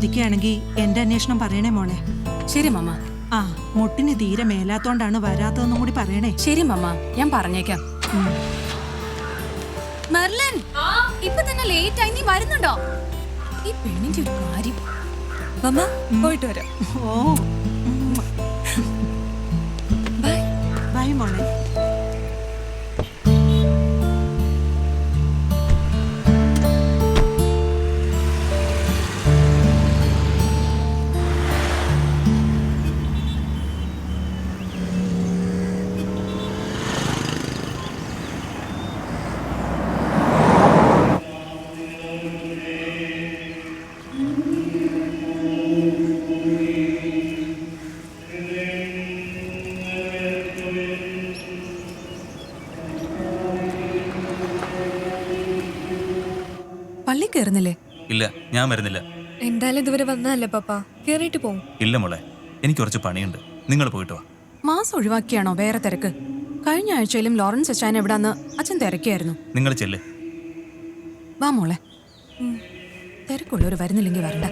ചോദിക്കുകയാണെങ്കിൽ എന്റെ അന്വേഷണം പറയണേ മോളെ. ശരി മമ്മ. ആ, മുട്ടിന് തീരെ മേലാത്തോണ്ടാണ് വരാത്തതെന്നും കൂടി പറയണേ. ശരി മമ്മ, ഞാൻ പറഞ്ഞേക്കാം. മെർലിൻ, ഇപ്പൊ തന്നെ ലേറ്റ് ആയി. നീ വരുന്നുണ്ടോ? ഈ പെണ്ണിന്റെ ഒരു കാര്യം. മമ്മ, പോയിട്ട് വരാം. ഓ, ബൈ ബൈ മോളെ. പള്ളി കയറുന്നില്ലേ? ഇല്ല, ഞാൻ വരുന്നില്ല. എന്തായാലും ഇതുവരെ വന്നതല്ലേ പപ്പ, കേറിയിട്ട് പോവും. ഇല്ല മോളെ, എനിക്ക് കുറച്ച് പണിയുണ്ട്. നിങ്ങൾ പോയിട്ട് വാ. മാസം ഒഴിവാക്കിയാണോ വേറെ തിരക്ക്? കഴിഞ്ഞ ആഴ്ചയിലും ലോറൻസ് അച്ഛൻ എവിടാന്ന് അച്ഛൻ തിരക്കിയായിരുന്നു. നിങ്ങൾ ചെല്ല്. വാ മോളെ. തിരക്കുള്ളവർ വരുന്നില്ലെങ്കിൽ വരണ്ട.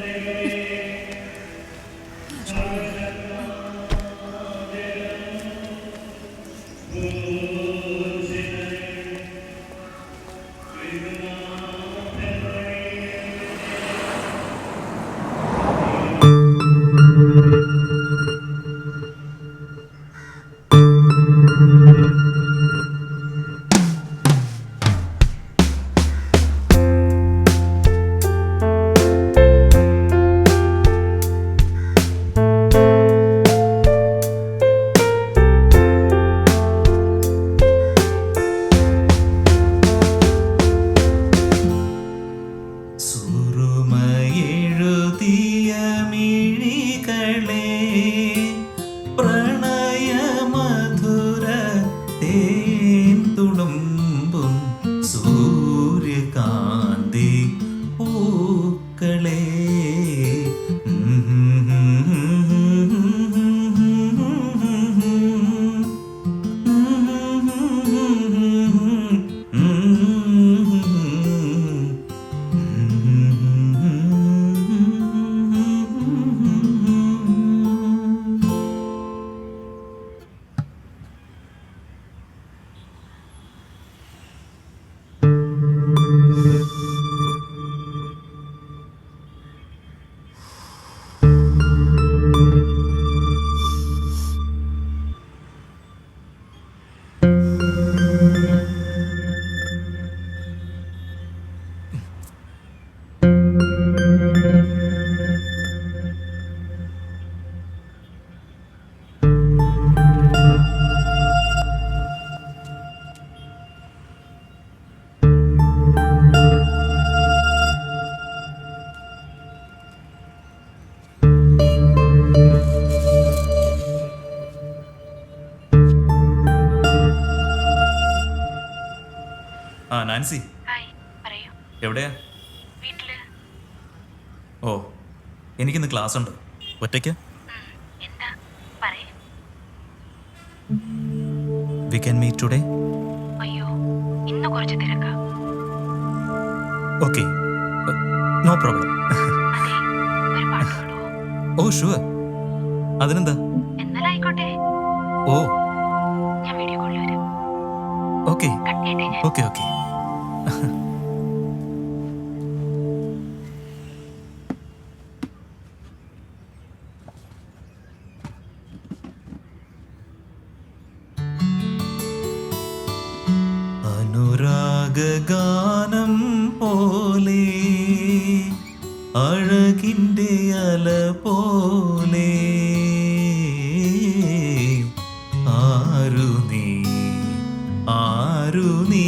ആ, നാൻസി എവിടെയാ? ഓ, എനിക്കിന്ന് ക്ലാസ് ഉണ്ട്. ഒറ്റയ്ക്ക്? We can meet today? Okay, no problem. Oh, sure. അതിനെന്താ? ഓ, ഓക്കെ ഓക്കെ ഓക്കെ. അനുരാഗഗാനം പോലെ അഴകിൻ്റെ അല പോലെ ആരു നീ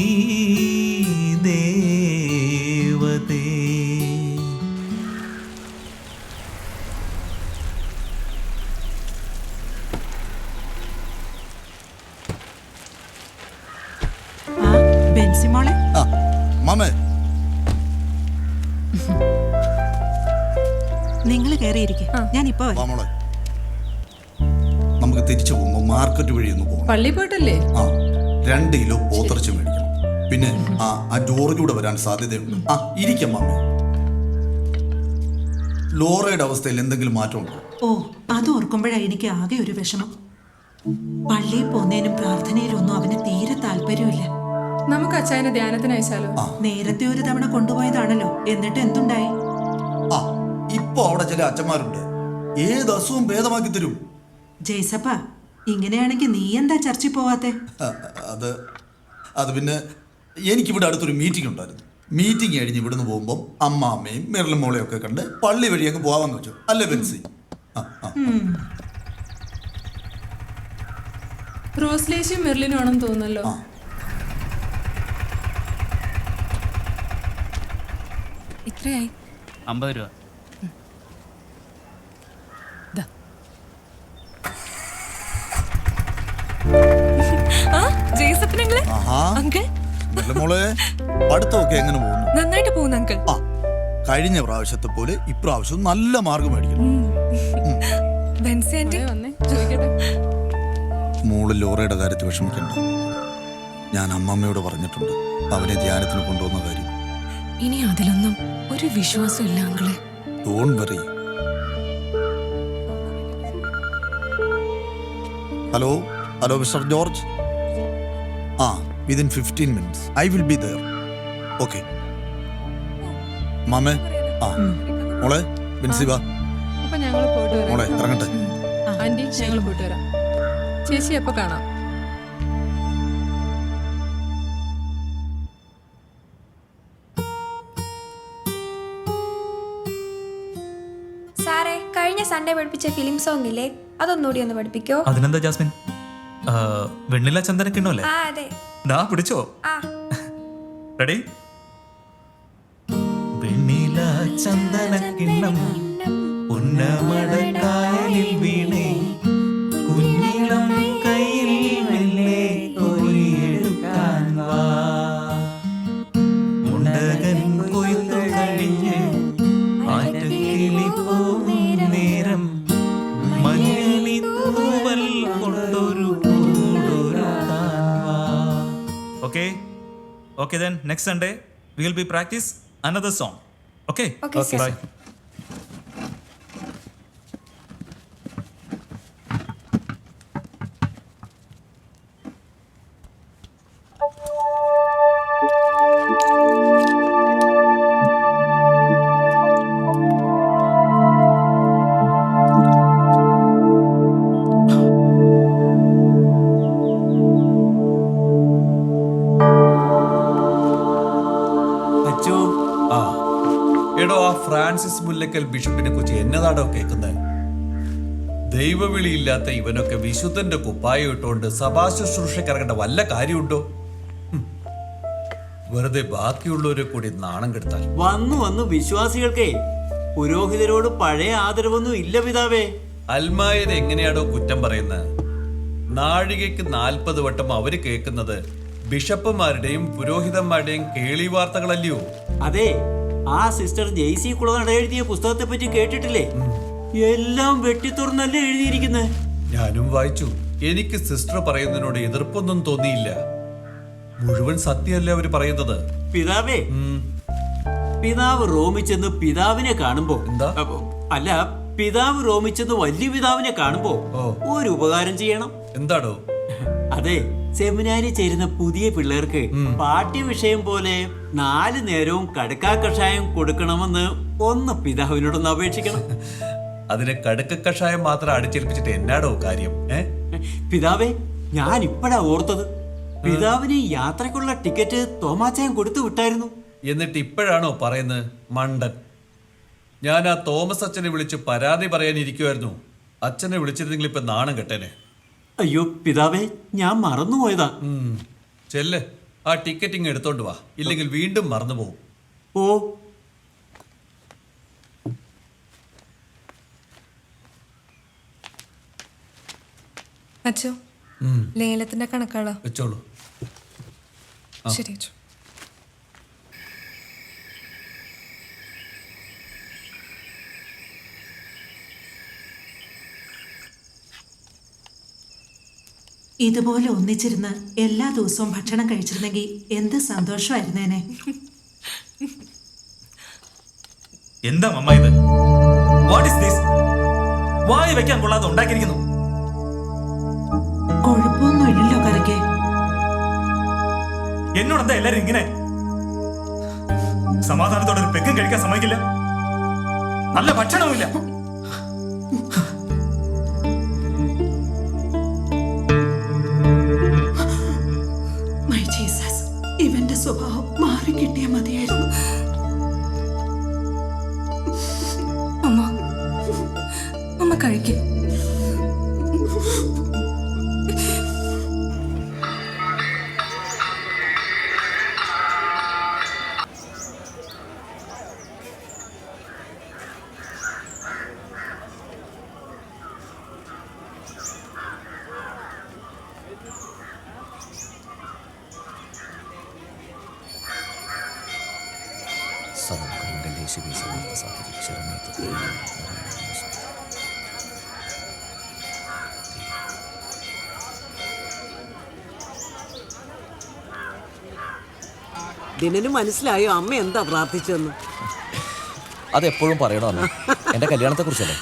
ദേവതേ. ബെൻസിമോളെ, നിങ്ങൾ കയറിയിരിക്കെ, ഞാൻ ഇപ്പൊ നമുക്ക് തിരിച്ചു പോകുമ്പോ മാർക്കറ്റ് വഴി ഒന്ന് പോകണം. പള്ളി പോയിട്ടല്ലേ? ആ, 2 കിലോ പോത്തിറച്ചി മേടിക്കണം. പിന്നെ ആ ജോർജൂടെ വരാൻ സാധ്യതയുണ്ട്. ആ, ഇരിക്കാം മാമേ. ലോറയുടെ അവസ്ഥയിൽ എന്തെങ്കിലും മാറ്റമുണ്ടോ? ഓ, അത് ഓർക്കുമ്പോഴാണ് എനിക്ക് ആകെ ഒരു വിഷമം. പള്ളിയിൽ പോന്നതിനും പ്രാർത്ഥനയിലൊന്നും അവന് തീരെ താല്പര്യമില്ല. നമുക്ക് അച്ചായനെ ധ്യാനത്തിന് അയച്ചാലോ? നേരത്തെ ഒരു തവണ കൊണ്ടുപോയതാണല്ലോ, എന്നിട്ട് എന്തുണ്ടായി? ആ, ഇപ്പൊ അവിടെ ചില അച്ഛന്മാരുണ്ട്, ഏത് അസുഖം ഭേദമാക്കി തരും. ജയ്സപ്പ, ഇങ്ങനെയാണെങ്കിൽ നീ എന്താ ചർച്ചിൽ പോവാത്തെ? അത് പിന്നെ എനിക്കിവിടെ അടുത്തൊരു മീറ്റിംഗ് ഉണ്ടായിരുന്നു. മീറ്റിംഗ് കഴിഞ്ഞ് ഇവിടുന്ന് പോകുമ്പോൾ അമ്മാമ്മയും മെറിലും മോളെയും ഒക്കെ കണ്ട് പള്ളി വഴി അങ്ങ് പോവാന്ന് വെച്ചു. അല്ലേ ബെൻസി? റോസ്ലേശിയും മെർലിനും ആണെന്ന് തോന്നുന്നല്ലോ. എത്രയായി? 50 രൂപ. ജേസപ്പനങ്ങള് അങ്കിൾ മെറിലും മോളെ, പഠിത്തമൊക്കെ എങ്ങനെ പോകുന്നു? നന്നായിട്ട് പോകുന്നു അങ്കിൾ. ആ, കഴിഞ്ഞ പ്രാവശ്യത്തെ പോലെ ഇപ്രാവശ്യം നല്ല മാർഗം മേടിക്കണം. ബെൻസി ആന്റി വന്നേ ചോദിക്കട്ടെ. മോള് ലോറയുടെ കാര്യത്തിൽ വിഷമിക്കണ്ട. ഞാൻ അമ്മമ്മയോട് പറഞ്ഞിട്ടുണ്ട് അവനെ ധ്യാനത്തിന് കൊണ്ടുവന്ന കാര്യം. ഇനി അതിലൊന്നും ഒരു വിശ്വാസം ഇല്ല അങ്കിളെ. Don't worry. Hello hello mister George. Within 15 minutes I will be there. Okay മാമേ. മോളെ ബെൻസി വാ. അപ്പൊ ഞങ്ങൾ പോയിട്ട് മോളെ വരാം. ഇറങ്ങട്ടെ. ആന്റി, ഞങ്ങൾ പോയിട്ട് വരാം. ചേച്ചി എപ്പോ കാണാം? സാറേ, കഴിഞ്ഞ സൺഡേ പഠിപ്പിച്ച ഫിലിം സോങ് ഇല്ലേ, അതൊന്നുകൂടി ഒന്ന് പഠിപ്പിക്കോ? അതിനെന്താ ജാസ്മിൻ? വെണ്ണില ചന്ദന കിണ്ണല്ലേ? ആ അതെ. ദാ പിടിച്ചോ. ആ റെഡി? വെണ്ണില ചന്ദന കിണ്ണം ഉന്നമടക്കായലിൽ വീണേ, കുഞ്ഞിളം കയ്യിൽ മെല്ലെ കോരിയെടുക്കാൻ വാ. മുണ്ടകൻ കൊയ്ത്തു കഴിഞ്ഞ് ആറ്റക്കിളി പോകും നേരം, മഞ്ഞളി തൂവൽ കൊണ്ടൊരു കൂടൊരുക്കാൻ വാ. Okay? Okay then, next Sunday we will be practice another song. Okay? Okay, sir. Bye. എടോ, ആ ഫ്രാൻസിസ് മുല്ലക്കൽ ബിഷപ്പിനെ കുറിച്ച് എന്നതാടോ കേൾക്കുന്നത്? ദൈവവിളിയില്ലാത്ത ഇവനൊക്കെ വിശുദ്ധന്റെ കുപ്പായം ഇട്ടുകൊണ്ട് സഭാ ശുശ്രൂഷയ്ക്ക് ഇറങ്ങേണ്ട വല്ല കാര്യമുണ്ടോ? വെറുതെ ബാക്കിയുള്ളവരെ കൂടി നാണം കെടുത്താൽ. വന്നു വിശ്വാസികൾക്കേ പുരോഹിതരോട് പഴയ ആദരവൊന്നും ഇല്ല പിതാവേ. അൽമായരെ എങ്ങനെയാണോ കുറ്റം പറയുന്നത്? നാഴികയ്ക്ക് 40 വട്ടം അവര് കേൾക്കുന്നത് ബിഷപ്പുമാരുടെയും പുരോഹിതന്മാരുടെയും കേളി വാർത്തകളല്ലയോ? അതെ, ആ സിസ്റ്റർ ജെയ്സി കുളനട എഴുതിയ പുസ്തകത്തെ പറ്റി കേട്ടിട്ടില്ലേ? എല്ലാം വെട്ടിത്തുറന്നല്ലേ എഴുതിയിരിക്കുന്നത്. ഞാനും വായിച്ചു. എനിക്ക് സിസ്റ്റർ പറയുന്നതിനോട് എതിർപ്പൊന്നും തോന്നിയില്ല. മുഴുവൻ സത്യമല്ലേ അവര് പറയുന്നത്. പിതാവേ, പിതാവ് റോമിൽ ചെന്ന് പിതാവിനെ കാണുമ്പോ എന്താ? അല്ല, പിതാവ് റോമിൽ ചെന്ന് വലിയ പിതാവിനെ കാണുമ്പോ ഒരു ഉപകാരം ചെയ്യണം. എന്താടോ? അതെ, സെമിനാരി ചേരുന്ന പുതിയ പിള്ളേർക്ക് പാഠ്യവിഷയം പോലെ 4 നേരവും കടുക്കാ കഷായം കൊടുക്കണമെന്ന് ഒന്ന് പിതാവിനോടൊന്ന് അപേക്ഷിക്കണം. അതിന് കടുക്ക കഷായം മാത്രം അടിച്ചേൽപ്പിച്ചിട്ട് എന്നാടോ കാര്യം? പിതാവേ, ഞാൻ ഇപ്പഴാ ഓർത്തത്. പിതാവിന് യാത്രക്കുള്ള ടിക്കറ്റ് തോമാച്ചായൻ കൊടുത്തു വിട്ടായിരുന്നു. എന്നിട്ട് ഇപ്പോഴാണോ പറയുന്നത് മണ്ടൻ? ഞാൻ ആ തോമസ് അച്ഛനെ വിളിച്ച് പരാതി പറയാനിരിക്കുമായിരുന്നു. അച്ഛനെ വിളിച്ചിരുന്നെങ്കിൽ ഇപ്പൊ നാണം കെട്ടേനെ. അയ്യോ പിതാവേ, ഞാൻ മറന്നുപോയതാ. ചെല്ല്, ആ ടിക്കറ്റിങ് എടുത്തോണ്ട് വാ, ഇല്ലെങ്കിൽ വീണ്ടും മറന്നു പോകും. ഓ, അച്ഛോ, ലേലത്തിന്റെ കണക്കാളോ? വെച്ചോളൂ. ശരി അച്ഛോ. ഇതുപോലെ ഒന്നിച്ചിരുന്ന് എല്ലാ ദിവസവും ഭക്ഷണം കഴിച്ചിരുന്നെങ്കിൽ എന്ത് സന്തോഷമായിരുന്നേനെ. എന്താ മമ്മ ഇത്? What is this? വായി വെക്കാൻ കൊള്ളാതെ ഉണ്ടാക്കിയിരിക്കുന്നു. കുഴപ്പമൊന്നും ഇല്ലല്ലോ കരക്കെ. എന്നോടെന്താ എല്ലാരും ഇങ്ങനെ? സമാധാനത്തോടെ ഒരു പെക്കും കഴിക്കാൻ സമ്മതിക്കില്ല. നല്ല ഭക്ഷണവുമില്ല. മൈ ജീസസ്, ഇവന്റെ സ്വഭാവം മാറി കിട്ടിയ മതിയായിരുന്നു. അമ്മ കഴിക്കേ. ദിനന് മനസ്സിലായോ അമ്മ എന്താ പ്രാർത്ഥിച്ചെന്ന്? അതെപ്പോഴും പറയണോ അമ്മ? എന്റെ കല്യാണത്തെ കുറിച്ചല്ലേ?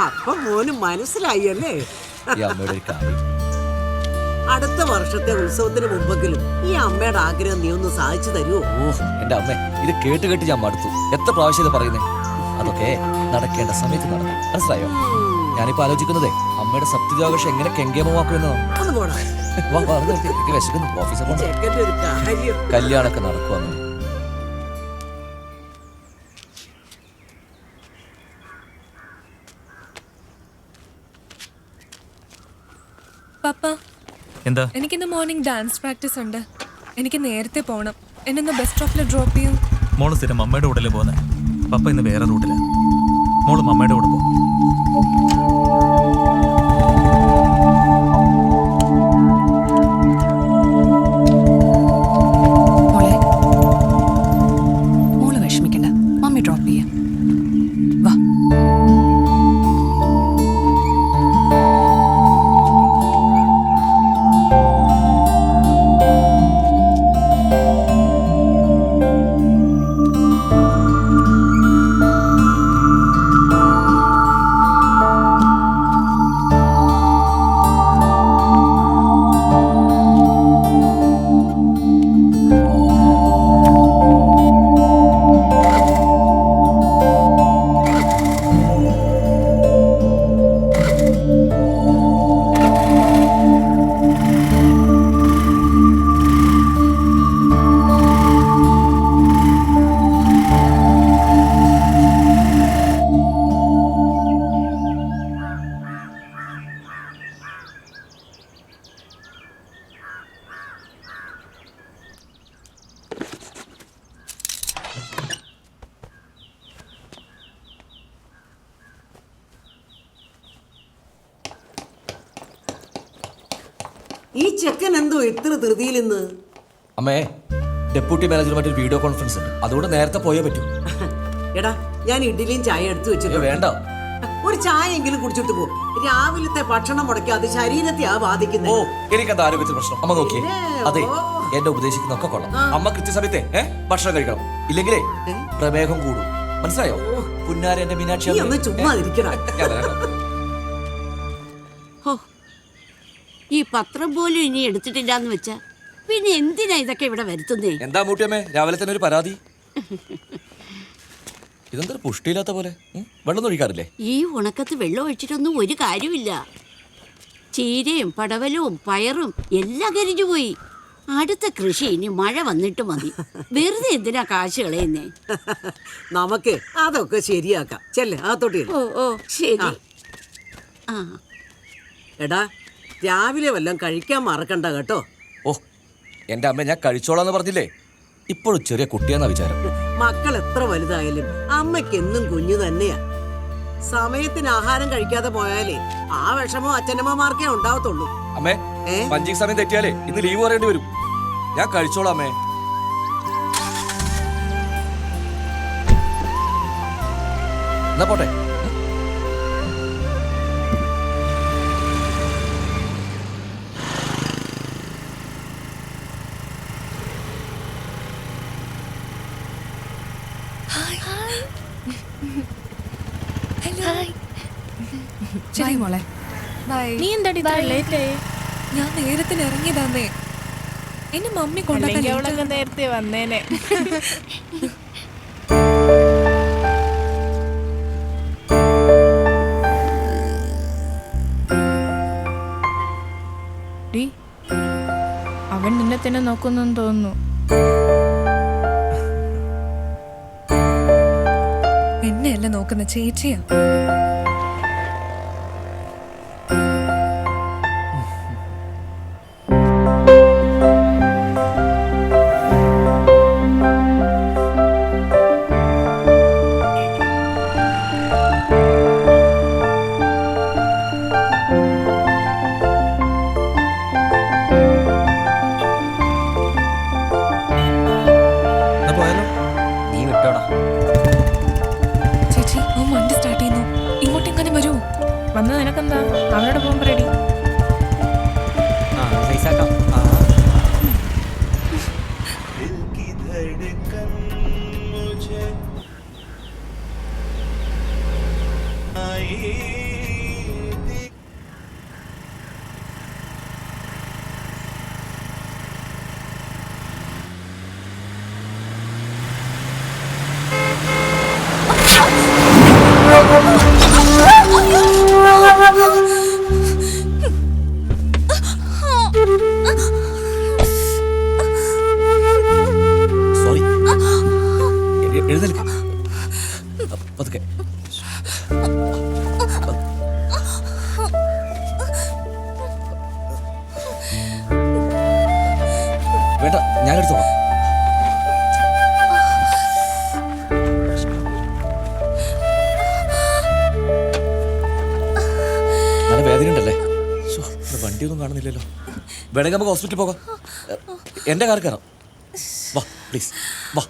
അപ്പൊ മോന് മനസ്സിലായി അല്ലേ? ഈ അമ്മയുടെ ഒരു കാര്യം. അടുത്ത വർഷത്തെ ഉത്സവത്തിന് മുമ്പെങ്കിലും ഈ അമ്മയുടെ ആഗ്രഹം നീ ഒന്ന് സാധിച്ചു തരുമോ? ഓ എന്റെ അമ്മ, ഇത് കേട്ട് കേട്ട് ഞാൻ മടുത്തു. എത്ര പ്രാവശ്യം ഇത് പറയുന്നേ? അതൊക്കെ നടക്കേണ്ട സമയത്ത് നടന്നു. മനസ്സിലായോ? ഞാനിപ്പോ ആലോചിക്കുന്നതേ അമ്മയുടെ സപ്തതിയാഘോഷം എങ്ങനെ കെങ്കേമമാക്കുമെന്നോ. ഒന്ന് പോടാ. വിശക്കുന്നു. ഓഫീസിൽ പോകണം. ചെക്കൻ്റെ ഒരു കാര്യം. കല്യാണമൊക്കെ നടക്കുവന്നു. പപ്പ, എന്താ? എനിക്കിന്ന് മോർണിംഗ് ഡാൻസ് പ്രാക്ടീസ് ഉണ്ട്. എനിക്ക് നേരത്തെ പോകണം. എന്നെ ബസ് സ്റ്റോപ്പിൽ ഡ്രോപ്പ് ചെയ്യും. മോള് സ്ഥിരം മമ്മയുടെ കൂടെ പോകുന്നത്. പപ്പ ഇന്ന് വേറെ റൂട്ടിലാണ്. മോള് മമ്മയുടെ കൂടെ പോകും. മോള് വിഷമിക്കണ്ട, മമ്മി ഡ്രോപ്പ് ചെയ്യാം. വാ. ഈ ചെക്കൻ എന്തോ ഇത്ര ധൃതിയിൽ ഇന്ന്? അമ്മേ, ഡെപ്യൂട്ടി മാനേജറുമായിട്ട് ഒരു വീഡിയോ കോൺഫറൻസ് ഉണ്ട്. അതുകൊണ്ട് നേരത്തെ പോയേ പറ്റൂ. എടാ, ഞാൻ ഇഡ്ഡലിയും ചായ എടുത്തു വെച്ചിട്ട്. വേണ്ട, ഒരു ചായ എങ്കിലും കുടിച്ചിട്ട് പോ. രാവിലത്തെ ഭക്ഷണം മുടക്കാതെ ശരീരത്തെ ഓ ബാധിക്കുന്നത്. എനിക്കെന്താ ആരോഗ്യത്തിന് പ്രശ്നം? അമ്മ നോക്കിയേ. അതെ, എന്നെ ഉപദേശിക്കുന്നൊക്കെ കൊള്ളാം. അമ്മ കൃത്യസമയത്തെ ഭക്ഷണം കഴിക്കണം. ഇല്ലെങ്കിലേ പ്രമേഹം കൂടും. മനസ്സിലായോ? പുന്നാരെ എന്റെ മീനാക്ഷി നീ ഒന്ന് ചുമ്മാ ഇരിക്കണം. ഈ പത്രം പോലും ഇനി എടുത്തിട്ടില്ലാന്ന് വെച്ചാ പിന്നെ എന്തിനാ ഇതൊക്കെ ഇവിടെ വരുത്തുന്നേ? എന്താ മൂട്ടിയമ്മേ രാവിലെ തന്നെ ഒരു പരാതി? ഇതെന്തൊരു പുഷ്ടിയില്ലാത്ത പോലെ. വെള്ളം ഒഴിക്കാറില്ലേ? ഈ ഉണക്കത്ത് വെള്ളം ഒഴിച്ചിട്ടൊന്നും ഒരു കാര്യമില്ല. ചീരയും പടവലവും പയറും എല്ലാം കരിഞ്ഞു പോയി. അടുത്ത കൃഷി ഇനി മഴ വന്നിട്ട് മതി. വെറുതെ എന്തിനാ കാശ് കളയുന്നേ? നമുക്ക് അതൊക്കെ ശരിയാക്കാം. ചെല്ലേ അകത്തോട്ട് ചെല്ല്. ഓ ഓ ശരി. ആ എടാ, രാവിലെ വല്ലതും കഴിക്കാൻ മറക്കണ്ട കേട്ടോ. ഓ എന്റെ അമ്മ, ഞാൻ കഴിച്ചോളാന്ന് പറഞ്ഞില്ലേ? ഇപ്പോഴും ചെറിയ കുട്ടിയാന്നാ വിചാരം. മക്കൾ എത്ര വലുതായാലും അമ്മയ്ക്ക് എന്നും കുഞ്ഞു തന്നെയാ. സമയത്തിന് ആഹാരം കഴിക്കാതെ പോയാലേ ആ വിഷമോ അച്ഛനമ്മമാർക്കേ ഉണ്ടാവത്തുള്ളൂ. അമ്മേ, പഞ്ചിങ് സമയം തെറ്റിയാലേ ഇന്ന് ലീവ് പറയേണ്ടി വരും. ഞാൻ കഴിച്ചോളാം അമ്മേ. എന്നാ പോട്ടെ. മോളെ. ബൈ. നീ എന്താടി ലേറ്റ് ആയി? ഞാൻ നേരത്തിന് ഇറങ്ങിയതാന്നേ. എന്നെ മമ്മി കൊണ്ടാക്കാൻ അവളൊക്കെ നേരത്തെ വന്നേനെ. അവൻ നിന്നെ തന്നെ നോക്കുന്നെന്ന് തോന്നുന്നു. എന്നെയല്ല നോക്കുന്ന ചേച്ചിയാ. എന്നാ പോയാലോ? നീ വിട്ടോടാ. ചേച്ചി ഓ വണ്ടി സ്റ്റാർട്ട് ചെയ്യുന്നു. ഇങ്ങോട്ടെങ്ങനെ വരൂ? വന്ന് നിനക്കെന്താ? അവനോട് പോകുമ്പോ റെഡി. സൈസാക്കാം. സോറി. എഴുന്നേൽക്ക. പതുക്കെ. വേണ്ട, ഞാൻ എടുത്തോളാം. നല്ല വേദനയുണ്ടല്ലേ? വണ്ടിയൊന്നും കാണുന്നില്ലല്ലോ. വേണമെങ്കിൽ നമുക്ക് ഹോസ്പിറ്റലിൽ പോകാം. എൻ്റെ കാർ കയറാം. വാ പ്ലീസ് വാ.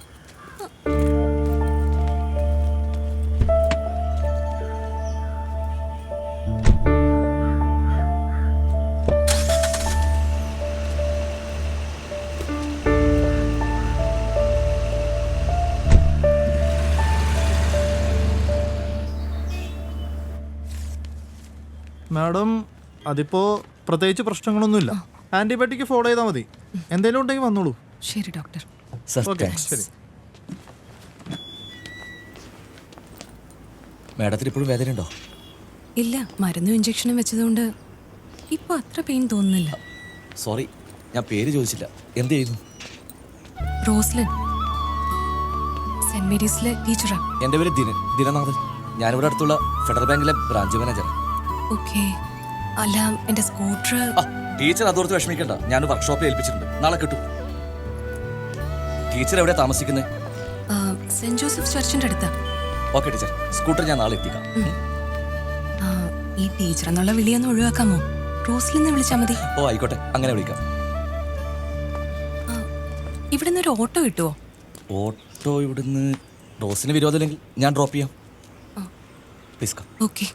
മാഡം, അതിപ്പോ പ്രത്യേകിച്ച് പ്രശ്നങ്ങളൊന്നുമില്ല. ആന്റിബയോട്ടിക് ഫോളോ ചെയ്താൽ മതി. എന്തെങ്കിലും ഉണ്ടെങ്കിൽ വന്നോളൂ. ശരി ഡോക്ടർ. ഓക്കെ, ശരി. മാഡത്തിന് ഇപ്പോഴും വേദനയുണ്ടോ? ഇല്ല, മരുന്നും ഇഞ്ചക്ഷനും വെച്ചതുകൊണ്ട് ഇപ്പൊ അത്ര പെയിൻ തോന്നുന്നില്ല. സോറി, ഞാൻ പേര് ചോദിച്ചില്ല. എന്ത് ചെയ്യുന്നു? റോസ്ലിൻ, സെന്റ് മേരീസിലെ ടീച്ചറാ. എൻ്റെ പേര് ദിനനാഥൻ. ഞാനിവിടെ അടുത്തുള്ള ഫെഡറൽ ബാങ്കിലെ ബ്രാഞ്ച് മാനേജറാണ്. ഓക്കെ. അല്ല, എന്റെ സ്കൂട്ടർ. ടീച്ചർ അതോർത്ത് വിഷമിക്കണ്ട. ഞാൻ വർക്ക്ഷോപ്പിൽ ഏൽപ്പിച്ചിട്ടുണ്ട്. നാളെ കിട്ടും. ടീച്ചർ എവിടെയാ താമസിക്കുന്നത്? സെന്റ് ജോസഫ് ചർച്ചിന്റെ അടുത്താ. ഓക്കെ ടീച്ചർ, സ്കൂട്ടർ ഞാൻ നാളെ എത്തിക്കാം. ഈ ടീച്ചർ എന്നുള്ള വിളിയൊന്ന് ഒഴിവാക്കാമോ? റോസ്ലിന്ന് വിളിച്ചാൽ മതി. ഓ ആയിക്കോട്ടെ, അങ്ങനെ വിളിക്കാം. ഇവിടുന്ന് ഒരു ഓട്ടോ കിട്ടുമോ? ഓട്ടോ ഇവിടുന്ന് റോസിന് വിരോധമില്ലെങ്കിൽ ഞാൻ ഡ്രോപ്പ് ചെയ്യാം. Please come. ഓക്കെ.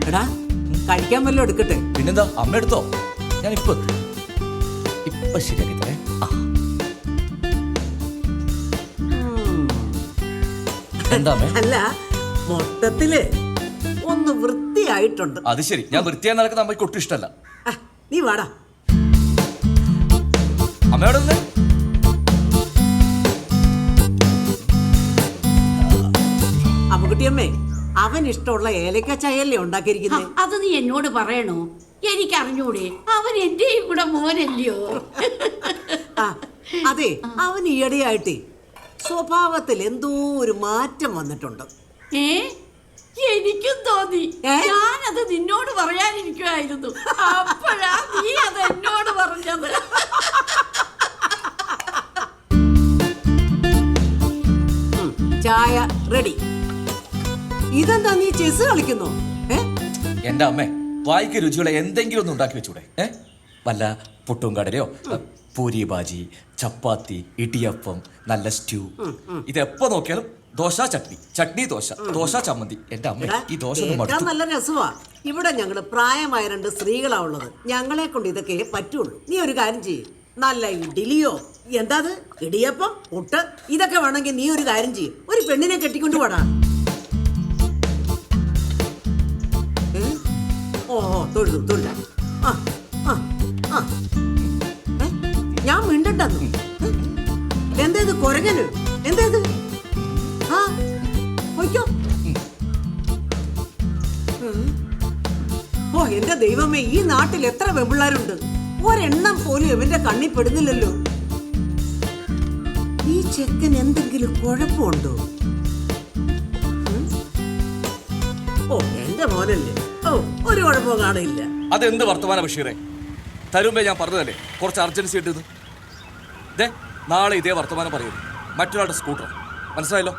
എടാ, കഴിക്കാൻ വല്ലതും എടുക്കട്ടെ? പിന്നെന്താ, അമ്മ എടുത്തോ. ഞാൻ ഇപ്പൊ ശരിയാക്കി തരേ. എന്താ അമ്മേ? അല്ല, മൊത്തത്തില് ഒന്ന് വൃത്തിയായിട്ടുണ്ട്. അത് ശരി, ഞാൻ വൃത്തിയായി നടക്കുന്ന അമ്മയ്ക്ക് ഒട്ടും ഇഷ്ടമല്ല. നീ വാടാ. അമ്മയോട് ഒന്ന് അമ്മുകുട്ടിയമ്മേ, അവൻ ഇഷ്ടമുള്ള ഏലക്ക ചായല്ലേ ഉണ്ടാക്കിയിരിക്കുന്നത്? അത് നീ എന്നോട് പറയണോ? എനിക്കറിഞ്ഞൂടെ? അവൻ എന്റെയും കൂടെ മോനല്ലയോ? അതെ, അവൻ ഈയിടെയായിട്ടേ സ്വഭാവത്തിൽ എന്തോ ഒരു മാറ്റം വന്നിട്ടുണ്ട്. എനിക്കും തോന്നി. ഞാനത് നിന്നോട് പറയാനിരിക്കുമായിരുന്നു. അപ്പോഴാ നീ അത് എന്നോട് പറഞ്ഞത്. ചായ റെഡി. ഇതെന്താ, നീ ചെസ് കളിക്കുന്നു? എന്റെ അമ്മേ, വായിക്ക് രുചിയുള്ള എന്തെങ്കിലും ഒന്ന് ഉണ്ടാക്കി വെച്ചൂടെ? വല്ല പുട്ടും കടലയോ പൂരി ബാജി, ചപ്പാത്തി, ഇടിയപ്പം, നല്ല സ്റ്റ്യൂ. ഇതെപ്പോ നോക്കിയാലും ദോശ ചട്നി, ചട്നി ദോശ, ദോശ ചമ്മന്തി. എന്റെ അമ്മ ഈ ദോശ ഒന്ന് കേൾക്കാൻ മടുത്തു. നല്ല രസമാ. ഇവിടെ ഞങ്ങള് പ്രായമായ 2 സ്ത്രീകളാ ഉള്ളത്. ഞങ്ങളെ കൊണ്ട് ഇതൊക്കെ പറ്റുള്ളൂ. നീ ഒരു കാര്യം ചെയ്യും, നല്ല ഇഡ്ഡലിയോ എന്താത് ഇടിയപ്പം പുട്ട് ഇതൊക്കെ വേണമെങ്കിൽ നീ ഒരു കാര്യം ചെയ്യും, ഒരു പെണ്ണിനെ കെട്ടിക്കൊണ്ട് പോടാ. ഓഹോ തൊഴുതു തൊഴുത. ഞാൻ മിണ്ടണ്ടെന്നു. എന്തേത് കൊരങ്ങന്? എന്തേത്? ആ പൊയ്ക്കോ. ഓ എന്റെ ദൈവമേ, ഈ നാട്ടിൽ എത്ര വെമ്പിള്ളാരുണ്ട്, ഒരെണ്ണം പോലും ഇവന്റെ കണ്ണി പെടുന്നില്ലല്ലോ. ഈ ചെക്കൻ എന്തെങ്കിലും കുഴപ്പമുണ്ടോ? ഓ എന്റെ മോനല്ലേ, ഓ ഒരു കുഴപ്പവും കാണില്ല. അതെന്ത് വർത്തമാന ബഷീറെ? തരുമ്പേ ഞാൻ പറഞ്ഞതല്ലേ കുറച്ച് അർജൻസി ഇട്ടത്. ദേ നാളെ ഇതേ വർത്തമാനം പറയുന്നു, മറ്റൊരാളുടെ സ്കൂട്ടർ. മനസ്സിലായല്ലോ?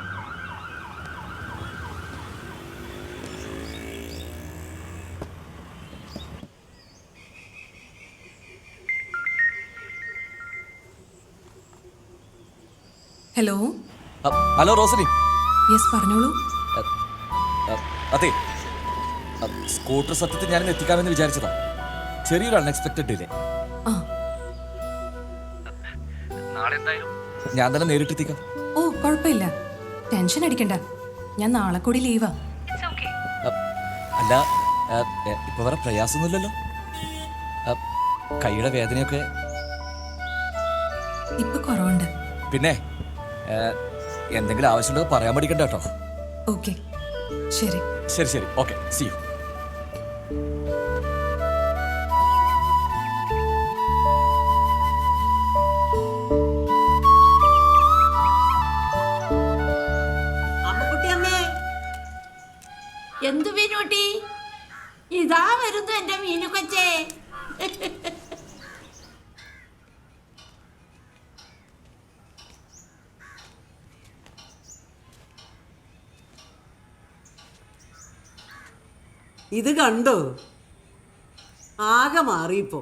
ഹലോ. ഹലോ റോസലി. യെസ് പറഞ്ഞോളൂ. അതെ, സ്കൂട്ടർ സത്യത്തിൽ ഞാനിന്ന് എത്തിക്കാമെന്ന് വിചാരിച്ചതാ. ചെറിയൊരു അൺഎക്സ്പെക്ടഡ് ഡിലേ. ഞാൻ തന്നെ നേരിട്ടെത്തിക്കാം. ഓ കുഴപ്പമില്ല, ടെൻഷൻ അടിക്കണ്ട. ഞാൻ നാളെ കൂടി ലീവാ. അല്ല ഇപ്പൊ വേറെ പ്രയാസമൊന്നുമില്ലല്ലോ? കൈയുടെ വേദനയൊക്കെ ഇപ്പൊ കുറവുണ്ട്. പിന്നെ എന്തെങ്കിലും ആവശ്യമുള്ളത് പറയാൻ പഠിക്കണ്ട കേട്ടോ. ഓക്കെ ശരി. ശരി ശരി, ഓക്കെ, സീ യു. എന്തു മീനൂട്ടി? ഇതാ വരുന്നു എന്റെ മീനു കൊച്ചേ. ഇത് കണ്ടോ? ആകെ മാറിയിപ്പോ.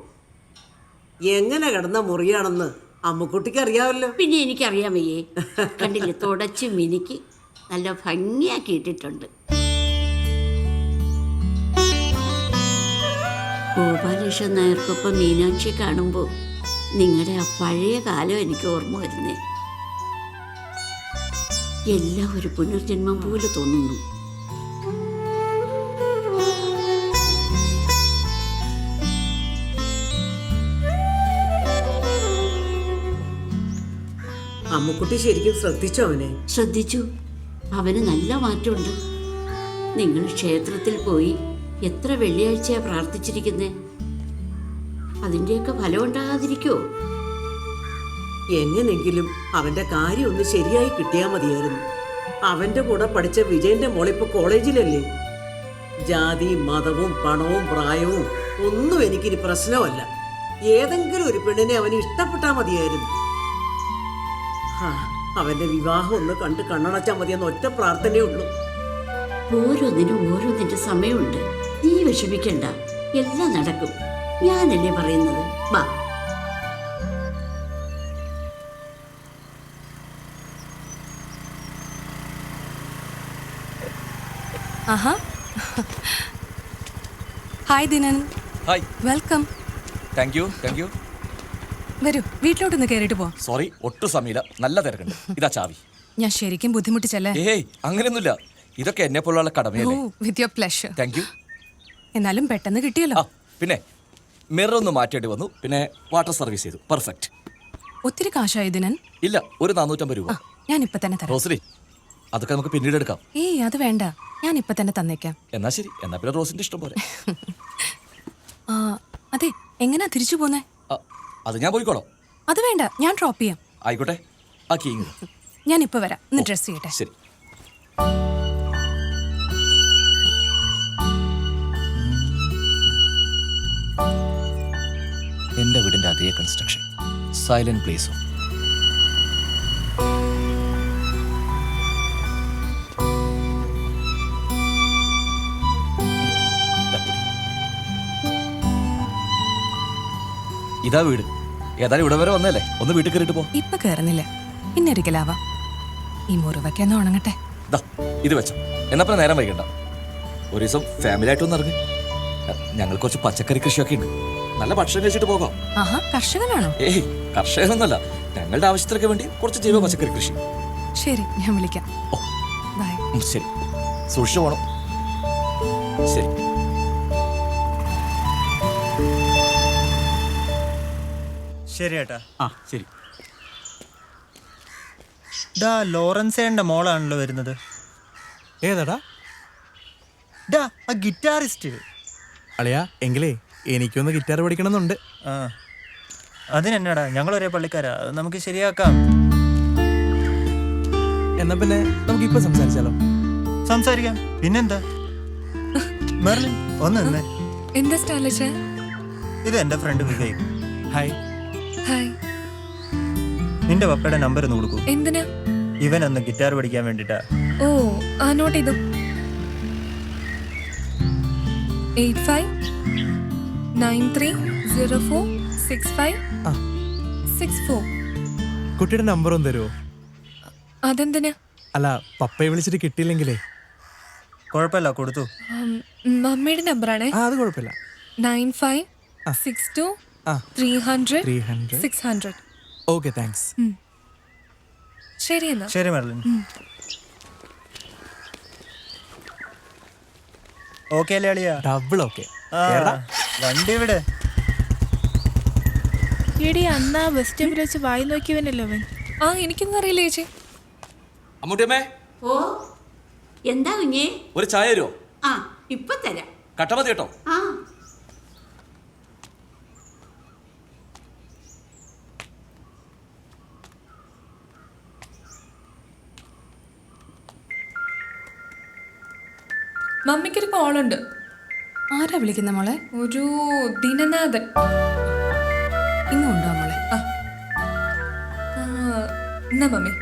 എങ്ങനെ കിടന്ന മുറിയാണെന്ന് അമ്മുക്കുട്ടിക്ക് അറിയാമല്ലോ. പിന്നെ എനിക്കറിയാമയ്യേ. കണ്ടില്ലേ, തുടച്ച് മിനിക്ക് നല്ല ഭംഗിയാക്കി ഇട്ടിട്ടുണ്ട്. ഗോപാലകൃഷ്ണൻ നായർക്കൊപ്പം മീനാക്ഷി കാണുമ്പോൾ നിങ്ങളുടെ ആ പഴയ കാലം എനിക്ക് ഓർമ്മ വരുന്നേ. എല്ലാം ഒരു പുനർജന്മം പോലെ തോന്നുന്നു. അമ്മുക്കുട്ടി ശരിക്കും ശ്രദ്ധിച്ചോ അവനെ? ശ്രദ്ധിച്ചു. അവന് നല്ല മാറ്റമുണ്ട്. നിങ്ങൾ ക്ഷേത്രത്തിൽ പോയി എത്ര വെള്ളിയാഴ്ചയാ പ്രാർത്ഥിച്ചിരിക്കുന്നേ? അതിൻ്റെയൊക്കെ ഫലം ഉണ്ടാകാതിരിക്കോ? എങ്ങനെങ്കിലും അവന്റെ കാര്യം ഒന്ന് ശരിയായി കിട്ടിയാൽ മതിയായിരുന്നു. അവന്റെ കൂടെ പഠിച്ച വിജയന്റെ മോളിപ്പോ കോളേജിലല്ലേ. ജാതിയും മതവും പണവും പ്രായവും ഒന്നും എനിക്കിനി പ്രശ്നമല്ല. ഏതെങ്കിലും ഒരു പെണ്ണിനെ അവന് ഇഷ്ടപ്പെട്ടാൽ മതിയായിരുന്നു. അവന്റെ വിവാഹം ഒന്ന് കണ്ട് കണ്ണടച്ചാൽ മതിയെന്ന് ഒറ്റ പ്രാർത്ഥനയേ ഉള്ളൂ. ഓരോന്നിനും ഓരോന്നിന്റെ സമയമുണ്ട്. നീ വിഷമിക്കണ്ട, എല്ലാം നടക്കും. ഞാനല്ലേ പറയുന്നത്. വാ. ആഹാ. Hi Dinan. Hi. Welcome. Thank you thank you. വരൂ, വീട്ടിലോട്ടൊന്ന് കയറിയിട്ട് പോ. സോറി, ഒട്ടും സമയമില്ല, നല്ല തിരക്കുണ്ട്. ഇതാ ചാവി. ഞാൻ ശരിക്കും ബുദ്ധിമുട്ടിച്ചല്ലേ? ഏയ് അങ്ങനെയൊന്നുമില്ല, ഇതൊക്കെ എന്നെ പോലുള്ള കടമയല്ലേ. With your pleasure. Thank you. എന്നാലും പെട്ടെന്ന് കിട്ടിയല്ലോ. പിന്നെ മിറർ ഒന്ന് മാറ്റേണ്ടി വന്നു, പിന്നെ വാട്ടർ സർവീസ് ചെയ്തു. പെർഫെക്റ്റ്. ഒത്തിരി കാശായി ദിനൻ? ഇല്ല, ഒരു 450 രൂപ. ഞാൻ ഇപ്പൊ തന്നെ തരാം. റോസലി, അതൊക്കെ നമുക്ക് പിന്നീട് എടുക്കാം. ഏയ് അത് വേണ്ട, ഞാൻ ഇപ്പൊ തന്നെ തന്നേക്കാം. എന്നാ ശരി, എന്നാ പിന്നെ റോസിന്റെ ഇഷ്ടം പോലെ. അതെ, എങ്ങനാ തിരിച്ചു പോന്നേ? അത് ഞാൻ പോയിക്കോളാം. അത് വേണ്ട, ഞാൻ ഡ്രോപ്പ് ചെയ്യാം. ആയിക്കോട്ടെ, ആ കീങ് ഞാൻ ഇപ്പൊ വരാം. ഒന്ന് ഡ്രസ് ചെയ്യട്ടെ. ശരി. എന്റെ വീടിന്റെ അതേ കൺസ്ട്രക്ഷൻ, സൈലന്റ് പ്ലേസും. ഇതാ വീട്. ഏതായാലും ഇവിടെ വരെ വന്നല്ലേ, ഒന്ന് വീട്ടിൽ കയറിയിട്ട് പോ. ഇപ്പൊ കയറുന്നില്ല, പിന്നെ ഒരിക്കലാവാം. ഈ മുറിവൊക്കെ ഒന്ന് ഉണങ്ങട്ടെ. ദാ ഇത് വെച്ചോ, എന്നപ്പോ നേരം വൈകണ്ട. ഒരു ദിവസം ഫാമിലി ആയിട്ടൊന്ന് ഇറങ്ങി. ഞങ്ങൾ കുറച്ച് പച്ചക്കറി കൃഷിയൊക്കെ ഉണ്ട്, നല്ല ഭക്ഷണം കഴിച്ചിട്ട് പോകാം. ആഹാ, കർഷകനാണോ? ഏയ് കർഷകനൊന്നല്ല, ഞങ്ങളുടെ ആവശ്യത്തിനൊക്കെ വേണ്ടി കുറച്ച് ജൈവ പച്ചക്കറി കൃഷി. ശരി, ഞാൻ വിളിക്കാം. ഓ ബൈ. ശരി, സൂക്ഷിച്ചു പോണം. ശരി. ശരി ഏട്ടാ. ആ ശരി. ഡാ ലോറൻസേന്റെ മോളാണല്ലോ വരുന്നത്. ഏതാടാ? ഡാ ആ ഗിറ്റാറിസ്റ്റ്. അളിയാ, എങ്കിലേ എനിക്കൊന്ന് ഗിറ്റാർ പഠിക്കണമെന്നുണ്ട്. ആ അതിനെന്നാടാ, ഞങ്ങൾ ഒരേ പള്ളിക്കാരാ, അത് നമുക്ക് ശരിയാക്കാം. എന്നാ പിന്നെ നമുക്ക് ഇപ്പൊ സംസാരിച്ചാലോ? സംസാരിക്കാം, പിന്നെന്താ. മെർലിൻ ഒന്ന് നിന്നേ. എന്താ സ്റ്റാലിഷ്? ഇത് എന്റെ ഫ്രണ്ട് വിവേക്. ഹായ്. ഹായ്. നിന്റെ പപ്പയുടെ നമ്പർ ഒന്ന് കൊടുക്കൂ. എന്തിനാ? ഇവനൊന്ന് ഗിറ്റാർ പഠിക്കാൻ വേണ്ടിട്ടാ. ഓ, ആ നോട്ട് ചെയ്തു. 8593046564. കുട്ടിയുടെ നമ്പർ ഒന്ന് തരുമോ? അതെന്തിനാ? അല്ല, പപ്പയെ വിളിച്ചിട്ട് കിട്ടിയില്ലെങ്കിലേ. കുഴപ്പമില്ല, കൊടുത്തു. മമ്മിയുടെ നമ്പറാണേ. അത് കുഴപ്പമില്ല. 9562300600. Okay, thanks. ശരി എന്നാ. ശരി മെർലിൻ. ഓക്കെ അല്ലേ അളിയാ? Double okay. വണ്ടി ഇവിടെ. എടി അന്നാ ബസ് സ്റ്റോപ്പിൽ വെച്ച് വായി നോക്കിയവനല്ലോ അവൻ. ആ, എനിക്കൊന്നും അറിയില്ല ചേച്ചി. അമ്മൂട്ടിയമ്മേ, ഓ എന്താ കുഞ്ഞേ? ഒരു ചായ തരുമോ? ആ ഇപ്പൊ തരാം. കട്ട മതി കേട്ടോ. ആ മമ്മിക്കൊരു കോളുണ്ട്. ആരാ വിളിക്കുന്ന മോളെ? ഒരു ദിനനാഥൻ. ഇങ്ങുണ്ടോ മോളെ? എന്നാ മമ്മി.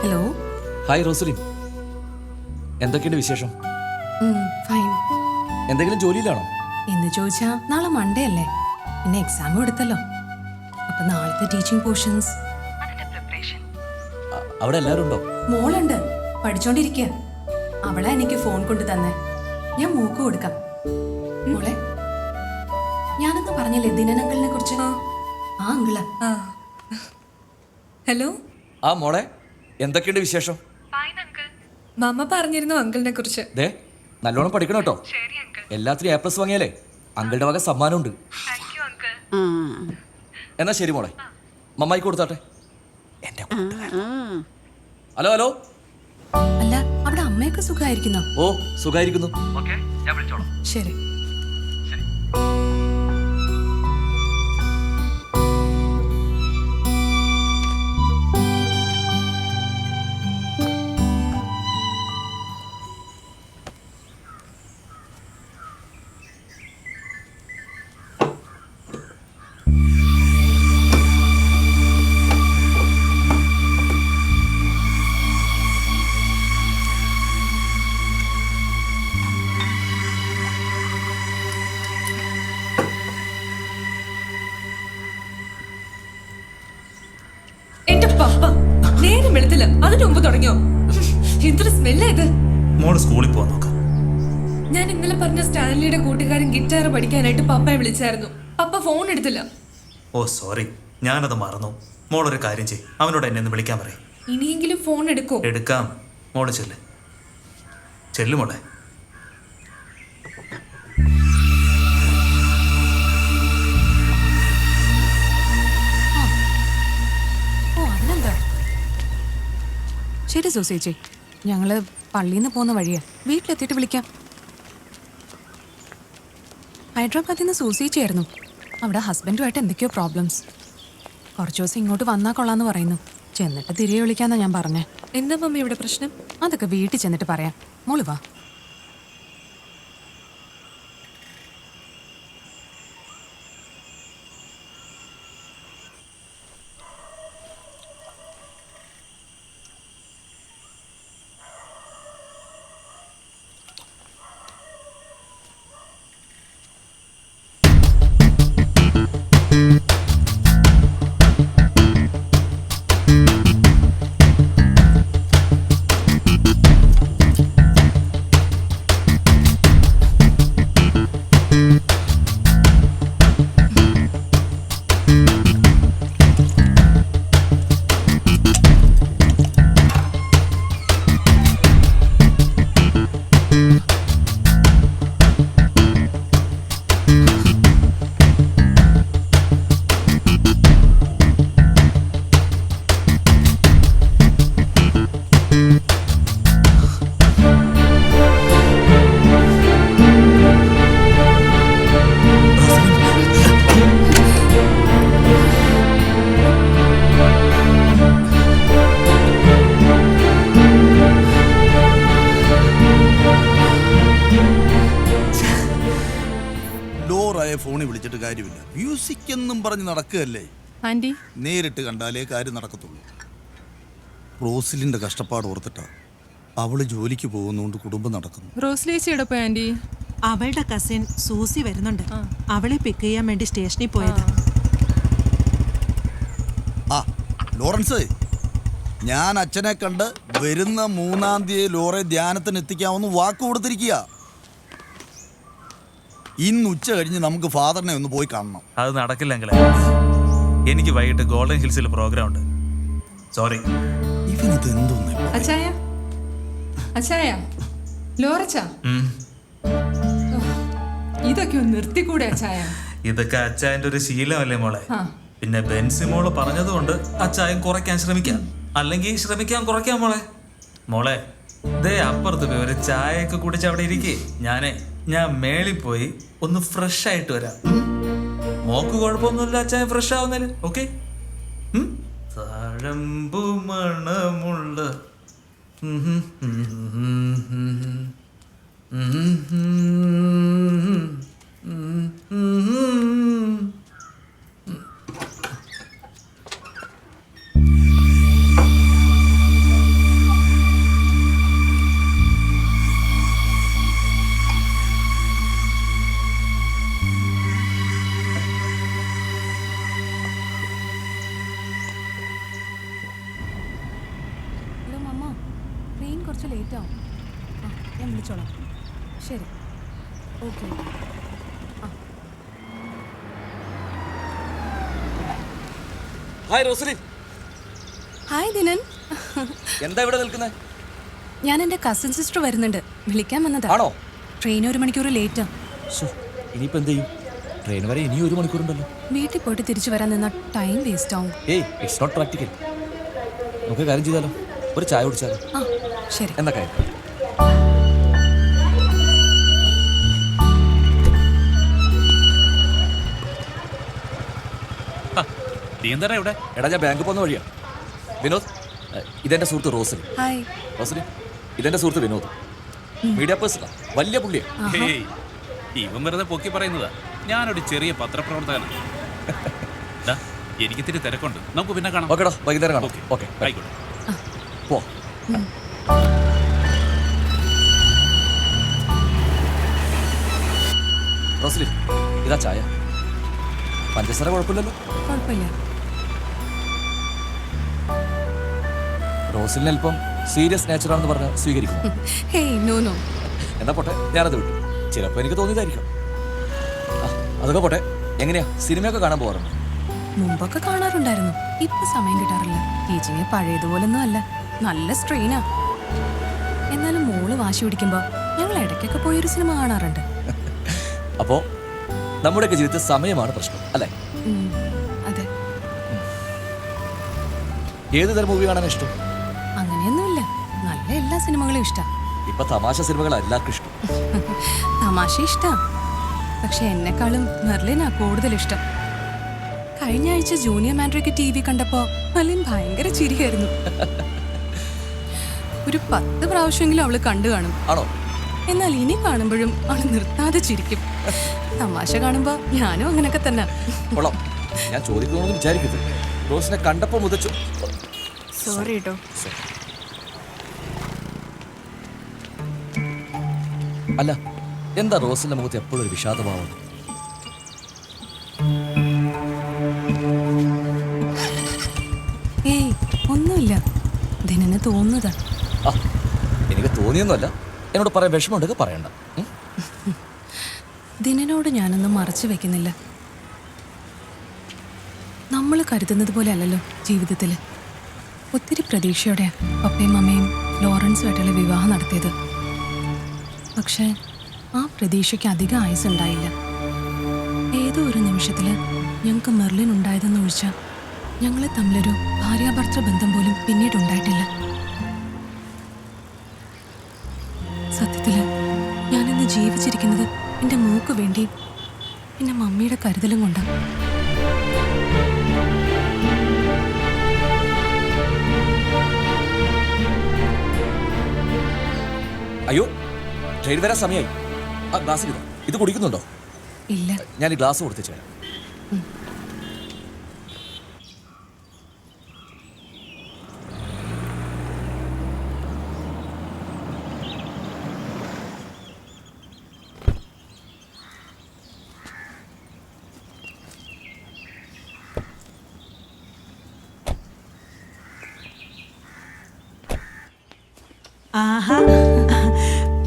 ഹലോ. ഹായ് റോസലിൻ, എന്തൊക്കെയുണ്ട് വിശേഷം? ഫൈൻ. എന്തെങ്കിലും ജോലിയിലാണോ? എന്ന് ചോദിച്ചാ നാളെ മൺഡേ അല്ലേ, പിന്നെ എക്സാമും എടുത്തല്ലോ. അപ്പൊ നാളത്തെ ടീച്ചിങ് പോർഷൻസ്. അവിടെ എല്ലാവരും ഉണ്ടോ? മോളുണ്ട്, പഠിച്ചോണ്ടിരിക്കുക. അവളെ എനിക്ക് ഫോൺ കൊണ്ട് തന്നെ, ഞാൻ മൂക്ക് കൊടുക്കാം. മോളെ, ഞാനൊന്ന് പറഞ്ഞില്ലേ ദിനനങ്കിളിനെ കുറിച്ച്? ആ അങ്കിള. ഹലോ. ആ മോളെ, എന്തൊക്കെയുണ്ട് വിശേഷം? മമ്മ പറഞ്ഞിരുന്നു അങ്കിളിനെ കുറിച്ച്. ദേ നല്ലോണം പഠിക്കണം കേട്ടോ. എല്ലാത്തിനും A+ വാങ്ങിയാലേ അങ്കിളുടെ വക സമ്മാനമുണ്ട്. എന്നാ ശരി മോളെ, മമ്മായിക്ക് കൊടുത്താട്ടെ. Hello hello. അല്ല, അവിടെ അമ്മയൊക്കെ സുഖമായിരിക്കുന്നോ? ഓ സുഖായിരിക്കുന്നു. ഞാൻ വിളിച്ചോളാം. ശരി. എന്റെ പപ്പ നേരം വെളുത്തില്ല, അതിന് മുമ്പ് തുടങ്ങിയോ? എന്തൊരു സ്മെല്ലാ ഇത്. മോള് സ്കൂളിൽ പോവാൻ നോക്കാം. ഞാൻ ഇന്നലെ പറഞ്ഞ സ്റ്റാൻലിയുടെ കൂട്ടുകാരൻ ഗിറ്റാർ പഠിക്കാനായിട്ട് പപ്പയെ വിളിച്ചായിരുന്നു. പപ്പ ഫോൺ എടുത്തില്ല. ഓ സോറി, ഞാനത് മറന്നു. മോളൊരു കാര്യം ചെയ്യും, അവനോട് എന്നെ ഒന്ന് വിളിക്കാൻ പറയും. ഇനിയെങ്കിലും ഫോൺ എടുക്കോ? എടുക്കാം. മോള് ചെല്ലു മോളെ. ഓ അതിനെന്താ. ശരി സൂസേച്ചി, ഞങ്ങള് പള്ളിയിൽ നിന്ന് പോകുന്ന വഴിയാ, വീട്ടിലെത്തിയിട്ട് വിളിക്കാം. ഹൈദരാബാദിൽ നിന്ന് സൂസേച്ചിയായിരുന്നു. അവിടെ ഹസ്ബൻഡുമായിട്ട് എന്തൊക്കെയോ പ്രോബ്ലംസ്. കുറച്ച് ദിവസം ഇങ്ങോട്ട് വന്നാൽ കൊള്ളാന്ന് പറയുന്നു. ചെന്നിട്ട് തിരികെ വിളിക്കാന്നാ ഞാൻ പറഞ്ഞേ. എന്താ മമ്മി ഇവിടെ പ്രശ്നം? അതൊക്കെ വീട്ടിൽ ചെന്നിട്ട് പറയാം. മോള് വാ. മ്യൂസിക് എന്നും പറഞ്ഞ് നടക്കുകയല്ലേ. ആന്റി നേരിട്ട് കണ്ടാലേ കാര്യം നടക്കത്തുള്ളൂ. റോസിലിൻ്റെ കഷ്ടപ്പാട് ഓർത്തിട്ടാ അവള് ജോലിക്ക് പോകുന്നോണ്ട് കുടുംബം നടക്കുന്നു. റോസ്ലേച്ചിയുടെ പോയി ആന്റി. അവളുടെ കസിൻ സൂസി വരുന്നുണ്ട്. അവളെ പിക്ക് ചെയ്യാൻ വേണ്ടി സ്റ്റേഷനിൽ പോയത്. ആ ലോറൻസ്, ഞാൻ അച്ഛനെ കണ്ട് വരുന്ന 3-ാം തീയതി ലോറെ ധ്യാനത്തിന് എത്തിക്കാമെന്ന് വാക്ക് കൊടുത്തിരിക്കുക. ഇന്ന് ഉച്ച കഴിഞ്ഞ് നമുക്ക് ഫാദറിനെ ഒന്ന് പോയി കാണണം. അത് നടക്കില്ലെങ്കിൽ എനിക്ക് വൈകിട്ട് ഗോൾഡൻ ഹിൽസിൽ പ്രോഗ്രാം ഉണ്ട്. സോറി. ഇവനിത് എന്തോന്ന് അച്ചായ അച്ചായ ലോറച്ച ഇതൊക്കെ ഒന്ന് നിർത്തിക്കൂടെ അച്ചായ? ഇതൊക്കെ അച്ചായന്റെ ഒരു ശീലമല്ലേ മോളെ. പിന്നെ ബെൻസി മോള് പറഞ്ഞതുകൊണ്ട് അച്ചായൻ കുറയ്ക്കാൻ ശ്രമിക്കാം. അല്ലെങ്കിൽ ശ്രമിക്കാൻ കുറയ്ക്കാം മോളെ. മോളെ ദേ അപ്പുറത്ത് പോയി ഒരു ചായയൊക്കെ കുടിച്ച് അവിടെ ഇരിക്കേ. ഞാൻ മേളിൽ പോയി ഒന്ന് ഫ്രഷ് ആയിട്ട് വരാം. മോക്ക് കുഴപ്പമൊന്നുമില്ല അച്ചായൻ ഫ്രഷ് ആവുന്നതിന്. ഓക്കെ. തഴമ്പു മണമുള്ള ഹലോ മമ്മ, ട്രെയിൻ കുറച്ച് ലേറ്റ് ആവും. ആ ഞാൻ വിളിച്ചോളാം. ശരി, ഓക്കെ. ഹായ് റോസലി. ഹായ് ദിനൻ. എന്താ ഇവിടെ നിൽക്കുന്നത്? ഞാൻ എൻ്റെ കസിൻ സിസ്റ്റർ വരുന്നുണ്ട്, വിളിക്കാൻ വന്നതാ. ആണോ? ട്രെയിൻ 1 മണിക്കൂർ ലേറ്റാ. ഇനിയിപ്പോ എന്ത് ചെയ്യും? ട്രെയിൻ വരെ ഇനി 1 മണിക്കൂറുണ്ടല്ലോ. വീട്ടിൽ പോയിട്ട് തിരിച്ചു വരാൻ നിന്ന ടൈം വേസ്റ്റ് ആവും. ഏയ് ഇറ്റ്സ് നോട്ട് പ്രാക്ടിക്കൽ. നമുക്ക് കാര്യം ചെയ്താലോ, ഒരു ചായ കുടിച്ചാലോ? ആ ശരി. എന്താ കാര്യം? എടാ ഞാൻ ബാങ്ക് പോകുന്ന വഴിയാ. വിനോദ്, ഇതെന്റെ സുഹൃത്ത് റോസലി. ഹായ് റോസലി, ഇതെന്റെ സുഹൃത്ത് വിനോദ്. മീഡിയ പേഴ്സണാ, വലിയ പുള്ളിയാ. ഇവൻ വെറുതെ പൊക്കി പറയുന്നതാ. ഞാനൊരു ചെറിയ പത്രപ്രവർത്തകനാണ്. എനിക്ക് ഇത്തിരി തിരക്കുണ്ട്, നമുക്ക് പിന്നെ കാണാം. ഓക്കെടാ, വൈകുന്നേരം കാണാം. ഓക്കെ, ആയിക്കോട്ടെ. പോ. റോസലി, ഇതാ ചായ. പഞ്ചസാര കുഴപ്പമില്ലല്ലോ? കുഴപ്പമില്ല. റോസലിന് അല്പം സീരിയസ് നേച്ചറാണെന്ന് പറഞ്ഞ് സ്വീകരിക്കുന്നു. Hey no no. എന്നാ പോട്ടെ, ഞാനത് വിട്ടു. ചിലപ്പോൾ എനിക്ക് തോന്നിയതായിരിക്കും. അതൊക്കെ പോട്ടെ. എങ്ങനെയാ സിനിമയൊക്കെ കാണാൻ പോകാറുണ്ട്? മുമ്പൊക്കെ കാണാറുണ്ടായിരുന്നു, ഇപ്പൊ സമയം കിട്ടാറില്ല. ടീച്ചിങ് പഴയതുപോലൊന്നും അല്ല, നല്ല സ്ട്രെയിനാ. എന്നാലും മോള് വാശി പിടിക്കുമ്പോ ഞങ്ങൾ ഇടയ്ക്കൊക്കെ പോയൊരു സിനിമ കാണാറുണ്ട്. അപ്പോ നമ്മുടെയൊക്കെ ജീവിതത്തിൽ സമയമാണ് പ്രശ്നം അല്ലേ? അതെ. ഏത് തരം മൂവി കാണാൻ ഇഷ്ടം? അങ്ങനെയൊന്നുമില്ല, നല്ല എല്ലാ സിനിമകളും ഇഷ്ടാ. ഇപ്പൊ തമാശ സിനിമകൾ എല്ലാവർക്കും ഇഷ്ടം. തമാശ ഇഷ്ടാ, പക്ഷെ എന്നെക്കാളും മെർലിനാ കൂടുതൽ ഇഷ്ടം. കഴിഞ്ഞ ആഴ്ച ജൂനിയർ മാൻഡ്രിക്ക് TV കണ്ടപ്പോ മെർലിൻ ഭയങ്കര ചിരിയായിരുന്നു. ഒരു 10 പ്രാവശ്യമെങ്കിലും അവള് കണ്ടു കാണും. ആണോ? എന്നാൽ ഇനി കാണുമ്പോഴും അവള് നിർത്താതെ ചിരിക്കും. തമാശ കാണുമ്പോ ഞാനും അങ്ങനെയൊക്കെ തന്നെ. കൊള്ളാം. ഞാൻ ചോദിക്കുന്നൊന്നും വിചാരിക്കരുത്. റോസിനെ കണ്ടപ്പോ മുതച്ചു. സോറി കേട്ടോ. അല്ല, എന്താ റോസിന്റെ മുഖത്ത് എപ്പോഴും ഒരു വിഷാദഭാവം? ഏയ് ഒന്നുമില്ല, ദിനന് തോന്നുന്നതാ. എനിക്ക് തോന്നിയൊന്നുമല്ല. എന്നോട് പറയാൻ വിഷമമുണ്ടെങ്കിൽ പറയണ്ട. ദിനനോട് ഞാനൊന്നും മറച്ചു വെക്കുന്നില്ല. നമ്മൾ കരുതുന്നത് പോലെ അല്ലല്ലോ ജീവിതത്തിൽ. ഒത്തിരി പ്രതീക്ഷയോടെ പപ്പയും അമ്മയും ലോറൻസുമായിട്ടുള്ള വിവാഹം നടത്തിയത്. പക്ഷേ ആ പ്രതീക്ഷയ്ക്ക് അധികം ആയുസ് ഉണ്ടായില്ല. ഏതോ ഒരു നിമിഷത്തിൽ ഞങ്ങൾക്ക് മെർലിൻ ഉണ്ടായതെന്ന് ഒഴിച്ചാൽ ഞങ്ങളെ തമ്മിലൊരു ഭാര്യാഭർത്തൃ ബന്ധം പോലും പിന്നീട് ഉണ്ടായിട്ടില്ല. സത്യത്തിൽ ഞാനിന്ന് ജീവിച്ചിരിക്കുന്നത് എൻ്റെ മോക്ക് വേണ്ടി പിന്നെ മമ്മിയുടെ കരുതലും കൊണ്ടാണ്. അയ്യോ, ട്രെയിൻ വരാൻ സമയമായി. ആ ഗ്ലാസ് ഇത് കുടിക്കുന്നുണ്ടോ? ഇല്ല. ഞാൻ ഈ ഗ്ലാസ് കൊടുത്തു ചേരാം. ആഹാ,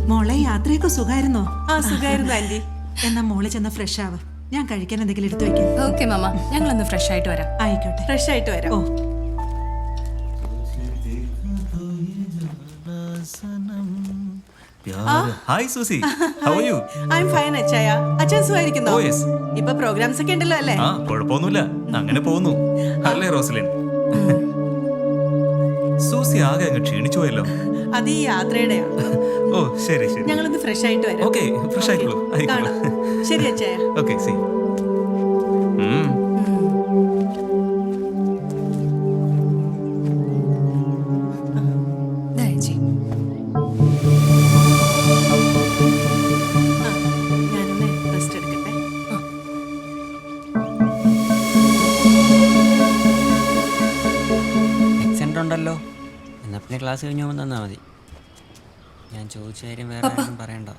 മോളെ യാത്രയൊക്കെ സുഖമായിരുന്നോ? ആ സുഖമായിരുന്നു ആന്റി. എന്നാ മോള് ചെന്ന് ഫ്രഷ് ആവ്. ഞാൻ കഴിക്കാൻ എന്തെങ്കിലും എടുത്തു വെക്കാം. ഓക്കെ മാമ, ഞങ്ങളൊന്ന് ഫ്രഷ് ആയിട്ട് വരാം. ആയിക്കോട്ടെ, ഫ്രഷ് ആയിട്ട് വരാം. Oh hi Susie, how are you? I am fine അച്ചായ. അച്ഛൻ സുഖമായിരിക്കുന്നോ? Oh, yes. ഇപ്പൊ പ്രോഗ്രാംസ് ഒക്കെ ഉണ്ടല്ലോ അല്ലേ? ആ കുഴപ്പമൊന്നുമില്ല, അങ്ങനെ പോകുന്നു. അല്ലേ റോസലിൻ? സൂസി ആകെ അങ്ങ് ക്ഷീണിച്ചു പോയല്ലോ. അത് ഈ യാത്രയുടെയാ. ഓ ശരി ശരി, ഞങ്ങളൊന്ന് ഫ്രഷ് ആയിട്ട് വരാം. ഓക്കെ ഫ്രഷ് ആയിക്കോളൂ. കാണാം. ശരി അച്ചായ. ഓക്കെ സി. ദാ ചേച്ചി. ഞാനൊന്ന് റെസ്റ്റ് എടുക്കട്ടെ. സെന്റർ ഉണ്ടല്ലോ, എന്നാ പിന്നെ ക്ലാസ് കഴിഞ്ഞ് തന്നാൽ മതി. ഞാൻ ചോദിച്ച കാര്യം വേറെ ആരും പറയണ്ട.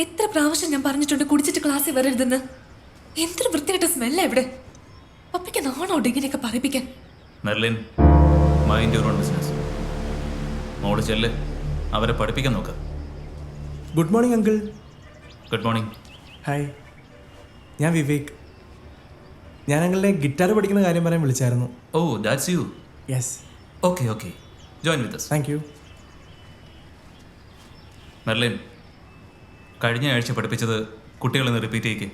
എത്ര പ്രാവശ്യം ഞാൻ പറഞ്ഞിട്ടുണ്ട് കുടിച്ചിട്ട് ക്ലാസ്സിൽ വരരുതെന്ന്. എന്തൊരു വൃത്തിയായിട്ട സ്മെല്ല ഇവിടെ. പപ്പയ്ക്ക് നാണോട്ട് ഇങ്ങനെയൊക്കെ പറയിപ്പിക്കാൻ. Merlin, mind your own business. മോള് ചെല്ല്, അവരെ പഠിപ്പിക്കാൻ നോക്ക്. Good morning uncle. Good morning. Hi, ഞാൻ വിവേക്. ഞാൻ അങ്കിളിനെ ഗിറ്റാർ പഠിക്കുന്ന കാര്യം പറയാൻ വിളിച്ചായിരുന്നു. ഓ that's you. Yes. Okay okay, join with us. Thank you. Merlin, കഴിഞ്ഞ ആഴ്ച പഠിപ്പിച്ചത് കുട്ടികളെന്ന് റിപ്പീറ്റ് ചെയ്യിക്കും.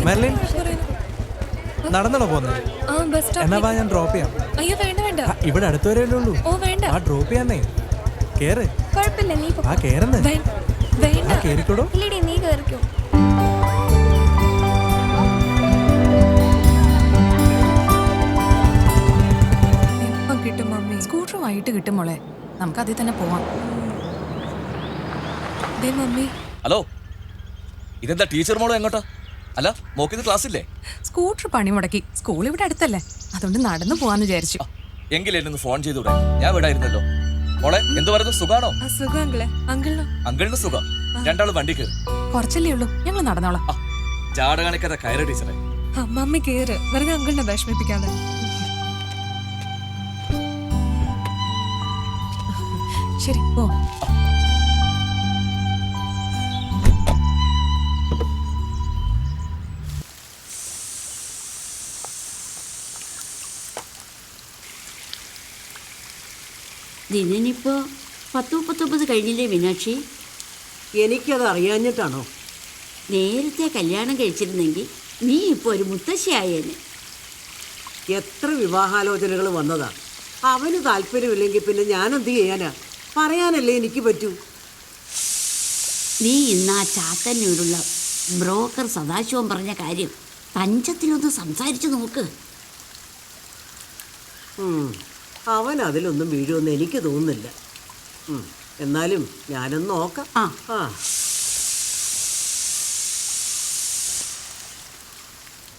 മെർലിൻ, നടന്നാണോ പോകുന്നത്? ആ ബസ് സ്റ്റോപ്പ്. എന്നാ വാ, ഞാൻ ഡ്രോപ്പ് ചെയ്യാം. അയ്യോ വേണ്ട വേണ്ട. ഇവിടെ അടുത്ത് വരെയല്ലേ ഉള്ളൂ. ഓ വേണ്ട. ആ ഡ്രോപ്പ് ചെയ്യാന്നേ. കേറ്. കുഴപ്പമില്ല, നീ ആ കേറുന്നേ. വേണ്ട. ആ കേറിക്കോടോ. ഇല്ലടി, നീ കേറിക്കോ. എപ്പം കിട്ടും മമ്മി? സ്കൂട്ടർ വൈകിട്ട് കിട്ടും മോളെ, നമുക്ക് അതിൽ തന്നെ പോവാം. ദേ മമ്മി. ഹലോ, ഇതെന്താ ടീച്ചർ മോളോ എങ്ങോട്ടാ? അല്ല, മോക്കിന്ന് ക്ലാസ് ഇല്ലേ? സ്കൂട്ടർ പണി മുടക്കി. സ്കൂൾ ഇവിടെ അടുത്തല്ലേ, അതുകൊണ്ട് നടന്നു പോവാന്ന് വിചാരിച്ചു. എങ്കിലും ഫോൺ ചെയ്തൂടെ? ഞാൻ വിടായിരുന്നല്ലോ. മോളെ എന്ത് പറയുന്നു, സുഖാണോ? സുഖം അങ്കിളെ. അങ്കിളിനോ? അങ്കിളിന് സുഖം. രണ്ടാളും വണ്ടി കയറി. കുറച്ചല്ലേ ഉള്ളൂ, ഞങ്ങൾ നടന്നോളാം. ജാട കാണിക്കാതെ കയറി ടീച്ചറെ. മമ്മി കേറ്, വെറുതെ അങ്കിളിനെ വിഷമിപ്പിക്കാതെ. ശരി പോ. ദിനനിപ്പോ 10-39 കഴിഞ്ഞില്ലേ മീനാക്ഷി? എനിക്കത് അറിയാഞ്ഞിട്ടാണോ? നേരത്തെ കല്യാണം കഴിച്ചിരുന്നെങ്കിൽ നീ ഇപ്പോൾ ഒരു മുത്തശ്ശിയായേനെ. എത്ര വിവാഹാലോചനകൾ വന്നതാ. അവന് താല്പര്യമില്ലെങ്കിൽ പിന്നെ ഞാനെന്ത് ചെയ്യാനാ? പറയാനല്ലേ എനിക്ക് പറ്റൂ. നീ ഇന്ന് ആ ചാത്തന്നൂരുള്ള ബ്രോക്കർ സദാശിവം പറഞ്ഞ കാര്യം പഞ്ചത്തിലൊന്ന് സംസാരിച്ചു നോക്ക്. അവൻ അതിലൊന്നും വീഴുമെന്ന് എനിക്ക് തോന്നുന്നില്ല. എന്നാലും ഞാനൊന്ന് നോക്കാം.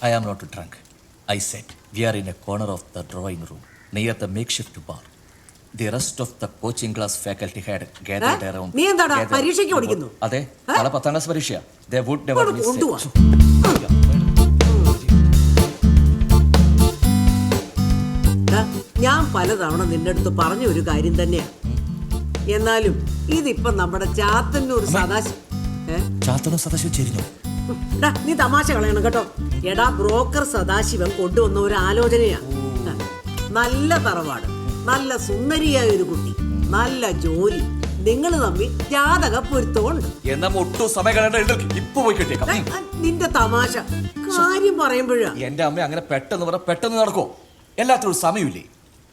I am not drunk. I said we are in a corner of the drawing room near the makeshift bar. The rest of the coaching class faculty had gathered around. നീ എന്താടാ പരീക്ഷയ്ക്ക് പഠിക്കുന്നു? അതെ, നാളെ 10ാം ക്ലാസ് പരീക്ഷ. They would never miss it. ഞാൻ പലതവണ നിന്റെ അടുത്ത് പറഞ്ഞ ഒരു കാര്യം തന്നെയാ. എന്നാലും ഇതിപ്പം നമ്മുടെ ചാത്തന്നൂർ സദാശിവം ചേരുന്നു. നീ തമാശ കളയണം കേട്ടോ. എടാ, ബ്രോക്കർ സദാശിവൻ കൊണ്ടുവന്ന ഒരു ആലോചനയാ. നല്ല തറവാട്, നല്ല സുന്ദരിയായ ഒരു കുട്ടി, നല്ല ജോലി, നിങ്ങൾ തമ്മിൽ ജാതക പൊരുത്തമുണ്ട്. നിന്റെ തമാശ കാര്യം പറയുമ്പോഴാ. എന്റെ അമ്മ അങ്ങനെ പെട്ടെന്ന് നടക്കോ? എല്ലാത്തിനും സമയമില്ലേ?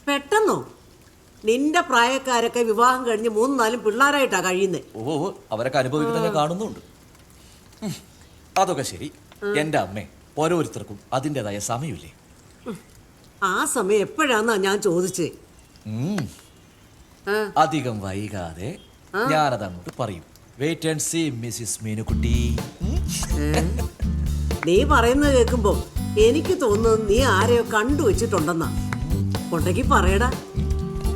പെട്ടെന്നോ? നിന്റെ പ്രായക്കാരൊക്കെ വിവാഹം കഴിഞ്ഞ് 3-4 പിള്ളേരായിട്ടാ കഴിയുന്നേ. അവരൊക്കെ അനുഭവിക്കുന്നത് കാണുന്നുണ്ട്. അതൊക്കെ ശരി. എന്റെ അമ്മേ, ഓരോരുത്തർക്കും അതിൻ്റെതായ സമയമില്ലേ? ആ സമയം എപ്പോഴാന്നാ ഞാൻ ചോദിച്ചേ. അധികം വൈകാതെ ഞാനത് അങ്ങോട്ട് പറയും. Wait and see Mrs Meenukutty. നീ പറയുന്നത് കേൾക്കുമ്പോ എനിക്ക് തോന്നുന്നത് നീ ആരെയോ കണ്ടുവച്ചിട്ടുണ്ടെന്നാ. കൊണ്ടേക്ക് പറയടാ,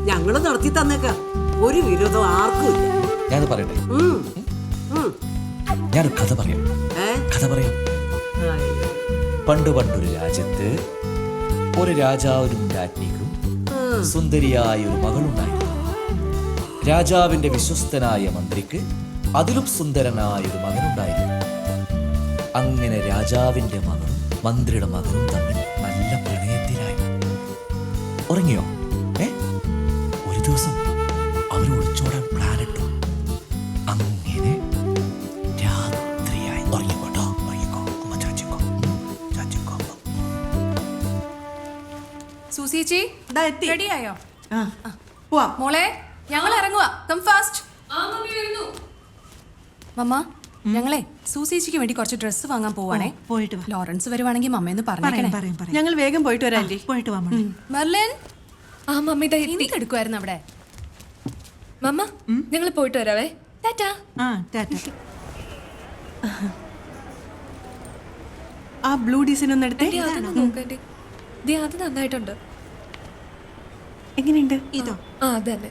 ഞങ്ങള് നടത്തി തന്നേക്കാം. ഒരു വിരോധം ആർക്കും ഇല്ല. ഞാൻ പറയട്ടെ? ഞാനൊരു കഥ പറയാം. പണ്ടൊരു രാജ്യത്ത് ഒരു രാജാവിനും രാജ്ഞിക്കും സുന്ദരിയായ ഒരു മകളുണ്ടായിരുന്നു. രാജാവിന്റെ വിശ്വസ്തനായ മന്ത്രിക്ക് അതിലും സുന്ദരനായ ഒരു മകനുണ്ടായിരുന്നു. അങ്ങനെ രാജാവിന്റെ മകനും മന്ത്രിയുടെ മകനും തമ്മിൽ നല്ല പ്രണയത്തിലായി. ഉറങ്ങിയോ? ഒരു ദിവസം അവർ ഒളിച്ചോടാൻ പ്ലാൻ ഇട്ടു. അങ്ങനെ രാത്രിയായി. ഉറങ്ങിക്കോട്ടോ, ഉറങ്ങിക്കോ. അമ്മ ചാച്ചിക്കോ. സൂസിയേച്ചി റെഡിയായോ? പോവാം മോളെ, ഞങ്ങൾ ഇറങ്ങുക. Come fast. മമ്മ, ഞങ്ങളെ സൂസിയേച്ചിക്ക് വേണ്ടി കുറച്ച് ഡ്രസ്സ് വാങ്ങാൻ പോവാണേ. പോയിട്ട് വാ. ലോറൻസ് വരുവാണെങ്കിൽ മമ്മേന്ന് പറഞ്ഞേക്കണേ. ഞങ്ങൾ വേഗം പോയിട്ട് വരാം. പോയിട്ട് വാ. മെർലിൻ. ആ മമ്മി എടുക്കുമായിരുന്നു അവിടെ. മമ്മ, ഞങ്ങൾ പോയിട്ട് വരാവേ. ടാറ്റാ. ആ ബ്ലൂ ഡിസൈൻ ഒന്ന് എടുത്തേ. നോക്കണ്ടേ? അത് നന്നായിട്ടുണ്ട്. എങ്ങനെയുണ്ട്? ഇതോ? അതന്നെ.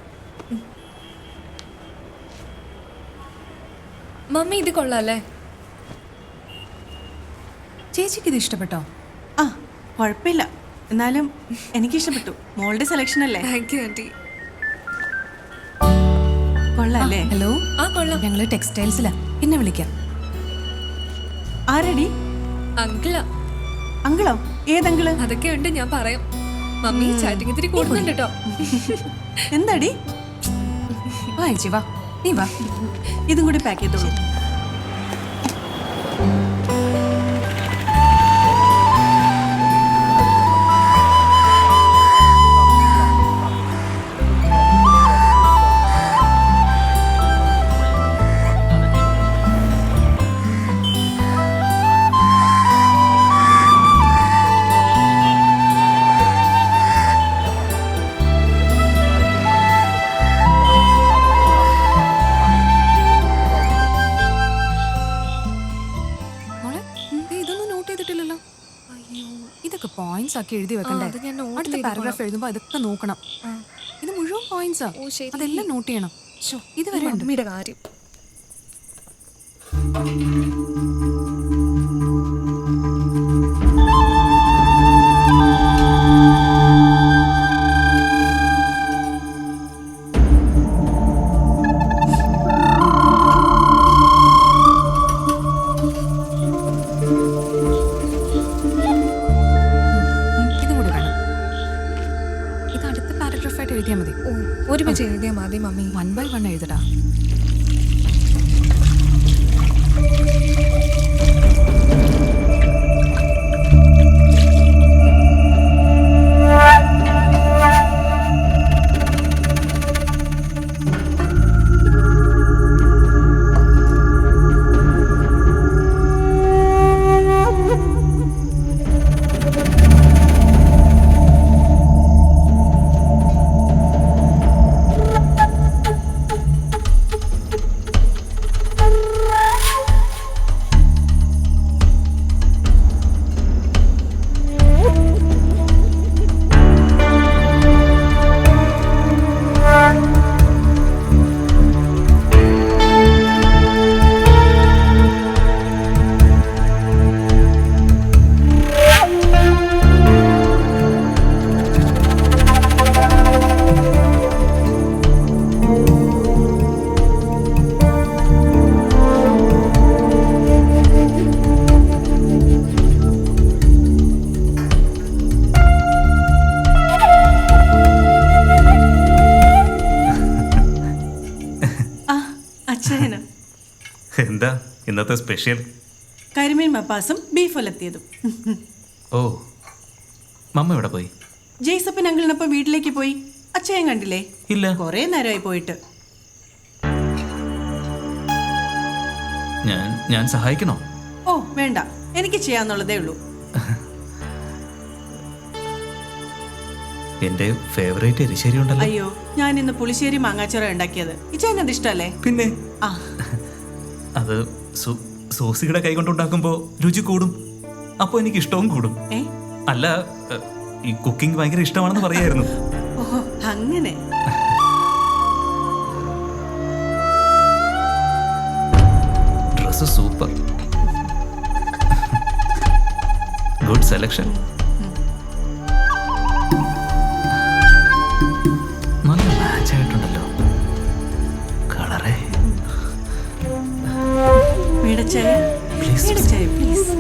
മമ്മി, ഇത് കൊള്ളാല്ലേ? ചേച്ചിക്ക് ഇത് ഇഷ്ടപ്പെട്ടോ? ആ, കുഴപ്പമില്ല. എന്നാലും എനിക്ക് ഇഷ്ടപ്പെട്ടു. മോളുടെ സെലക്ഷൻ അല്ലേ? Thank you aunty. കൊള്ളാല്ലേ? ഹലോ. കൊള്ളാം. ഞങ്ങള് ടെക്സ്റ്റൈൽസിലാ. പിന്നെ വിളിക്കാം. ആരടി? അങ്കിളാ. അങ്കിളോ? ഏതങ്കിള്? അതൊക്കെ ഉണ്ട്, ഞാൻ പറയാം. മമ്മി ചാറ്റിങ് ഇത്തിരി കൂടുന്നുണ്ട് കേട്ടോ. എന്താടി? വാ ചേച്ചി, വാ. നീ വാ. ഇതും കൂടി പാക്ക് ചെയ്തോളൂ. പോയിന്റ്സ് ആക്കി എഴുതി വെക്കണ്ടേ? അടുത്ത പാരഗ്രാഫ് എഴുതുമ്പോൾ ഇതൊക്കെ നോക്കണം. ഇത് മുഴുവൻ പോയിന്റ്സാ. അതെല്ലാം നോട്ട് ചെയ്യണം. ഇതുവരെ മമ്മിയുടെ കാര്യം. ഒരുമിച്ച് എഴുതിയാൽ മതി മമ്മി. 1 by 1 എഴുതടാ. ഇന്നത്തെ സ്പെഷ്യൽ? കരിമീൻ മപ്പാസും ബീഫ് ഒലത്തിയതും. ഓ, മമ്മ എവിടെ പോയി? ജെയ്സപ്പൻ അങ്കിളിനൊപ്പം വീട്ടിലേക്ക് പോയി. അച്ഛയും കണ്ടില്ലേ? ഇല്ല. കുറേ നേരമായി പോയിട്ട്. ഞാൻ സഹായിക്കണോ? ഓ വേണ്ട, എനിക്ക് ചെയ്യാന്നുള്ളതേ ഉള്ളൂ. എന്റെ ഫേവറേറ്റ് എരിശ്ശേരി ഉണ്ടല്ലോ. അയ്യോ, ഞാൻ ഇന്ന് പുളിശ്ശേരി മാങ്ങാച്ചോറ ഉണ്ടാക്കിയത്. ഇച്ചാൻ അത് ഇഷ്ടല്ലേ? പിന്നെ ആ, അത് സോസിയുടെ കൈ കൊണ്ടുണ്ടാക്കുമ്പോ രുചി കൂടും, അപ്പൊ എനിക്ക് ഇഷ്ടവും കൂടും. അല്ല, ഈ കുക്കിംഗ് ഭയങ്കര ഇഷ്ടമാണെന്ന് പറയായിരുന്നു. ഓഹോ, അങ്ങനെ. Dress super, good selection. നല്ല മാച്ച് ആയിട്ടുണ്ടല്ലോ കളറേ.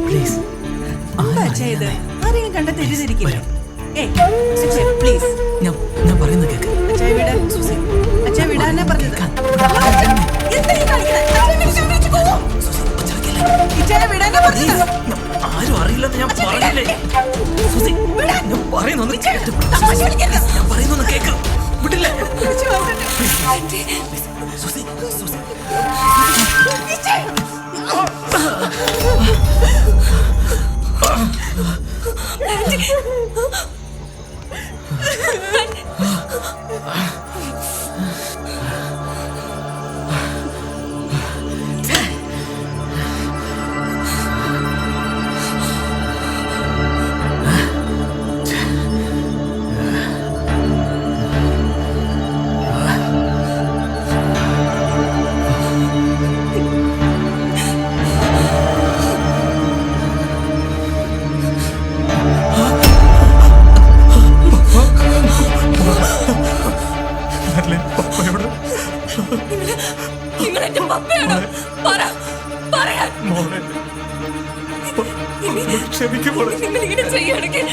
പ്ലീസ് ആരെങ്കിലും കണ്ട തെറ്റിദ്ധരിക്കില്ല. പ്ലീസ്, ഞാൻ പറയുന്നത് കേക്ക്. അച്ഛാ വിടാനാ പറഞ്ഞത്. ആരും അറിയില്ലെന്ന് ഞാൻ പറഞ്ഞില്ലേ? ഞാൻ പറയുന്നൊന്ന് കേക്ക്. ഞാൻ പറയുന്നൊന്ന് കേക്ക്. വിട്ടില്ലേ? നിങ്ങളിങ്ങനെ ചെയ്യുകയാണെങ്കിൽ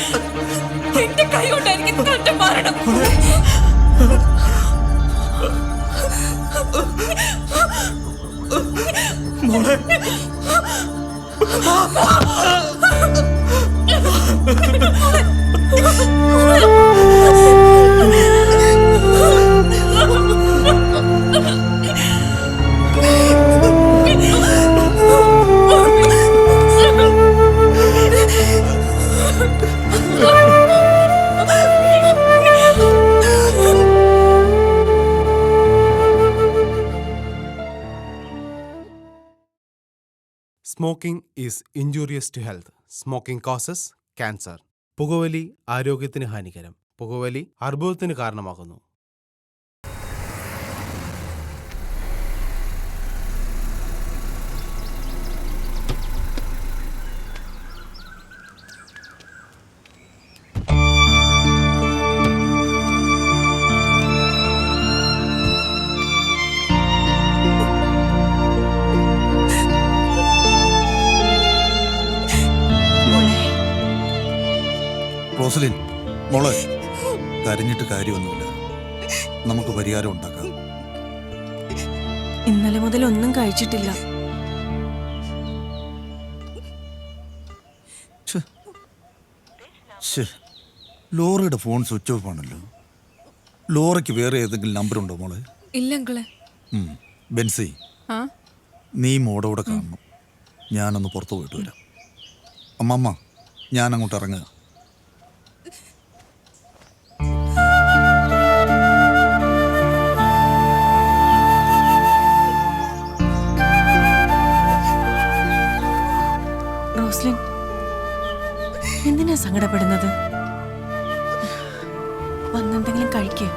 എന്റെ കൈ കൊണ്ടായിരിക്കും കറ്റ മാറണം. Smoking is injurious to health. Smoking causes cancer. പുകവലി ആരോഗ്യത്തിന് ഹാനികരം. പുകവലി അർബുദത്തിന് കാരണമാകുന്നു. റോസലിൻ മോളെ, കരഞ്ഞിട്ട് കാര്യമൊന്നുമില്ല, നമുക്ക് പരിഹാരം ഉണ്ടാക്കാം. ഇന്നലെ മുതൽ ഒന്നും കഴിച്ചിട്ടില്ല. ലോറയുടെ ഫോൺ സ്വിച്ച് ഓഫ് ആണല്ലോ. ലോറയ്ക്ക് വേറെ ഏതെങ്കിലും നമ്പർ ഉണ്ടോ മോളെ? ഇല്ല അങ്കിളെ. ബെൻസി, നീ മോടോടെ കാണണം. ഞാനൊന്ന് പുറത്തു പോയിട്ട് വരാം. അമ്മമ്മ, ഞാൻ അങ്ങോട്ട് ഇറങ്ങുക. റോസ്ലിൻ, എന്തിനാ സങ്കടപ്പെടുന്നത്? വന്നെന്തെങ്കിലും കഴിക്കേ?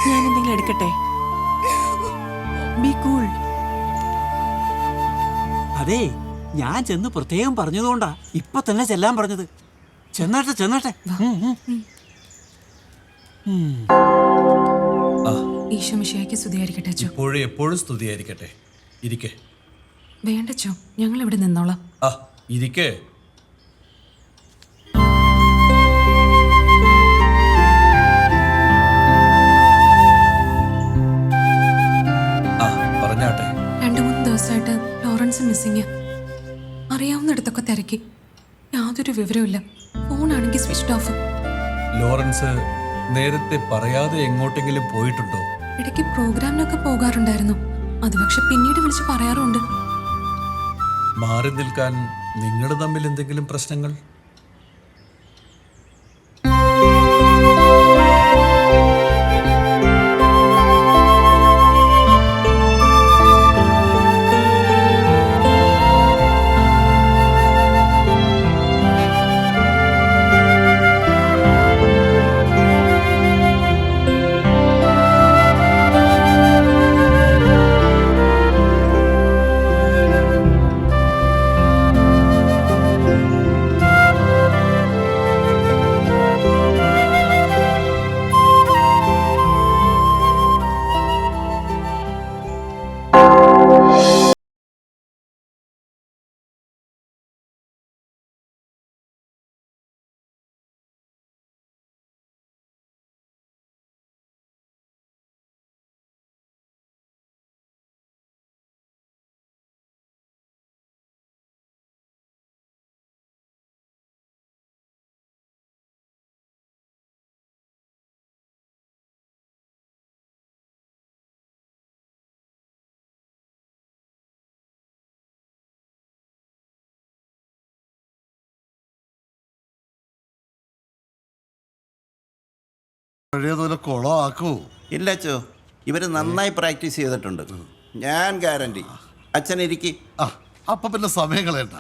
ഞാൻ എന്തെങ്കിലും എടുക്കട്ടെ? B cool. അതെ, ഞാൻ ചെന്ന് പ്രത്യേകം പറഞ്ഞതുകൊണ്ടാ ഇപ്പൊ തന്നെ ചെല്ലാൻ പറഞ്ഞത്. ചെന്നാട്ടെ. ഈശോ മിശിഹായ്ക്ക് സ്തുതിയായിരിക്കട്ടെ അച്ചോ. എപ്പോഴും സ്തുതിയായിരിക്കട്ടെ. ഇരിക്കേ. വേണ്ടച്ചോ, ഞങ്ങൾ ഇവിടെ നിന്നോളാം. ഇരിക്കേ. രണ്ടു മൂന്ന് ലോറൻസ് മിസ്സിങ്. അറിയാവുന്നിടത്തൊക്കെ തിരക്കി, യാതൊരു വിവരവുമില്ല. ഫോണാണെങ്കിൽ സ്വിച്ച് ഓഫ്. ലോറൻസ് നേരത്തെ പറയാതെ എങ്ങോട്ടെങ്കിലും പോയിട്ടുണ്ടോ? ഇടയ്ക്ക് പ്രോഗ്രാമിനൊക്കെ പോകാറുണ്ടായിരുന്നു. അത് പക്ഷെ പിന്നീട് വിളിച്ച് പറയാറുണ്ട്. മാറി നിൽക്കാൻ നിങ്ങൾ തമ്മിൽ എന്തെങ്കിലും പ്രശ്നങ്ങൾ? പഴയതുപോലെ കുളമാക്കൂ. ഇല്ല അച്ചോ, ഇവര് നന്നായി പ്രാക്ടീസ് ചെയ്തിട്ടുണ്ട്. ഞാൻ ഗ്യാരണ്ടി. അച്ഛനിരിക്കി. അപ്പൊ പിന്നെ സമയം കളയണ്ട.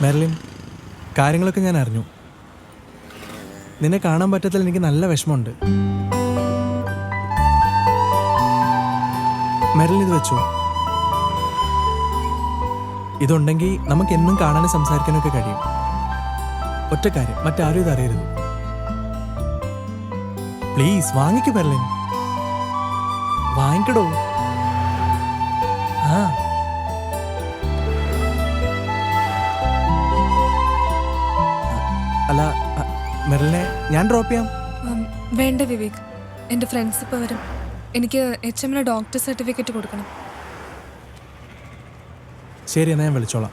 മെർലിൻ, കാര്യങ്ങളൊക്കെ ഞാൻ അറിഞ്ഞു. നിന്നെ കാണാൻ പറ്റത്തിൽ എനിക്ക് നല്ല വിഷമമുണ്ട്. മെർലിൻ, ഇത് വെച്ചോ. ഇതുണ്ടെങ്കിൽ നമുക്ക് എന്നും കാണാനും സംസാരിക്കാനും ഒക്കെ കഴിയും. ഒറ്റ കാര്യം, മറ്റാരും ഇത് അറിയരുത്. പ്ലീസ് വാങ്ങിക്കൂ മെർലിൻ, വാങ്ങിക്കടോ. ആ അല്ല മെർലിനെ ഞാൻ ഡ്രോപ്പ് ചെയ്യാം. വേണ്ട വിവേക്, എൻ്റെ ഫ്രണ്ട്സ് ഇപ്പോൾ വരും. എനിക്ക് HMന് ഡോക്ടർ സർട്ടിഫിക്കറ്റ് കൊടുക്കണം. ശരി, എന്നാൽ ഞാൻ വിളിച്ചോളാം.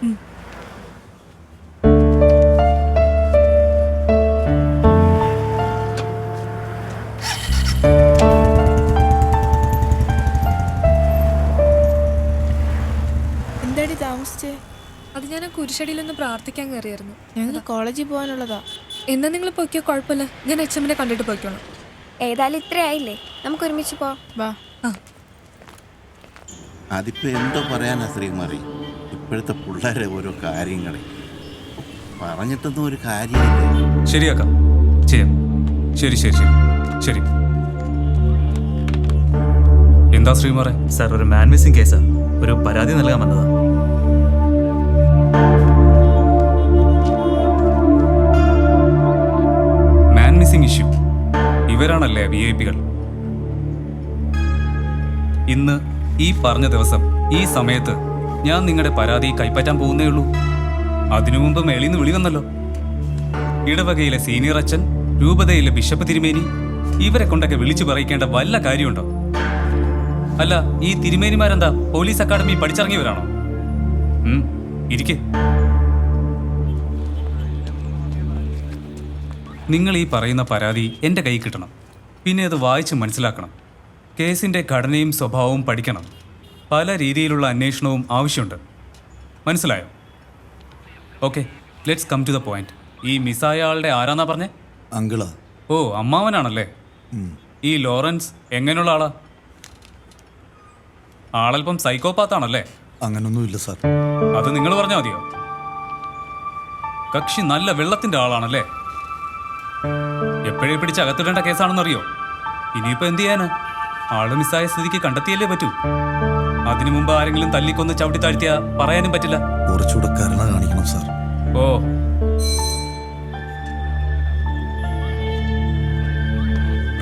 എന്താടി താമസിച്ചേ? അത് ഞാൻ കുരിശടിയിലൊന്ന് പ്രാർത്ഥിക്കാൻ കയറിയായിരുന്നു. ഞങ്ങൾക്ക് കോളേജിൽ പോകാനുള്ളതാ. എന്നാ നിങ്ങൾ പോയിക്കോ, കുഴപ്പമില്ല. ഞാൻ HMനെ കണ്ടിട്ട് പോയിക്കോളാം. ഏതായാലും ഇത്ര ആയില്ലേ, നമുക്ക് ഒരുമിച്ച് പോവാം. വാ. അതിപ്പോൾ എന്തോ പറയാനാ ശ്രീകുമാരി, ഇപ്പോഴത്തെ പിള്ളേരെ ഓരോ കാര്യങ്ങളെ പറഞ്ഞിട്ടൊന്നും ഒരു കാര്യമില്ല. ശരിയാക്കാം, ചെയ്യാം. ശരി ശരി ശരി ശരി. എന്താ ശ്രീകുമാറെ? സാർ, ഒരു മാൻ മിസ്സിംഗ് കേസാ. ഒരു പരാതി നൽകാൻ വന്നതാ. Man missing issue. ഇവരാണല്ലേ VIP-കൾ? ഇന്ന് ഈ പറഞ്ഞ ദിവസം ഈ സമയത്ത് ഞാൻ നിങ്ങളുടെ പരാതി കൈപ്പറ്റാൻ പോകുന്നേ ഉള്ളൂ. അതിനു മുമ്പ് മേളിന്ന് വിളി വന്നല്ലോ. ഇടവകയിലെ സീനിയർ അച്ഛൻ, രൂപതയിലെ ബിഷപ്പ് തിരുമേനി, ഇവരെ കൊണ്ടൊക്കെ വിളിച്ചു പറയിക്കേണ്ട വല്ല കാര്യമുണ്ടോ? അല്ല, ഈ തിരുമേനിമാരെന്താ പോലീസ് അക്കാഡമി പഠിച്ചിറങ്ങിയവരാണോ? ഇരിക്കെ. നിങ്ങൾ ഈ പറയുന്ന പരാതി എൻ്റെ കൈ കിട്ടണം. പിന്നെ അത് വായിച്ച് മനസ്സിലാക്കണം. കേസിൻ്റെ ഘടനയും സ്വഭാവവും പഠിക്കണം. പല രീതിയിലുള്ള അന്വേഷണവും ആവശ്യമുണ്ട്. മനസ്സിലായോ? Okay, let's come to the point. ഈ മിസ്സായ ആളുടെ ആരാന്നാ പറഞ്ഞേ? അങ്കിളാ. ഓ, അമ്മാവനാണല്ലേ. ഈ ലോറൻസ് എങ്ങനെയുള്ള ആളാ? ആളല്പം സൈക്കോപാത്താണല്ലേ? അങ്ങനൊന്നുമില്ല സാർ. അത് നിങ്ങൾ പറഞ്ഞാൽ മതിയോ? കക്ഷി നല്ല വെള്ളത്തിന്റെ ആളാണല്ലേ? എപ്പോഴേ പിടിച്ച് അകത്തിടേണ്ട കേസാണെന്നറിയോ? ഇനിയിപ്പോ എന്ത് ചെയ്യാനാ? ആള് മിസ്സായ സ്ഥിതിക്ക് കണ്ടെത്തിയല്ലേ പറ്റൂ. അതിനു മുമ്പ് ആരെങ്കിലും തല്ലിക്കൊന്ന് ചവിട്ടി താഴ്ത്തിയ പറയാനും പറ്റില്ല. കുറച്ചുകൂടെ കരുണ കാണിക്കണം സാർ. ഓ,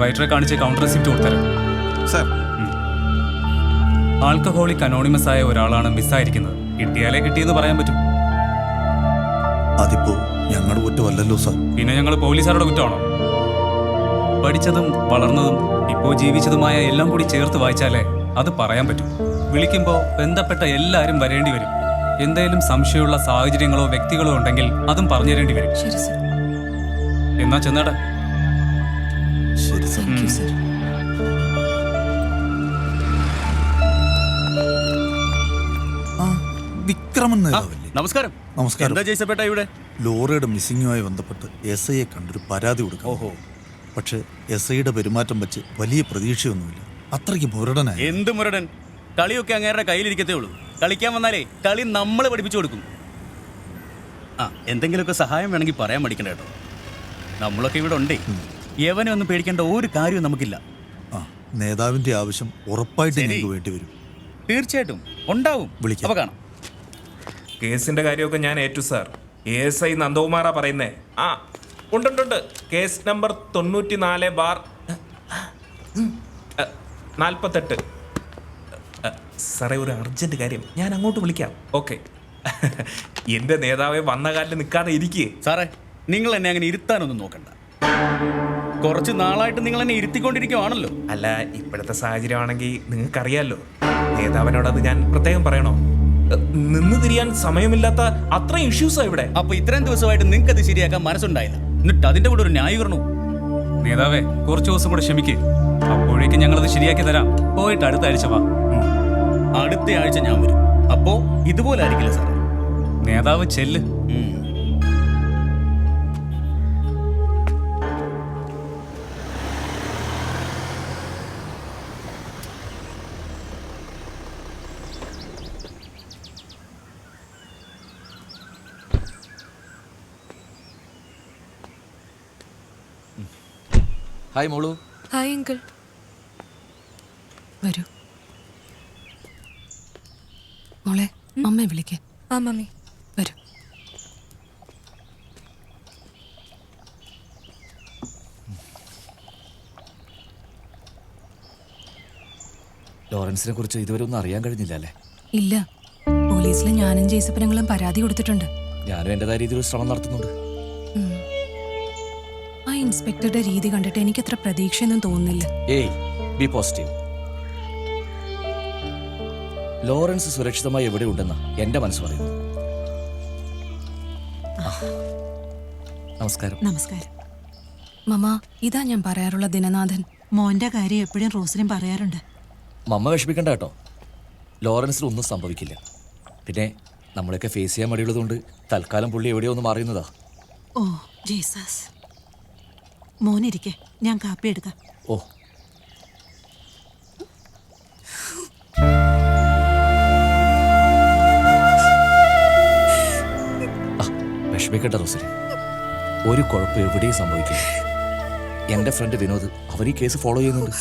റൈറ്ററെ കാണിച്ച് കൗണ്ടർ റെസിപ്റ്റ് കൊടുത്തരാം സാർ. ആൽക്കഹോളിക് അനോണിമസ് ആയ ഒരാളാണ് മിസ്സായിരിക്കുന്നത്. കിട്ടിയാലേ കിട്ടിയെന്ന് പറയാൻ പറ്റും. അതിപ്പോ ഞങ്ങളുടെ കുറ്റമല്ലല്ലോ സാർ. പിന്നെ ഞങ്ങൾ പോലീസുകാരുടെ കുറ്റമാണോ? പഠിച്ചതും വളർന്നതും ഇപ്പോൾ ജീവിച്ചതുമായ എല്ലാം കൂടി ചേർത്ത് വായിച്ചാലേ അത് പറയാൻ പറ്റും. വിളിക്കുമ്പോൾ ബന്ധപ്പെട്ട എല്ലാവരും വരേണ്ടി വരും. എന്തെങ്കിലും സംശയമുള്ള സാഹചര്യങ്ങളോ വ്യക്തികളോ ഉണ്ടെങ്കിൽ അതും പറഞ്ഞു തരേണ്ടി വരും. എന്നാ ചെന്നാട്ടെ. ശരി സർ. വിക്രമൻ നേതാവല്ലേ? നമസ്കാരം. നമസ്കാരം. എന്താ ജയ്സപ്പേട്ട ഇവിടെ? ലോറയുടെ മിസ്സിങ്ങുമായി ബന്ധപ്പെട്ട് SIയെ കണ്ടൊരു പരാതി കൊടുക്കാം. ഓഹോ. പക്ഷെ SIയുടെ പെരുമാറ്റം വെച്ച് വലിയ പ്രതീക്ഷയൊന്നുമില്ല. അത്രയ്ക്ക് മുരടനായി. എന്ത് മുരടൻ? കളിയൊക്കെ അങ്ങേരുടെ കയ്യിലിരിക്കത്തേ ഉള്ളൂ. കളിക്കാൻ വന്നാലേ കളി നമ്മൾ പഠിപ്പിച്ചു കൊടുക്കും. എന്തെങ്കിലുമൊക്കെ സഹായം വേണമെങ്കിൽ പറയാൻ പഠിക്കണ്ട കേട്ടോ. നമ്മളൊക്കെ ഇവിടെ ഉണ്ടേ. യവനെ ഒന്നും പേടിക്കേണ്ട ഒരു കാര്യവും നമുക്കില്ല. നേതാവിന്റെ ആവശ്യം ഉറപ്പായിട്ട് ഞങ്ങൾക്ക് വേണ്ടി വരും. തീർച്ചയായിട്ടും ഉണ്ടാവും. വിളിക്കാം. കാണാം. കേസിന്റെ കാര്യമൊക്കെ ഞാൻ ഏറ്റു സാർ. ASI നന്ദകുമാറാ പറയുന്നേ. ഉണ്ട്. Case number 94/48. സാറേ, ഒരു അർജന്റ് കാര്യം, ഞാൻ അങ്ങോട്ട് വിളിക്കാം. ഓക്കെ. എന്റെ നേതാവെ വന്ന കാലിൽ നിൽക്കാതെ ഇരിക്കേ. സാറേ, നിങ്ങൾ എന്നെ അങ്ങനെ ഇരുത്താനൊന്നും നോക്കണ്ട. കുറച്ച് നാളായിട്ട് നിങ്ങൾ എന്നെ ഇരുത്തിക്കൊണ്ടിരിക്കുവാണല്ലോ. അല്ല, ഇപ്പോഴത്തെ സാഹചര്യമാണെങ്കിൽ നിങ്ങൾക്കറിയാലോ. നേതാവിനോടത് ഞാൻ പ്രത്യേകം പറയണോ? നിന്ന് തിരിയാൻ സമയമില്ലാത്ത അത്രയും ഇഷ്യൂസാണ് ഇവിടെ. അപ്പൊ ഇത്രയും ദിവസമായിട്ട് നിങ്ങൾക്ക് അത് ശരിയാക്കാൻ മനസ്സുണ്ടായില്ല. എന്നിട്ട് അതിന്റെ കൂടെ ഒരു ന്യായീകരണവും. നേതാവേ, കുറച്ച് ദിവസം കൂടെ ക്ഷമിക്കേ. അപ്പോഴേക്കും ഞങ്ങളത് ശരിയാക്കി തരാം. പോയിട്ട് അടുത്ത ആഴ്ച വാ. അടുത്ത ആഴ്ച ഞാൻ വരും. അപ്പോ ഇതുപോലെ ആയിരിക്കില്ല സാർ. നേതാവ് ചെല്ല്. ഹായ് മോളു. Hi uncle. വരൂ മോളെ, അമ്മയെ വിളിക്ക്. ആ മമ്മി. വരൂ. ലോറൻസിനെ കുറിച്ച് ഇതുവരെ ഒന്നും അറിയാൻ കഴിഞ്ഞില്ല അല്ലേ? ഇല്ല, പോലീസിൽ ഞാനും ജേസപ്പനങ്ങളും പരാതി കൊടുത്തിട്ടുണ്ട്. ഞാനും എൻ്റെതായ രീതിയിൽ ഒരു ശ്രമം നടത്തുന്നുണ്ട്. ആ ഇൻസ്പെക്ടറുടെ രീതി കണ്ടിട്ട് എനിക്ക് അത്ര പ്രതീക്ഷയൊന്നും തോന്നുന്നില്ല. ഏയ്, ബി പോസിറ്റീവ്. ലോറൻസ് സുരക്ഷിതമായി എവിടെ ഉണ്ടെന്ന് എന്റെ മനസ്സ് പറയുന്നു. നമസ്കാരം. നമസ്കാരം. മമ്മ, ഇതാ ഞാൻ പറയാറുള്ള ദിനനാഥൻ. മോന്റെ കാര്യം എപ്പോഴും റോസിനും പറയാറുണ്ട്. മമ്മ വിഷമിക്കണ്ട കേട്ടോ, ലോറൻസിന് ഒന്നും സംഭവിക്കില്ല. പിന്നെ നമ്മളെയൊക്കെ ഫേസ് ചെയ്യാൻ മടിയുള്ളതുകൊണ്ട് തൽക്കാലം പുള്ളി എവിടെയോ ഒന്ന് മാറിയുന്നതാ. Oh Jesus. മോനിരിക്കെ, ഞാൻ കാപ്പി എടുക്കാം. ഓ, വിഷമിക്കട്ടെ റോസലി, ഒരു കുഴപ്പം എവിടെയും സംഭവിക്കില്ല. എൻ്റെ ഫ്രണ്ട് വിനോദ് അവർ ഈ കേസ് ഫോളോ ചെയ്യുന്നുണ്ട്.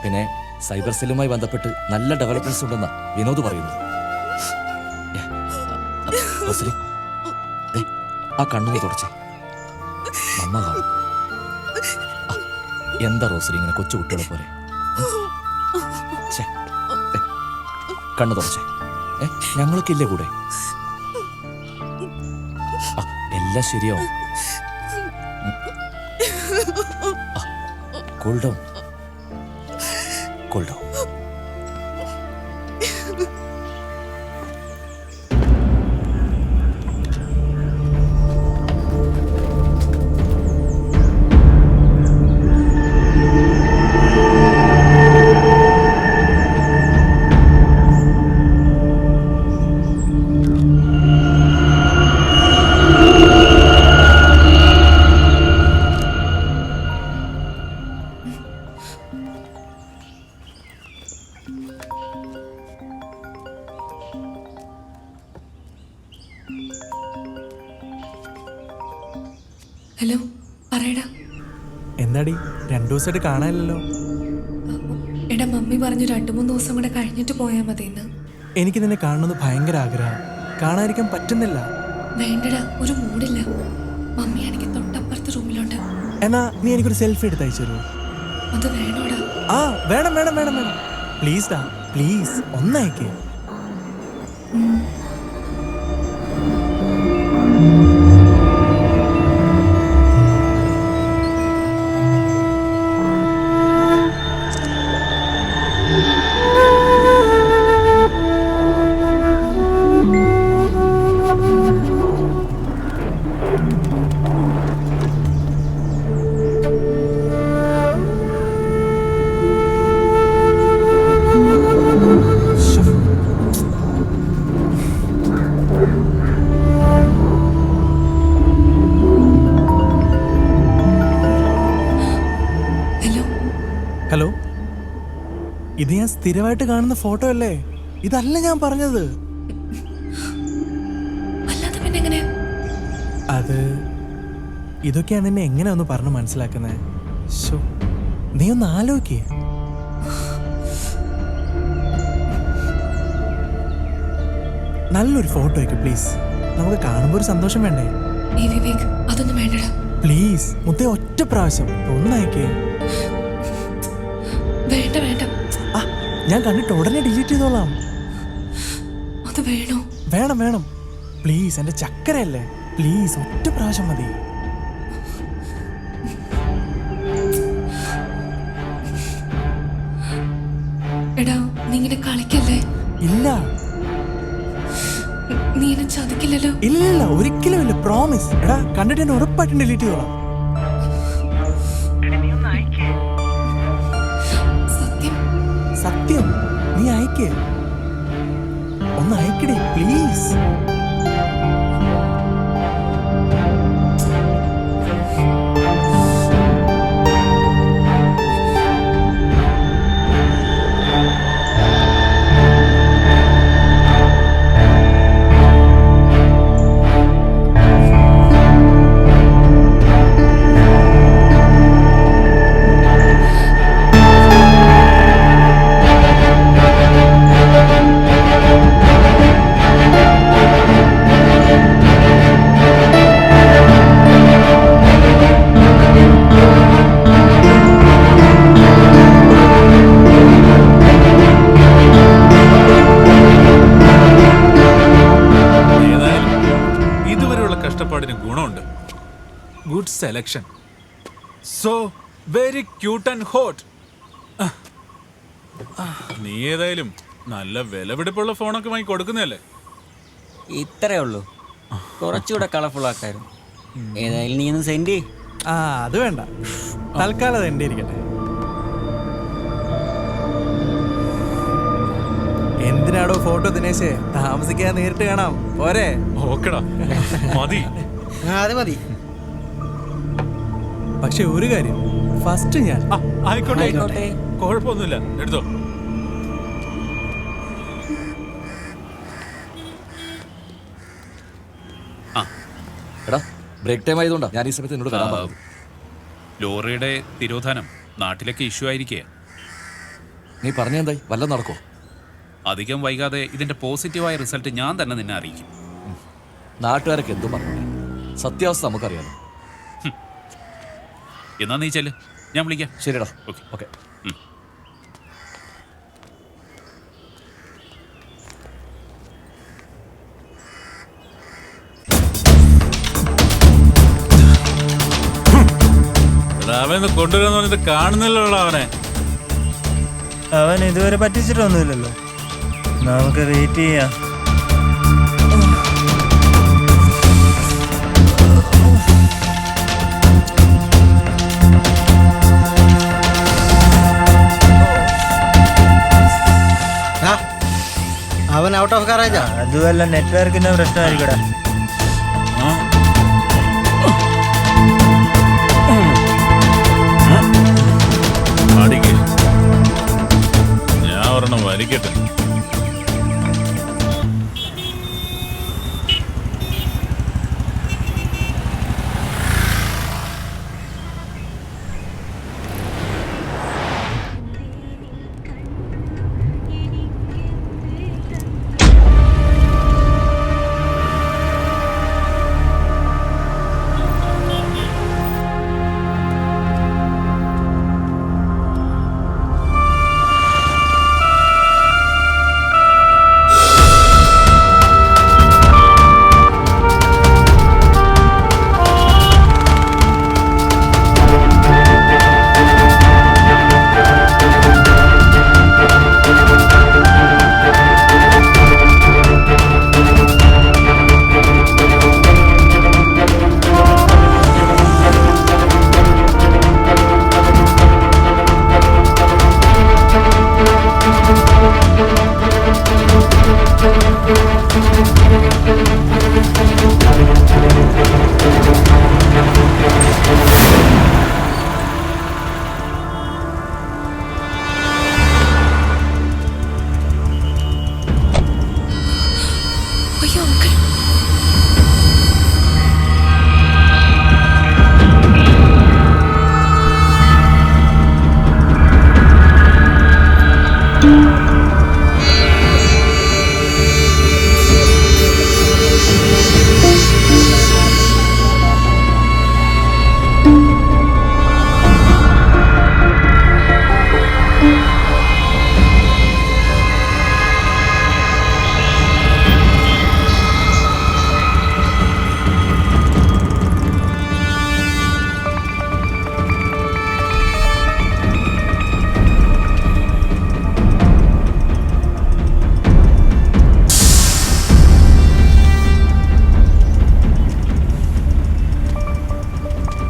പിന്നെ സൈബർ സെല്ലുമായി ബന്ധപ്പെട്ട് നല്ല ഡെവലപ്മെന്റ്സ് ഉണ്ടെന്നാ വിനോദ് പറയുന്നത്. റോസലി, ആ കണ്ണു തുടച്ചേ, മമ്മ കാണും. എന്താ റോസലി ഇങ്ങനെ കൊച്ചു കുട്ടികളെ പോലെ? കണ്ണു തുടച്ചേ. ഞങ്ങളൊക്കെ ഇല്ലേ കൂടെ? എല്ലാം ശരിയാവും. Cool down, cool down. Hello, പറയടാ. എന്താടി 2 ദിവസമായിട്ട് കാണാനില്ലല്ലോ? എടാ, മമ്മി പറഞ്ഞു 2-3 ദിവസം കൂടെ കഴിഞ്ഞിട്ട് പോയാൽ മതിയെന്ന്. എനിക്ക് നിന്നെ കാണണമെന്ന് ഭയങ്കര ആഗ്രഹം, കാണാതിരിക്കാൻ പറ്റുന്നില്ല. വേണ്ടടാ, ഒരു മൂടില്ല. മമ്മിയാണെങ്കിൽ തൊട്ടപ്പുറത്തെ റൂമിലുണ്ട്. എന്നാ നീ എനിക്കൊരു സെൽഫി എടുത്ത് അയച്ചു തരുമോ? അത് വേണോടാ? ആ വേണം വേണം വേണം വേണം. പ്ലീസ് ഡാ, പ്ലീസ് ഒന്നയക്കേ. ഹലോ, ഇത് ഞാൻ സ്ഥിരമായിട്ട് കാണുന്ന ഫോട്ടോ അല്ലേ? ഇതല്ല ഞാൻ പറഞ്ഞത്. അത് ഇതൊക്കെയാണ് നിന്നെ എങ്ങനെ ഒന്ന് പറഞ്ഞ് മനസ്സിലാക്കുന്നേ? നീ ഒന്ന് ആലോചിക്കേ. നല്ലൊരു ഫോട്ടോ ഒക്കെ പ്ലീസ്. നമുക്ക് കാണുമ്പോൾ ഒരു സന്തോഷം വേണ്ടേ? അതൊന്നും വേണ്ടടാ പ്ലീസ്. മുത്തേ, ഒറ്റ പ്രാവശ്യം ഒന്നയക്കേ. വേണ്ട വേണ്ട, ഞാൻ കണ്ടിട്ട് ഉടനെ ഡിലീറ്റ് ചെയ്തോളാം. അത് വേണോ? വേണം വേണം പ്ലീസ്, എന്റെ ചക്കരയല്ലേ, പ്ലീസ് ഒറ്റ പ്രാവശ്യം മതി. എടാ, നീ ഇങ്ങനെ കളിക്കല്ലേ? ഇല്ല, നീ എന്നെ ചതിക്കില്ലല്ലോ? ഇല്ല, ഒരിക്കലും ഇല്ല, പ്രോമിസ്. എടാ, കണ്ടിട്ട് എന്നെ ഉറപ്പായിട്ടും ഡിലീറ്റ് ചെയ്തോളാം. സത്യം, നീ അയക്കേ. ഒന്ന് അയക്കടേ please. Selection. So very cute and hot. നീ ഏതായാലും നല്ല വിലപിടിപ്പുള്ള ഫോണൊക്കെ വാങ്ങി കൊടുക്കുന്നതല്ലേ? ഇത്രേ ഉള്ളൂ, കുറച്ചുകൂടെ കളർഫുൾ ആക്കായിരുന്നു. ഏതായാലും നീ ഒന്ന് സെൻഡ് ചെയ്. ആ അത് വേണ്ട, തൽക്കാലം എൻ്റെ ഇരിക്കട്ടെ. എന്തിനാടോ ഫോട്ടോ ദിനേശേ, താമസിക്കാൻ നേരിട്ട് കാണാം പോരെ? ഓക്കെടാ, മതി. അത് മതി. പക്ഷെ ഒരു കാര്യം, ഫസ്റ്റ് ഞാൻ. ആയിക്കോട്ടെ, കുഴപ്പമൊന്നുമില്ല, എടുത്തോ. എടാ ബ്രേക്ക് ടൈം ആയതുകൊണ്ടാ ഞാൻ ഈ സമയത്ത് എന്നോട് വരാൻ പറഞ്ഞത്. ലോറിയുടെ തിരോധാനം നാട്ടിലേക്ക് ഇഷ്യൂ ആയിരിക്കുക. നീ പറഞ്ഞെന്തായി, വല്ലതും നടക്കോ? അധികം വൈകാതെ ഇതിന്റെ പോസിറ്റീവായ റിസൾട്ട് ഞാൻ തന്നെ നിന്നെ അറിയിക്കും. നാട്ടുകാരൊക്കെ എന്തും പറഞ്ഞു, സത്യാവസ്ഥ നമുക്കറിയാലോ. എന്നാ നീ ചെല്ല്, ഞാൻ വിളിക്കാം. ശരിടാ. Okay okay. അവനെ കൊണ്ടുവരാന്ന് പറഞ്ഞിട്ട് കാണുന്നില്ലോ അവനെ. അവൻ ഇതുവരെ പറ്റിച്ചിട്ടൊന്നുമില്ലല്ലോ. നമുക്ക് വെയിറ്റ് ചെയ്യാം. അവൻ ഔട്ട് ഓഫ് കറേജാ. അതുമല്ല, നെറ്റ്വർക്കിന്റെ പ്രശ്നമായിരിക്കടാ. ഞാൻ ഒരെണ്ണം വലിക്കട്ടെ.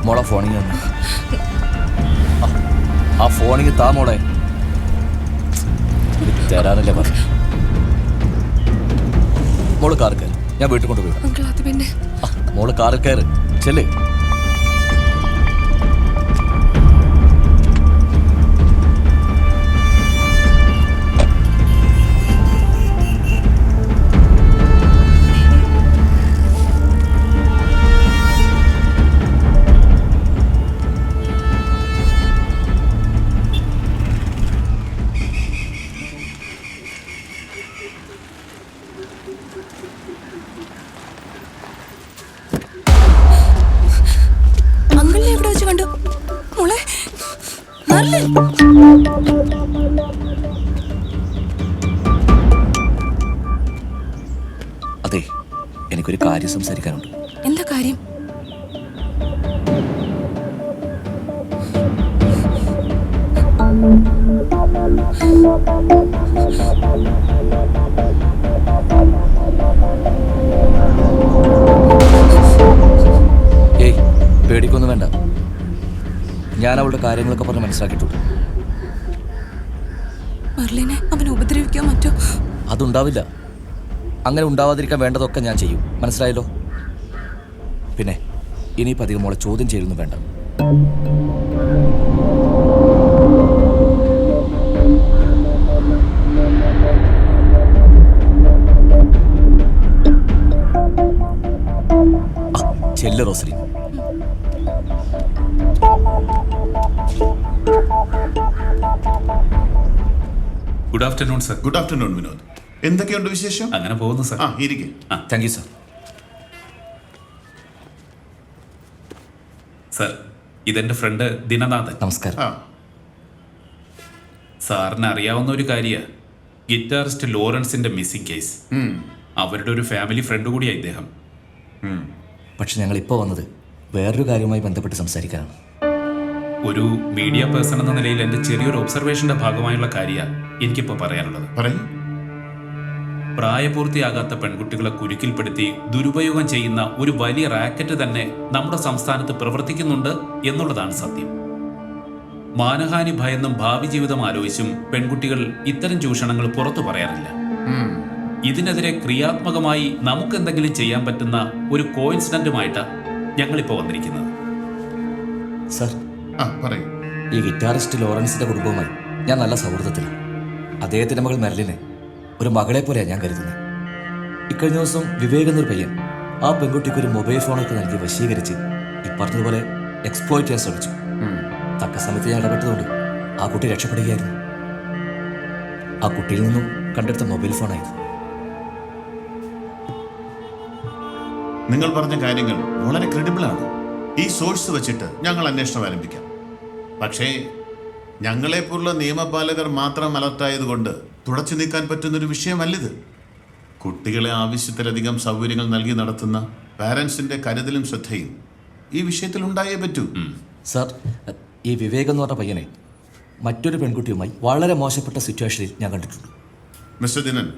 മോളെ ഫോണിങ് വന്നു. ആ ഫോണിങ് താ മോളെ. തരാനല്ലേ പറഞ്ഞു. മോള് കാർ കയറി, ഞാൻ വീട്ടിൽ കൊണ്ടുപോയി. മോള് കാറിൽ കയറി ചെല്ലേ. അതെ, എനിക്കൊരു കാര്യം സംസാരിക്കാനുണ്ട്. എന്താ കാര്യം? ഏയ് പേടിക്കൊന്നും വേണ്ട. ഞാൻ അവളുടെ കാര്യങ്ങളൊക്കെ പറഞ്ഞ് മനസ്സിലാക്കിയിട്ടുണ്ട്. മെർലിനെ അവൻ ഉപദ്രവിക്കോ മറ്റോ? അതുണ്ടാവില്ല. അങ്ങനെ ഉണ്ടാവാതിരിക്കാൻ വേണ്ടതൊക്കെ ഞാൻ ചെയ്യും. മനസ്സിലായല്ലോ? പിന്നെ ഇനിയിപ്പോൾ അധികം മോളെ ചോദ്യം ചെയ്യൊന്നും വേണ്ട. ചെല്ല് Rosily. Good afternoon sir. Good afternoon Vinod. എന്തൊക്കെയുണ്ട് വിശേഷം? അങ്ങനെ പോകുന്നു സർ. ഇരിക്കെ. Thank you sir. സർ, ഇതെന്റെ ഫ്രണ്ട് ദിനനാഥൻ. നമസ്കാരം. സാറിന് അറിയാവുന്ന ഒരു കാര്യമാണ് ഗിറ്റാറിസ്റ്റ് ലോറൻസിന്റെ മിസ്സിംഗ് കേസ്. അവരുടെ ഒരു ഫാമിലി ഫ്രണ്ട് കൂടിയാണ് ഇദ്ദേഹം. പക്ഷെ ഞങ്ങൾ ഇപ്പോൾ വന്നത് വേറൊരു കാര്യവുമായി ബന്ധപ്പെട്ട് സംസാരിക്കാനാണ്. ഒരു മീഡിയ പേഴ്സൺ എന്ന നിലയിൽ എൻ്റെ ചെറിയൊരു ഒബ്സർവേഷന്റെ ഭാഗമായുള്ള കാര്യമാണ് എനിക്കിപ്പോൾ പറയാനുള്ളത്. പ്രായപൂർത്തിയാകാത്ത പെൺകുട്ടികളെ കുരുക്കിൽപ്പെടുത്തി ദുരുപയോഗം ചെയ്യുന്ന ഒരു വലിയ റാക്കറ്റ് തന്നെ നമ്മുടെ സംസ്ഥാനത്ത് പ്രവർത്തിക്കുന്നുണ്ട് എന്നുള്ളതാണ് സത്യം. മാനഹാനി ഭയന്നും ഭാവി ജീവിതം ആലോചിച്ചും പെൺകുട്ടികൾ ഇത്തരം ചൂഷണങ്ങൾ പുറത്തു പറയാറില്ല. ഇതിനെതിരെ ക്രിയാത്മകമായി നമുക്ക് എന്തെങ്കിലും ചെയ്യാൻ പറ്റുന്ന ഒരു കോയിൻസിഡന്റുമായിട്ടാണ് ഞങ്ങളിപ്പോൾ വന്നിരിക്കുന്നത്. സർ, ഈ ഗിറ്റാറിസ്റ്റ് ലോറൻസിന്റെ കുടുംബവുമായി ഞാൻ നല്ല സൗഹൃദത്തിലാണ്. അദ്ദേഹത്തിന്റെ മകൾ മെർലിനെ ഒരു മകളെ പോലെയാണ് ഞാൻ കരുതുന്നത്. ഇക്കഴിഞ്ഞ ദിവസം വിവേക് എന്നൊരു പയ്യൻ ആ പെൺകുട്ടിക്ക് ഒരു മൊബൈൽ ഫോണൊക്കെ നൽകി വശീകരിച്ച് ഈ പറഞ്ഞതുപോലെ എക്സ്പ്ലോയിറ്റ് ചെയ്യാൻ ശ്രമിച്ചു. തക്ക സമയത്ത് ഞാൻ ഇടപെട്ടതുകൊണ്ട് ആ കുട്ടി രക്ഷപ്പെടുകയായിരുന്നു. ആ കുട്ടിയിൽ നിന്നും കണ്ടെടുത്ത മൊബൈൽ ഫോണായിരുന്നു. നിങ്ങൾ പറഞ്ഞ കാര്യങ്ങൾ വളരെ ക്രെഡിബിളാണ്. ഈ സോഴ്സ് വെച്ചിട്ട് ഞങ്ങൾ അന്വേഷണം ആരംഭിക്കാം. പക്ഷേ ഞങ്ങളെപ്പോലുള്ള നിയമപാലകർ മാത്രം അലർട്ടായതുകൊണ്ട് തുടച്ചു നീക്കാൻ പറ്റുന്നൊരു വിഷയമല്ലിത്. കുട്ടികളെ ആവശ്യത്തിലധികം സൗകര്യങ്ങൾ നൽകി നടത്തുന്ന പാരൻസിന്റെ കരുതലും ശ്രദ്ധയും ഈ വിഷയത്തിൽ ഉണ്ടായേ പറ്റൂ. സർ, ഈ വിവേക് എന്ന് പറഞ്ഞ പയ്യനെ മറ്റൊരു പെൺകുട്ടിയുമായി വളരെ മോശപ്പെട്ട സിറ്റുവേഷനിൽ ഞാൻ കണ്ടിട്ടുണ്ട്. മിസ്റ്റർ ദിനൻ,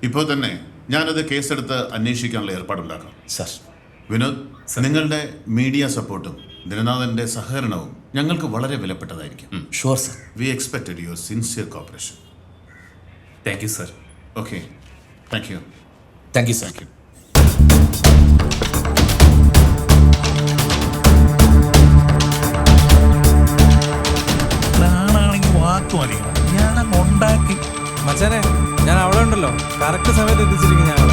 ഇപ്പോൾ തന്നെ ഞാനത് കേസെടുത്ത് അന്വേഷിക്കാനുള്ള ഏർപ്പാടുണ്ടാക്കാം. സർ. വിനോദ്, നിങ്ങളുടെ മീഡിയ സപ്പോർട്ടും ദിനനാഥന്റെ സഹകരണവും ഞങ്ങൾക്ക് വളരെ വിലപ്പെട്ടതായിരിക്കും. Sure sir. We expected your sincere cooperation. Thank you sir. Okay, thank you. Thank you sir. ഞാനങ്ങ് ഉണ്ടാക്കി മച്ചാനെ, ഞാൻ അവിടെ ഉണ്ടല്ലോ, കറക്റ്റ് സമയത്ത് എത്തിച്ചിരിക്കും ഞങ്ങളെ.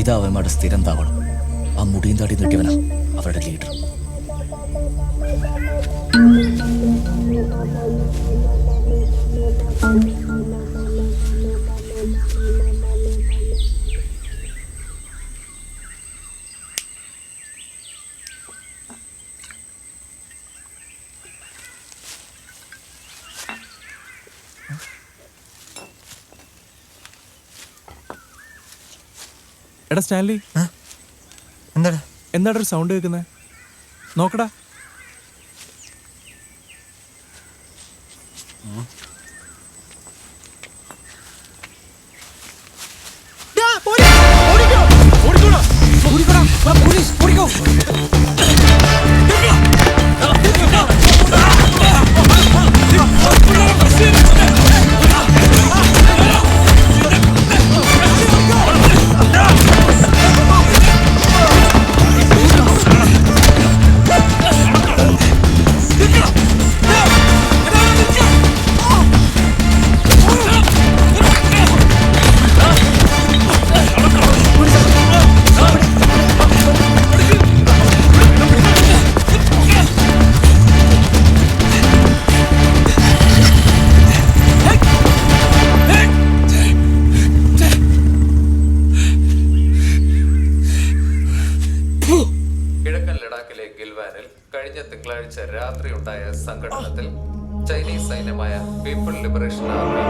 ഇതാ അവന്മാരുടെ സ്ഥിരം താവളം. ആ മുടിയും താടി നീട്ടിയവനാ അവരുടെ ലീഡർ. എടാ സ്റ്റാൻലി, എന്താടാ ഒരു സൗണ്ട് കേൾക്കുന്നത്? നോക്കടാ. ചൈനീസ് സൈന്യമായ പീപ്പിൾ ലിബറേഷൻ ആർമി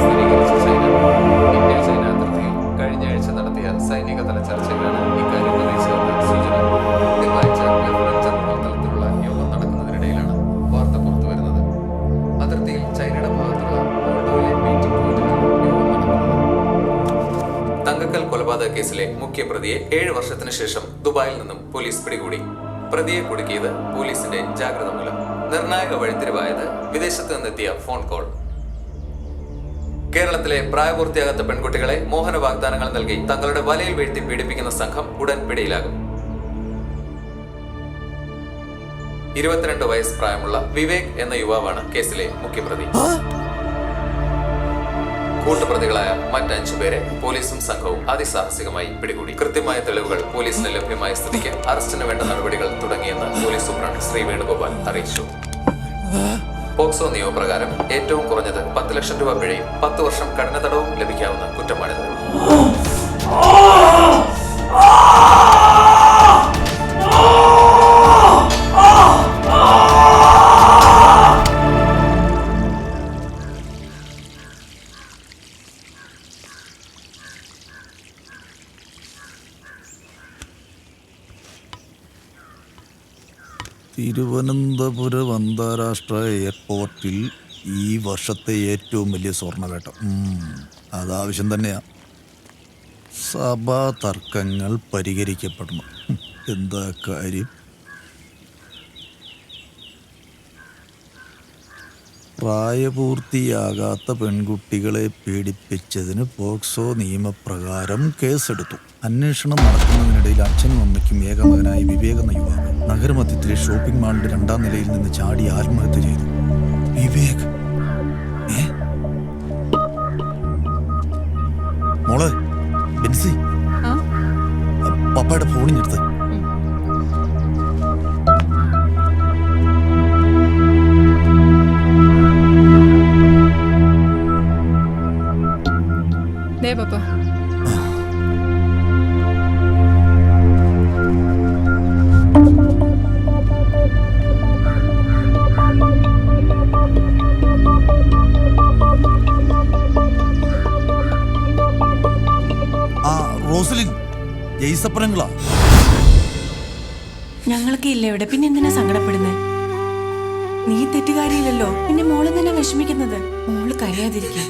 സ്ഥിരീകരിച്ച ചൈന ഇന്ത്യ ചൈന അതിർത്തിയിൽ കഴിഞ്ഞ ആഴ്ച നടത്തിയ സൈനിക തല ചർച്ചയിലാണ് ഇക്കാര്യം അറിയിച്ചതെന്ന് സൂചന. തിങ്കളാഴ്ച ലഫ്റ്റനന്റ് ജനറൽ തലത്തിലുള്ള യോഗം നടക്കുന്നതിനിടയിലാണ് വാർത്ത പുറത്തുവരുന്നത്. അതിർത്തിയിൽ ചൈനയുടെ ഭാഗത്തുള്ള മോൾഡോയിലെ മീറ്റിംഗ് പോയിന്റിലാണ് യോഗം നടക്കുന്നത്. തങ്കക്കൽ കൊലപാതക കേസിലെ മുഖ്യപ്രതിയെ 7 വർഷത്തിന് ശേഷം ദുബായിൽ നിന്നും പോലീസ് പിടികൂടി. പ്രതിയെ കുടുക്കിയത് പോലീസിന്റെ ജാഗ്രത മൂലം. നിർണായക വഴിത്തിരിവായത് വിദേശത്ത് നിന്നെത്തിയ ഫോൺ കോൾ. കേരളത്തിലെ പ്രായപൂർത്തിയാകാത്ത പെൺകുട്ടികളെ മോഹന വാഗ്ദാനങ്ങൾ നൽകി തങ്ങളുടെ വലയിൽ വീഴ്ത്തി പീഡിപ്പിക്കുന്ന സംഘം ഉടൻ പിടിയിലാകും. 22 വയസ്സ് പ്രായമുള്ള വിവേക് എന്ന യുവാവാണ് കേസിലെ മുഖ്യപ്രതി. കൂട്ടുപ്രതികളായ മറ്റ് 5 പേരെ പോലീസും സംഘവും അതിസാഹസികമായി പിടികൂടി. കൃത്യമായ തെളിവുകൾ പോലീസിന് ലഭ്യമായ സ്ഥിതിക്ക് അറസ്റ്റിന് വേണ്ട നടപടികൾ തുടങ്ങിയെന്ന് പോലീസ് സൂപ്രണ്ട് ശ്രീ വേണുഗോപാൽ അറിയിച്ചു. പോക്സോ നിയമപ്രകാരം ഏറ്റവും കുറഞ്ഞത് 10 ലക്ഷം രൂപ പിഴയും 10 വർഷം കഠിന തടവും ലഭിക്കാവുന്ന കുറ്റമാണിത്. തിരുവനന്തപുരം അന്താരാഷ്ട്ര എയർപോർട്ടിൽ ഈ വർഷത്തെ ഏറ്റവും വലിയ സ്വർണ്ണവേട്ട. അതാവശ്യം തന്നെയാ. സഭാ തർക്കങ്ങൾ പരിഹരിക്കപ്പെടണം. എന്താ കാര്യം? പ്രായപൂർത്തിയാകാത്ത പെൺകുട്ടികളെ പീഡിപ്പിച്ചതിന് പോക്സോ നിയമപ്രകാരം കേസെടുത്തു. അന്വേഷണം നടക്കുന്നതിനിടയിൽ അച്ഛനും അമ്മയ്ക്കും ഏകമകനായ വിവേക് എന്ന യുവാവ് നഗരമധ്യത്തിലെ ഷോപ്പിംഗ് മാളിന്റെ 2ാം നിലയിൽ നിന്ന് ചാടി ആത്മഹത്യ ചെയ്തു. വിവേക് മോളെ ബെൻസി, പപ്പയുടെ ഫോണിഞ്ഞെടുത്ത്. പപ്പ റോസലിൻ, ജയ്സപ്പനങ്ങളാ? ഞങ്ങൾക്ക് ഇല്ല ഇവിടെ, പിന്നെ എന്തിനാ സങ്കടപ്പെടുന്നേ? നീ തെറ്റുകാരിയില്ലല്ലോ, പിന്നെ മോള് തന്നെ വിഷമിക്കുന്നത്. മോള് കരയാതിരിക്കുക.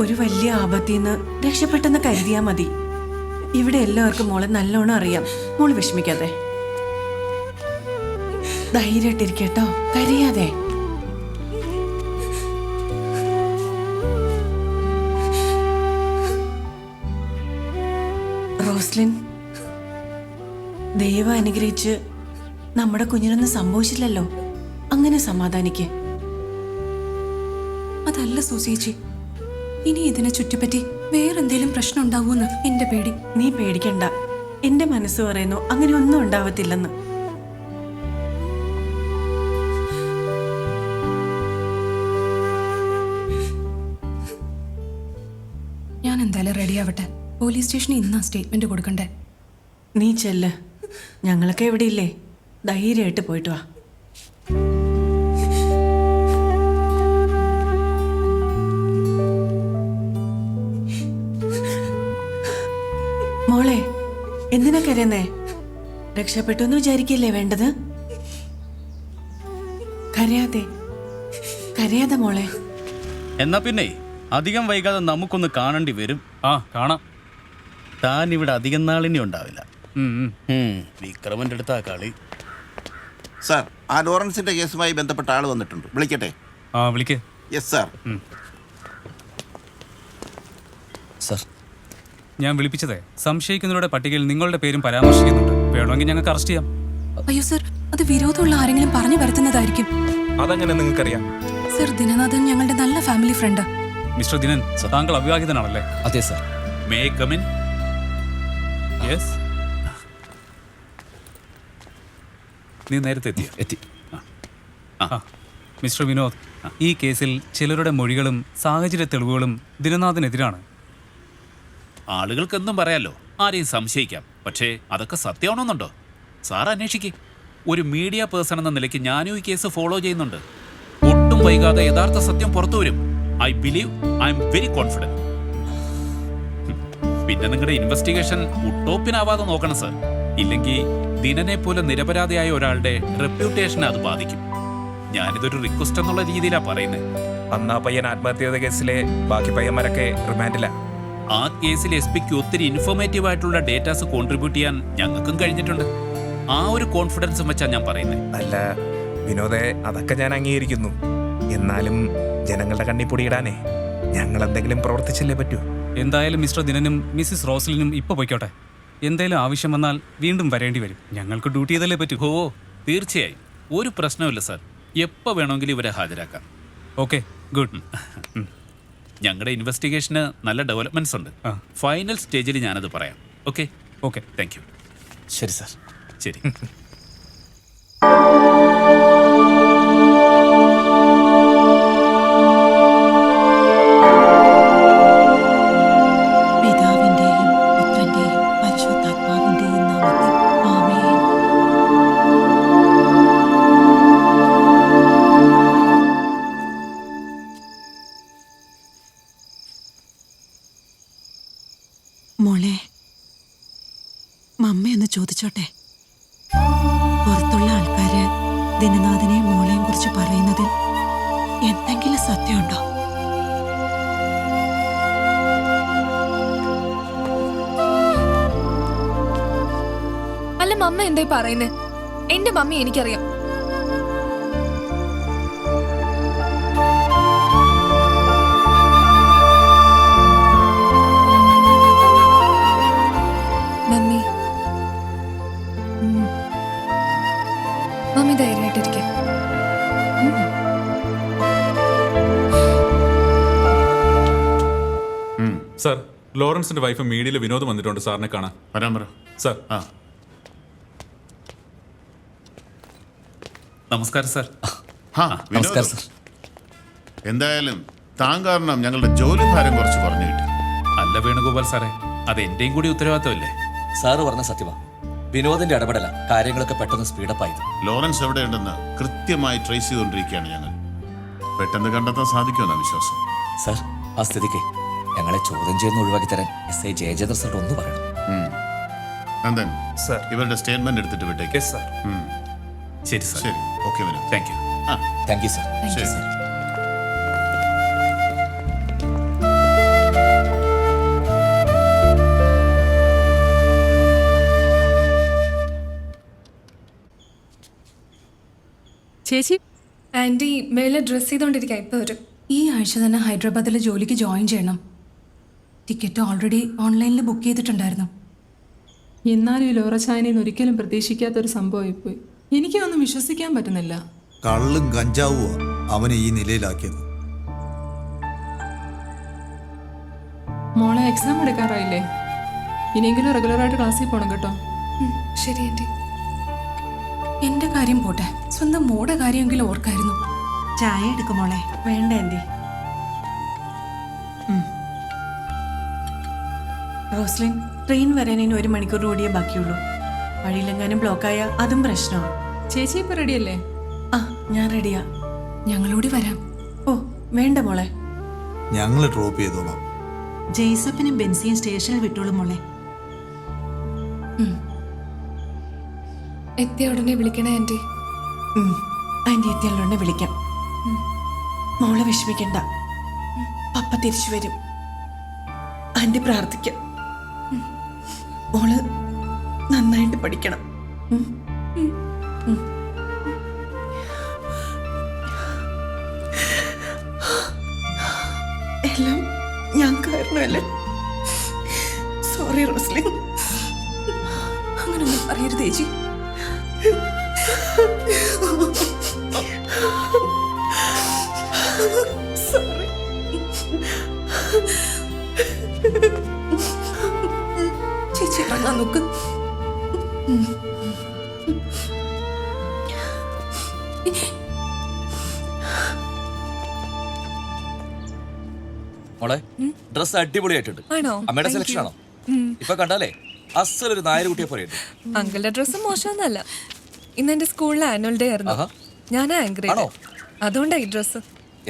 ഒരു വലിയ ആപത്തിന്ന് രക്ഷപ്പെട്ടെന്ന് കരുതിയാ മതി. ഇവിടെ എല്ലാവർക്കും മോളെ നല്ലോണം അറിയാം. മോള് വിഷമിക്കാതെ ധൈര്യമായിട്ടിരിക്കട്ടോ, കരയാതെ. റോസ്ലിൻ, ദൈവം അനുഗ്രഹിച്ച് നമ്മുടെ കുഞ്ഞിനൊന്നും സംഭവിച്ചില്ലല്ലോ, അങ്ങനെ സമാധാനിക്ക്. അതല്ല സൂസേച്ചി, ഇനി ഇതിനെ ചുറ്റിപ്പറ്റി വേറെന്തേലും പ്രശ്നം ഉണ്ടാവൂന്ന് എന്റെ പേടി. നീ പേടിക്കണ്ട, എന്റെ മനസ്സ് പറയുന്നു അങ്ങനെ ഒന്നും ഉണ്ടാവത്തില്ലെന്ന്. ഞാൻ എന്തായാലും റെഡി ആവട്ടെ. പോലീസ് സ്റ്റേഷനിൽ ഇന്നാ സ്റ്റേറ്റ്മെന്റ് കൊടുക്കണ്ടേ. നീ ചെല്ല്, ഞങ്ങളൊക്കെ എവിടെ ഇല്ലേ, ധൈര്യമായിട്ട് പോയിട്ട് വാ. മോളെ, എന്തിനാ കരയുന്നേ? രക്ഷപ്പെട്ടു എന്ന് വിചാരിക്കല്ലേ വേണ്ടത്? കരയാതെ കരയാതെ മോളെ. എന്നാ പിന്നെ അധികം വൈകാതെ നമുക്കൊന്ന് കാണേണ്ടി വരും. കാണാം. താൻ ഇവിടെ അധികം നാളിനി ഉണ്ടാവില്ല. വിക്രമന്റെ അടുത്താ കളി. സാർ, ആ ലോറൻസിന്റെ കേസുമായി ബന്ധപ്പെട്ട ആൾ വന്നിട്ടുണ്ട്. വിളിക്കട്ടെ? വിളിക്കേ. Yes sir. സാർ, ഞാൻ വിളിപ്പിച്ചതേ സംശയിക്കുന്നവരുടെ പട്ടികയിൽ നിങ്ങളുടെ പേരും പരാമർശിക്കുന്നുണ്ട്. വേണമെങ്കിൽ ഞങ്ങൾക്ക് അറസ്റ്റ് ചെയ്യാം. അയ്യോ സർ, അത് വിരോധമുള്ള ആരെങ്കിലും പറഞ്ഞു വരുത്തുന്നതായിരിക്കും. അതെങ്ങനെ നിങ്ങൾക്കറിയാം? സർ, ദിനനാഥൻ ഞങ്ങളുടെ നല്ല ഫാമിലി ഫ്രണ്ട്. മിസ്റ്റർ ദിനൻ, താങ്കൾ അവിവാഹിതനാണല്ലേ? അതെ sir. May I come in? Yes. നീ നേരത്തെ എത്തി. മിസ്റ്റർ വിനോദ്, ഈ കേസിൽ ചിലരുടെ മൊഴികളും സാഹചര്യ തെളിവുകളും ദിനനാഥിനെതിരാണ്. ആളുകൾക്ക് എന്തും പറയാലോ, ആരെയും സംശയിക്കാം. പക്ഷേ അതൊക്കെ സത്യമാണെന്നുണ്ടോ? സാർ അന്വേഷിക്കേ. ഒരു മീഡിയ പേഴ്സൺ എന്ന നിലയ്ക്ക് ഞാനും ഈ കേസ് ഫോളോ ചെയ്യുന്നുണ്ട്. ഒട്ടും വൈകാതെ യഥാർത്ഥ സത്യം പുറത്തു വരും. I believe, I am very confident. പിന്നെ നിങ്ങളുടെ ഇൻവെസ്റ്റിഗേഷൻ ഉട്ടോപ്പിനാവാതെ നോക്കണം സർ. ഇല്ലെങ്കിൽ ദിനനെ പോലെ നിരപരാധിയായ ഒരാളുടെ റെപ്യൂട്ടേഷനെ അത് ബാധിക്കും. ഞാനിതൊരു റിക്വസ്റ്റ് എന്നുള്ള രീതിയിലാണ് പറയുന്നത്. അന്ന് ആ പയ്യൻ ആത്മഹത്യ ചെയ്ത കേസിലെ ബാക്കി പയ്യന്മാരൊക്കെ റിമാൻഡിലാ. ആ കേസിൽ എസ് പിക്ക് ഒത്തിരി ഇൻഫോർമേറ്റീവ് ആയിട്ടുള്ള ഡേറ്റാസ് കോൺട്രിബ്യൂട്ട് ചെയ്യാൻ ഞങ്ങൾക്കും കഴിഞ്ഞിട്ടുണ്ട്. ആ ഒരു കോൺഫിഡൻസും വെച്ചാണ് ഞാൻ പറയുന്നത്. അല്ല വിനോദെ, അതൊക്കെ ഞാൻ അംഗീകരിക്കുന്നു. എന്നാലും ജനങ്ങളുടെ കണ്ണി പൊടിയിടാനേ ഞങ്ങൾ എന്തെങ്കിലും പ്രവർത്തിച്ചല്ലേ പറ്റൂ. എന്തായാലും മിസ്റ്റർ ദിനനും മിസ്സിസ് റോസ്ലിനും ഇപ്പോൾ പോയിക്കോട്ടെ. എന്തേലും ആവശ്യം വന്നാൽ വീണ്ടും വരേണ്ടി വരും. ഞങ്ങൾക്ക് ഡ്യൂട്ടി ചെയ്തല്ലേ പറ്റൂ. ഓ തീർച്ചയായും, ഒരു പ്രശ്നമില്ല സാർ. എപ്പോൾ വേണമെങ്കിലും ഇവരെ ഹാജരാക്കാം. Okay, good. ഞങ്ങളുടെ ഇൻവെസ്റ്റിഗേഷന് നല്ല ഡെവലപ്മെന്റ്സ് ഉണ്ട്. ഫൈനൽ സ്റ്റേജിൽ ഞാനത് പറയാം. Okay okay, thank U. ശരി സാർ. ശരി. പിതാവിന്റെയും പുത്രന്റെയും പരിശുദ്ധാത്മാവിന്റെയും നാമത്തിൽ ആമേൻ. മോളെ, മമ്മയൊന്ന് ചോദിച്ചോട്ടെ. പുറത്തുള്ള ആൾക്കാര് ദിനനാഥനെയും മോളെയും കുറിച്ച് പറയുന്നതിൽ എന്തെങ്കിലും സത്യമുണ്ടോ? അല്ല മമ്മ എന്തായി പറയുന്നേ? എന്റെ മമ്മി എനിക്കറിയാം. മമ്മി മമ്മി ധൈര്യമായിട്ടിരിക്കെ. സാർ, ലോറൻസിന്റെ വൈഫ് മീഡിയയിൽ വിനോദം വന്നിട്ടുണ്ട് സാറിനെ കാണാൻ. വരാൻ പറ സാർ. നമസ്കാരം സാർ. നമസ്കാരം സാർ. എന്തായാലും താൻ കാരണം ഞങ്ങളുടെ ജോലി ഭാരം കുറച്ച് കുറഞ്ഞു കിട്ടി. അല്ല വേണുഗോപാൽ സാറേ, അത് എന്റെയും കൂടി ഉത്തരവാദിത്തമല്ലേ? സാറ് പറഞ്ഞ സത്യമാ. വിനോദിന്റെ ഇടപെടല കാര്യങ്ങളൊക്കെ പെട്ടെന്ന് സ്പീഡപ്പ് ആയത്. ലോറൻസ് എവിടെയുണ്ടെന്ന് കൃത്യമായി ട്രേസ് ചെയ്തുകൊണ്ടിരിക്കുകയാണ് ഞങ്ങൾ. പെട്ടെന്ന് കണ്ടെത്താൻ സാധിക്കുമെന്ന വിശ്വാസം. സാർ, ആ സ്ഥിതിക്ക് ഞങ്ങളെ ചോദ്യം ചെയ്യുന്ന ഒഴിവാക്കി തരാൻ SI ജയചന്ദ്ര സാർ ഒന്ന് പറയണം. നന്ദൻ സർ, ഇവരുടെ സ്റ്റേറ്റ്മെന്റ് എടുത്തിട്ട് വിട്ടേക്ക്. ശരി സാർ. ശരി, okay Vinod. Thank you. Thank you sir. ശരി. ചേച്ചി, ആന്റി മേലെ ഡ്രസ് ചെയ്തോണ്ടിരിക്കാം. ഇപ്പൊ വരും. ഈ ആഴ്ച തന്നെ ഹൈദരാബാദിലെ ജോലിക്ക് ജോയിൻ ചെയ്യണം. ടിക്കറ്റ് ഓൾറെഡി ഓൺലൈനിൽ ബുക്ക് ചെയ്തിട്ടുണ്ടായിരുന്നു. എന്നാലും ഈ ലോറച്ചായനെന്ന് ഒരിക്കലും പ്രതീക്ഷിക്കാത്തൊരു സംഭവമായിപ്പോയി. എനിക്കൊന്നും വിശ്വസിക്കാൻ പറ്റുന്നില്ല. കള്ളും കഞ്ചാവുമോ അവനെ ഈ നിലയിലാക്കിയത്. മോളെ, എക്സാം എടുക്കാറായില്ലേ? ഇനിയെങ്കിലും റെഗുലറായിട്ട് ക്ലാസ്സിൽ പോകണം കേട്ടോ. ശരി ആന്റി. എന്റെ കാര്യം പോട്ടെ, സ്വന്തം മോടെ കാര്യമെങ്കിലും ഓർക്കായിരുന്നു. ചായ എടുക്കും മോളെ. വേണ്ട ആന്റി. റോസ്ലിൻ, ട്രെയിൻ വരാൻ ഇനി 1 മണിക്കൂർ കൂടിയേ ബാക്കിയുള്ളൂ. വഴിയിലെങ്ങാനും ബ്ലോക്കായ അതും പ്രശ്നമാണ്. ചേച്ചി ഇപ്പൊ റെഡിയല്ലേ? ആ, ഞാൻ റെഡിയാ. ഞങ്ങളോട് വരാം. ഓ വേണ്ട മോളെ, ഞങ്ങൾ ഡ്രോപ്പ് ചെയ്തോളാം. ജെയ്സഫിനും ബെൻസിയും സ്റ്റേഷനിൽ വിട്ടോളും മോളെ. എത്തിയ ഉടനെ വിളിക്കണേ ആന്റി. ആന്റി എത്തിയാലുടനെ വിളിക്കാം. മോളെ വിഷമിക്കണ്ട, പപ്പ തിരിച്ചു വരും. ആന്റി പ്രാർത്ഥിക്കാം. മോള് നന്നായിട്ട് പഠിക്കണം. എല്ലാം ഞാൻ കാരണമല്ലേ. സോറി റോസ്ലിൻ. അങ്ങനൊന്നും പറയരുത് ചേച്ചി. സോറി. ചേച്ചി ഇറങ്ങാൻ നോക്ക്. മോളെ, ഡ്രസ് അടിപൊളിയായിട്ടുണ്ട്. ആണോ? അമ്മയുടെ Thank സെലക്ഷൻ you. ആണോ? ഇപ്പൊ കണ്ടാലേ അസലൊരു നായർ കുട്ടിയെ പോലെയുണ്ട്. അങ്കിളുടെ ഡ്രസ്സ് മോശമൊന്നുമല്ല. ഇന്ന് എന്റെ സ്കൂളിലെ ആനുവൽ ഡേ ആയിരുന്നു. ഞാനാ ആങ്കർ അതുകൊണ്ടാ ഈ ഡ്രസ്.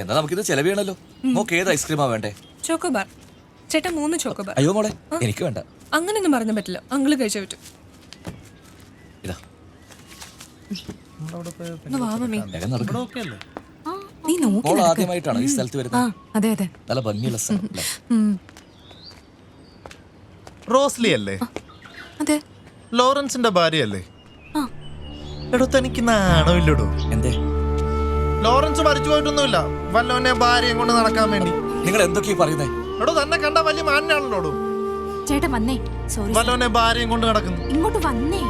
എന്നാ നമുക്കിത് ചെലവ് ചെയ്യണല്ലോ. നോക്ക് ഏത് ഐസ്ക്രീമാ വേണ്ടേ? ചോക്കോബാർ. ചേട്ടാ 3 ചോക്കോബാർ. അയ്യോ മോളെ, എനിക്ക് വേണ്ട. അങ്ങനെയൊന്നും പറഞ്ഞാൽ പറ്റില്ല. അങ്കിള് കഴിച്ചാ പറ്റും. ഇതാ വാ മമ്മി. നീ നോക്കി മോൾ ആദ്യമായിട്ടാണ് ഈ സ്ഥലത്ത് വരുന്നത്? അതെ അതെ. നല്ല ഭംഗിയുള്ള സ്ഥലം അല്ലേ? റോസ്ലി അല്ലേ? അതെ. ലോറൻസിന്റെ ഭാര്യയല്ലേ? എടോ തനിക്ക് നാണോ ഇല്ലടോ? എന്തേ? ലോറൻസ് മരിച്ചു പോയിട്ടൊന്നുമില്ല, വല്ലവനെ ഭാര്യയും കൊണ്ട് നടക്കാൻ വേണ്ടി. നിങ്ങൾ എന്തൊക്കെയാ പറയുന്നേ? എടോ തന്നെ കണ്ട വലിയ മാനാണല്ലോ. ചേട്ടാ വന്നേ. സോറി. വല്ലവനെ ഭാര്യയും കൊണ്ട് നടക്കുന്നു. ഇങ്ങോട്ട് വന്നേ.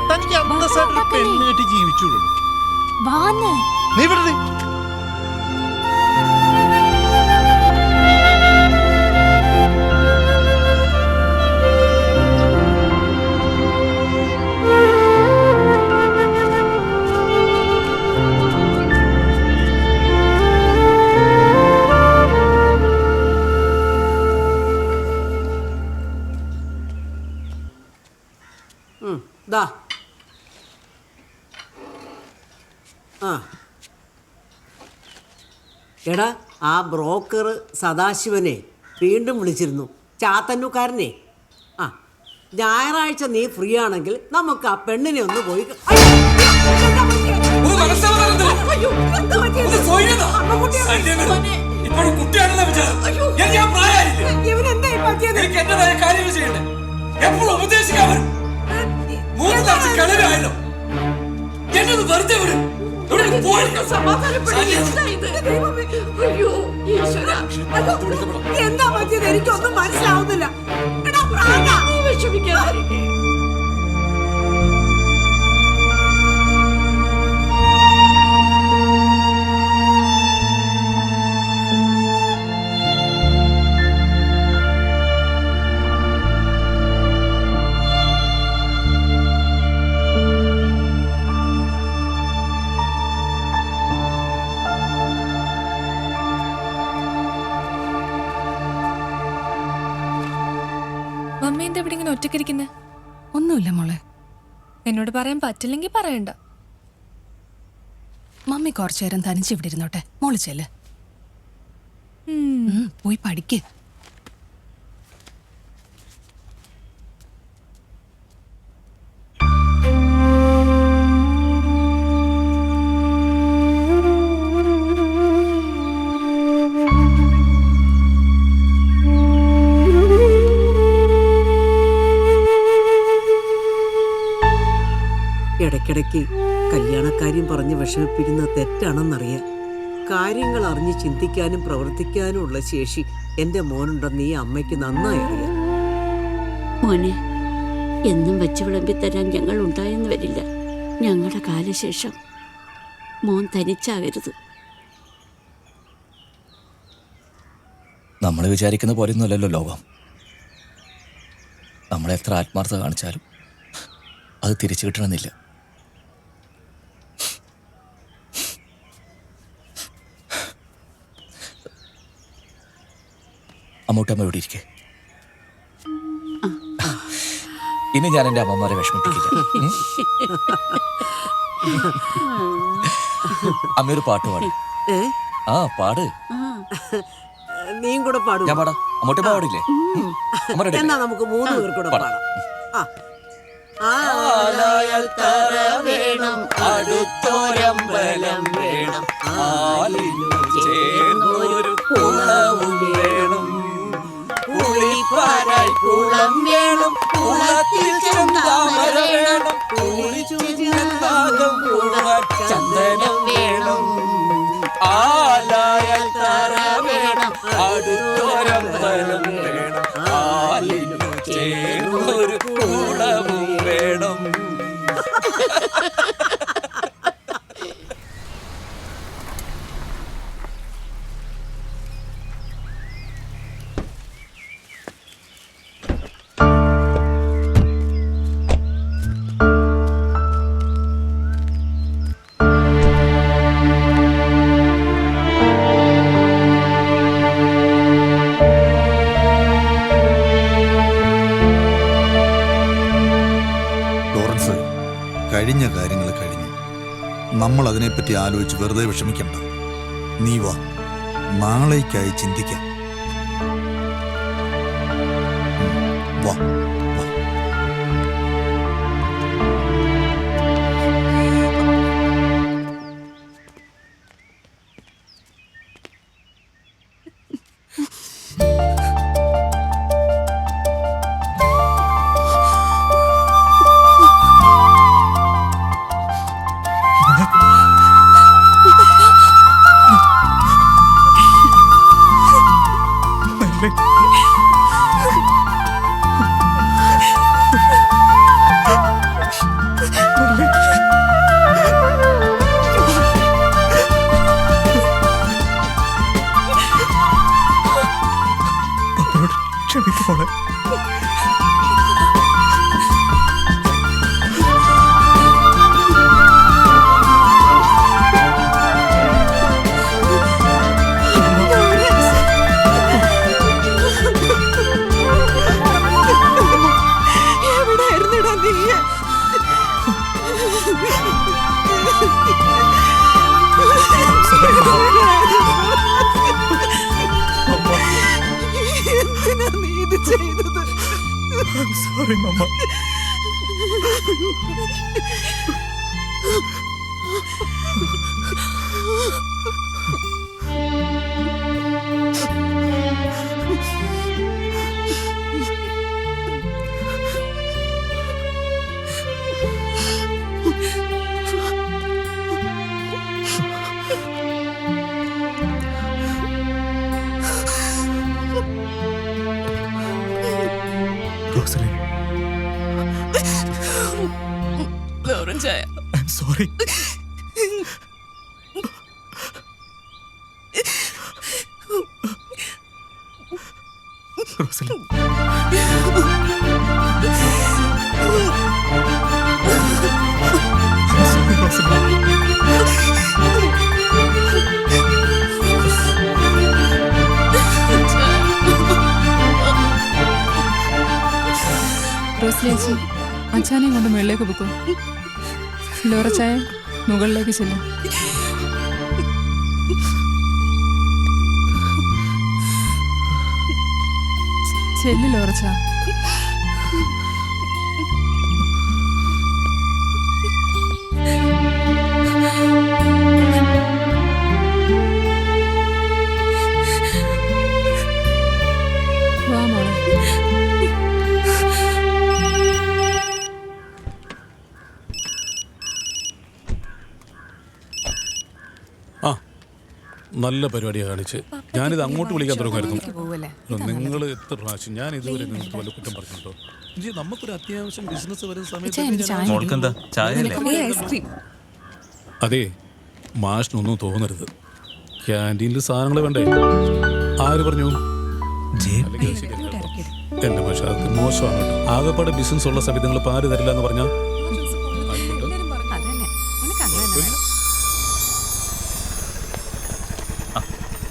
തനിക്ക് അന്തസ്സായിട്ട് പെണ്ണ് കെട്ടി ജീവിച്ചോളൂ. വാന്നേ. നീ വിടരുത്. എടാ, ആ ബ്രോക്കർ സദാശിവനെ വീണ്ടും വിളിച്ചിരുന്നു, ചാത്തന്നൂക്കാരനെ. ആ, ഞായറാഴ്ച നീ ഫ്രീ ആണെങ്കിൽ നമുക്ക് ആ പെണ്ണിനെ ഒന്ന് പോയി. എന്താ പറ്റിയത്? എനിക്കൊന്നും മനസ്സിലാവുന്നില്ല. മമ്മി എന്താ ഇവിടെ ഇങ്ങനെ ഒറ്റക്കിരിക്കുന്നേ? ഒന്നുമില്ല മോളെ. എന്നോട് പറയാൻ പറ്റില്ലെങ്കിൽ പറയണ്ട. മമ്മി കുറച്ചു നേരം തനിച്ച് ഇവിടെ ഇരുന്നോട്ടെ. മോള് ചെല്ല്. പോയി പഠിക്ക്. ഇടയ്ക്കിടയ്ക്ക് കല്യാണക്കാര്യം പറഞ്ഞ് വിഷമിപ്പിക്കുന്ന തെറ്റാണെന്നറിയാം. കാര്യങ്ങൾ അറിഞ്ഞ് ചിന്തിക്കാനും പ്രവർത്തിക്കാനും ഉള്ള ശേഷി എൻ്റെ മോനുണ്ടെന്ന് ഈ അമ്മയ്ക്ക് നന്നായി അറിയാം. മോനെ, എന്നും വെച്ച് വിളമ്പിത്തരാൻ ഞങ്ങൾ ഉണ്ടായെന്ന് വരില്ല. ഞങ്ങളുടെ കാലശേഷം മോൻ തനിച്ചാകരുത്. നമ്മൾ വിചാരിക്കുന്ന പോലെയൊന്നുമല്ലല്ലോ ലോകം. നമ്മളെത്ര ആത്മാർത്ഥത കാണിച്ചാലും അത് തിരിച്ചു കിട്ടണമെന്നില്ല. അമ്മൂട്ടമ്മ ഇവിടെ ഇരിക്കെ. ഇനി ഞാൻ എൻ്റെ അമ്മമാരെ വിഷമിപ്പിക്കില്ല. അമ്മയൊരു പാട്ട് പാട്. ആ പാട്. നീയും കൂടെ പാടും. ഞാൻ പാടാം. അമ്മൂട്ടമ്മ പാടില്ലേ? എന്നാ നമുക്ക് 3 പേർ കൂടെ പാടാം. ആലായാൽ തറ വേണം, അടുത്തൊരമ്പലം വേണം, ആലിനു ചേർന്നൊരു കുളവും വേണം, കുളിപ്പാരായി കുളം വേണം, കുളത്തിൽ ചെന്താമര വേണം, കുളിച്ചു ചെന്നാകം കൂടാൻ ചന്ദനം വേണം. ആലായാൽ തറ വേണം, അടുത്തൊരമ്പലം വേണം, ആലിനു ചേർന്നൊരു കുളവും വേണം. കഴിഞ്ഞ കാര്യങ്ങൾ കഴിഞ്ഞു. നമ്മൾ അതിനെപ്പറ്റി ആലോചിച്ച് വെറുതെ വിഷമിക്കണ്ട. നീ വാ, നാളേക്കായി ചിന്തിക്കാം. വാ. ക്ഷമിക്കോളെ. എന്തിനാ നീ ഇത് ചെയ്തത്? Sorry mamma. I'm sorry. Rosalind. I'm sorry, Rosalind. റോസ്ലേച്ചി, അച്ഛനെയും കൊണ്ട് മുകളിലേക്ക് പോക്കോ. ലോറ ചായ മുകളിലേക്ക് ചെല്ലും. ചെല്ലു ലോറച്ച. വാ മോളെ. നല്ല പരിപാടിയാണ് കാണിച്ച്. ഞാനിത് അങ്ങോട്ട് വിളിക്കാൻ തുടങ്ങുമായിരുന്നു. നിങ്ങൾ എത്ര പ്രാവശ്യം ഞാൻ ഇതുവരെ നിങ്ങൾക്ക് വല്ല കുറ്റം പറഞ്ഞിട്ടുണ്ടോ? നമുക്കൊരു അത്യാവശ്യം ബിസിനസ് വരുന്ന സമയത്ത് അതെ, മാഷിനൊന്നും തോന്നരുത്. ക്യാൻറ്റീനിൽ സാധനങ്ങൾ വേണ്ടേ? ആര് പറഞ്ഞു? എന്റെ പക്ഷെ അത് മോശമാണ് കേട്ടോ. ആകെപ്പാടെ ബിസിനസ് ഉള്ള സമയത്ത് നിങ്ങൾ പാല് തരില്ല എന്ന് പറഞ്ഞാൽ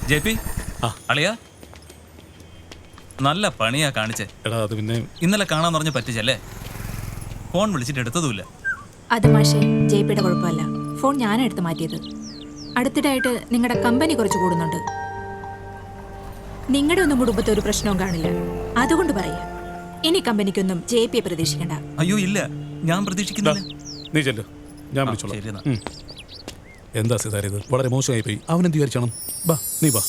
ജെപി, അളിയ നല്ല പണിയാ കാണിച്ചേ. എടാ അത് പിന്നെ ഇന്നലെ കാണാൻ പറഞ്ഞ് പറ്റിച്ചല്ലേ? ഫോൺ വിളിച്ചിട്ട് എടുത്തതുമില്ല. അത് മാഷേ ജെപിയുടെ കുഴപ്പമല്ല. ഫോൺ ഞാനാ എടുത്ത് മാറ്റിയത്. അടുത്തിടെയായിട്ട് നിങ്ങളുടെ കമ്പനി കുറച്ച് കൂടുന്നുണ്ട്. നിങ്ങളുടെ ഒന്നും കുടുംബത്തെ ഒരു പ്രശ്നവും കാണില്ല. അതുകൊണ്ട് പറയാ, ഇനി കമ്പനിക്കൊന്നും ജെപിയെ പ്രതീക്ഷിക്കണ്ട. അയ്യോ ഇല്ല, ഞാൻ പ്രതീക്ഷിക്കുന്നില്ല. നീ ചെല്ലു, ഞാൻ വിളിച്ചോളാം. എന്താ സിതാര ഇത്? വളരെ മോശമായി പോയി. അവനെന്ത് വിചാരിച്ചണം? ബാ നീ ബാ.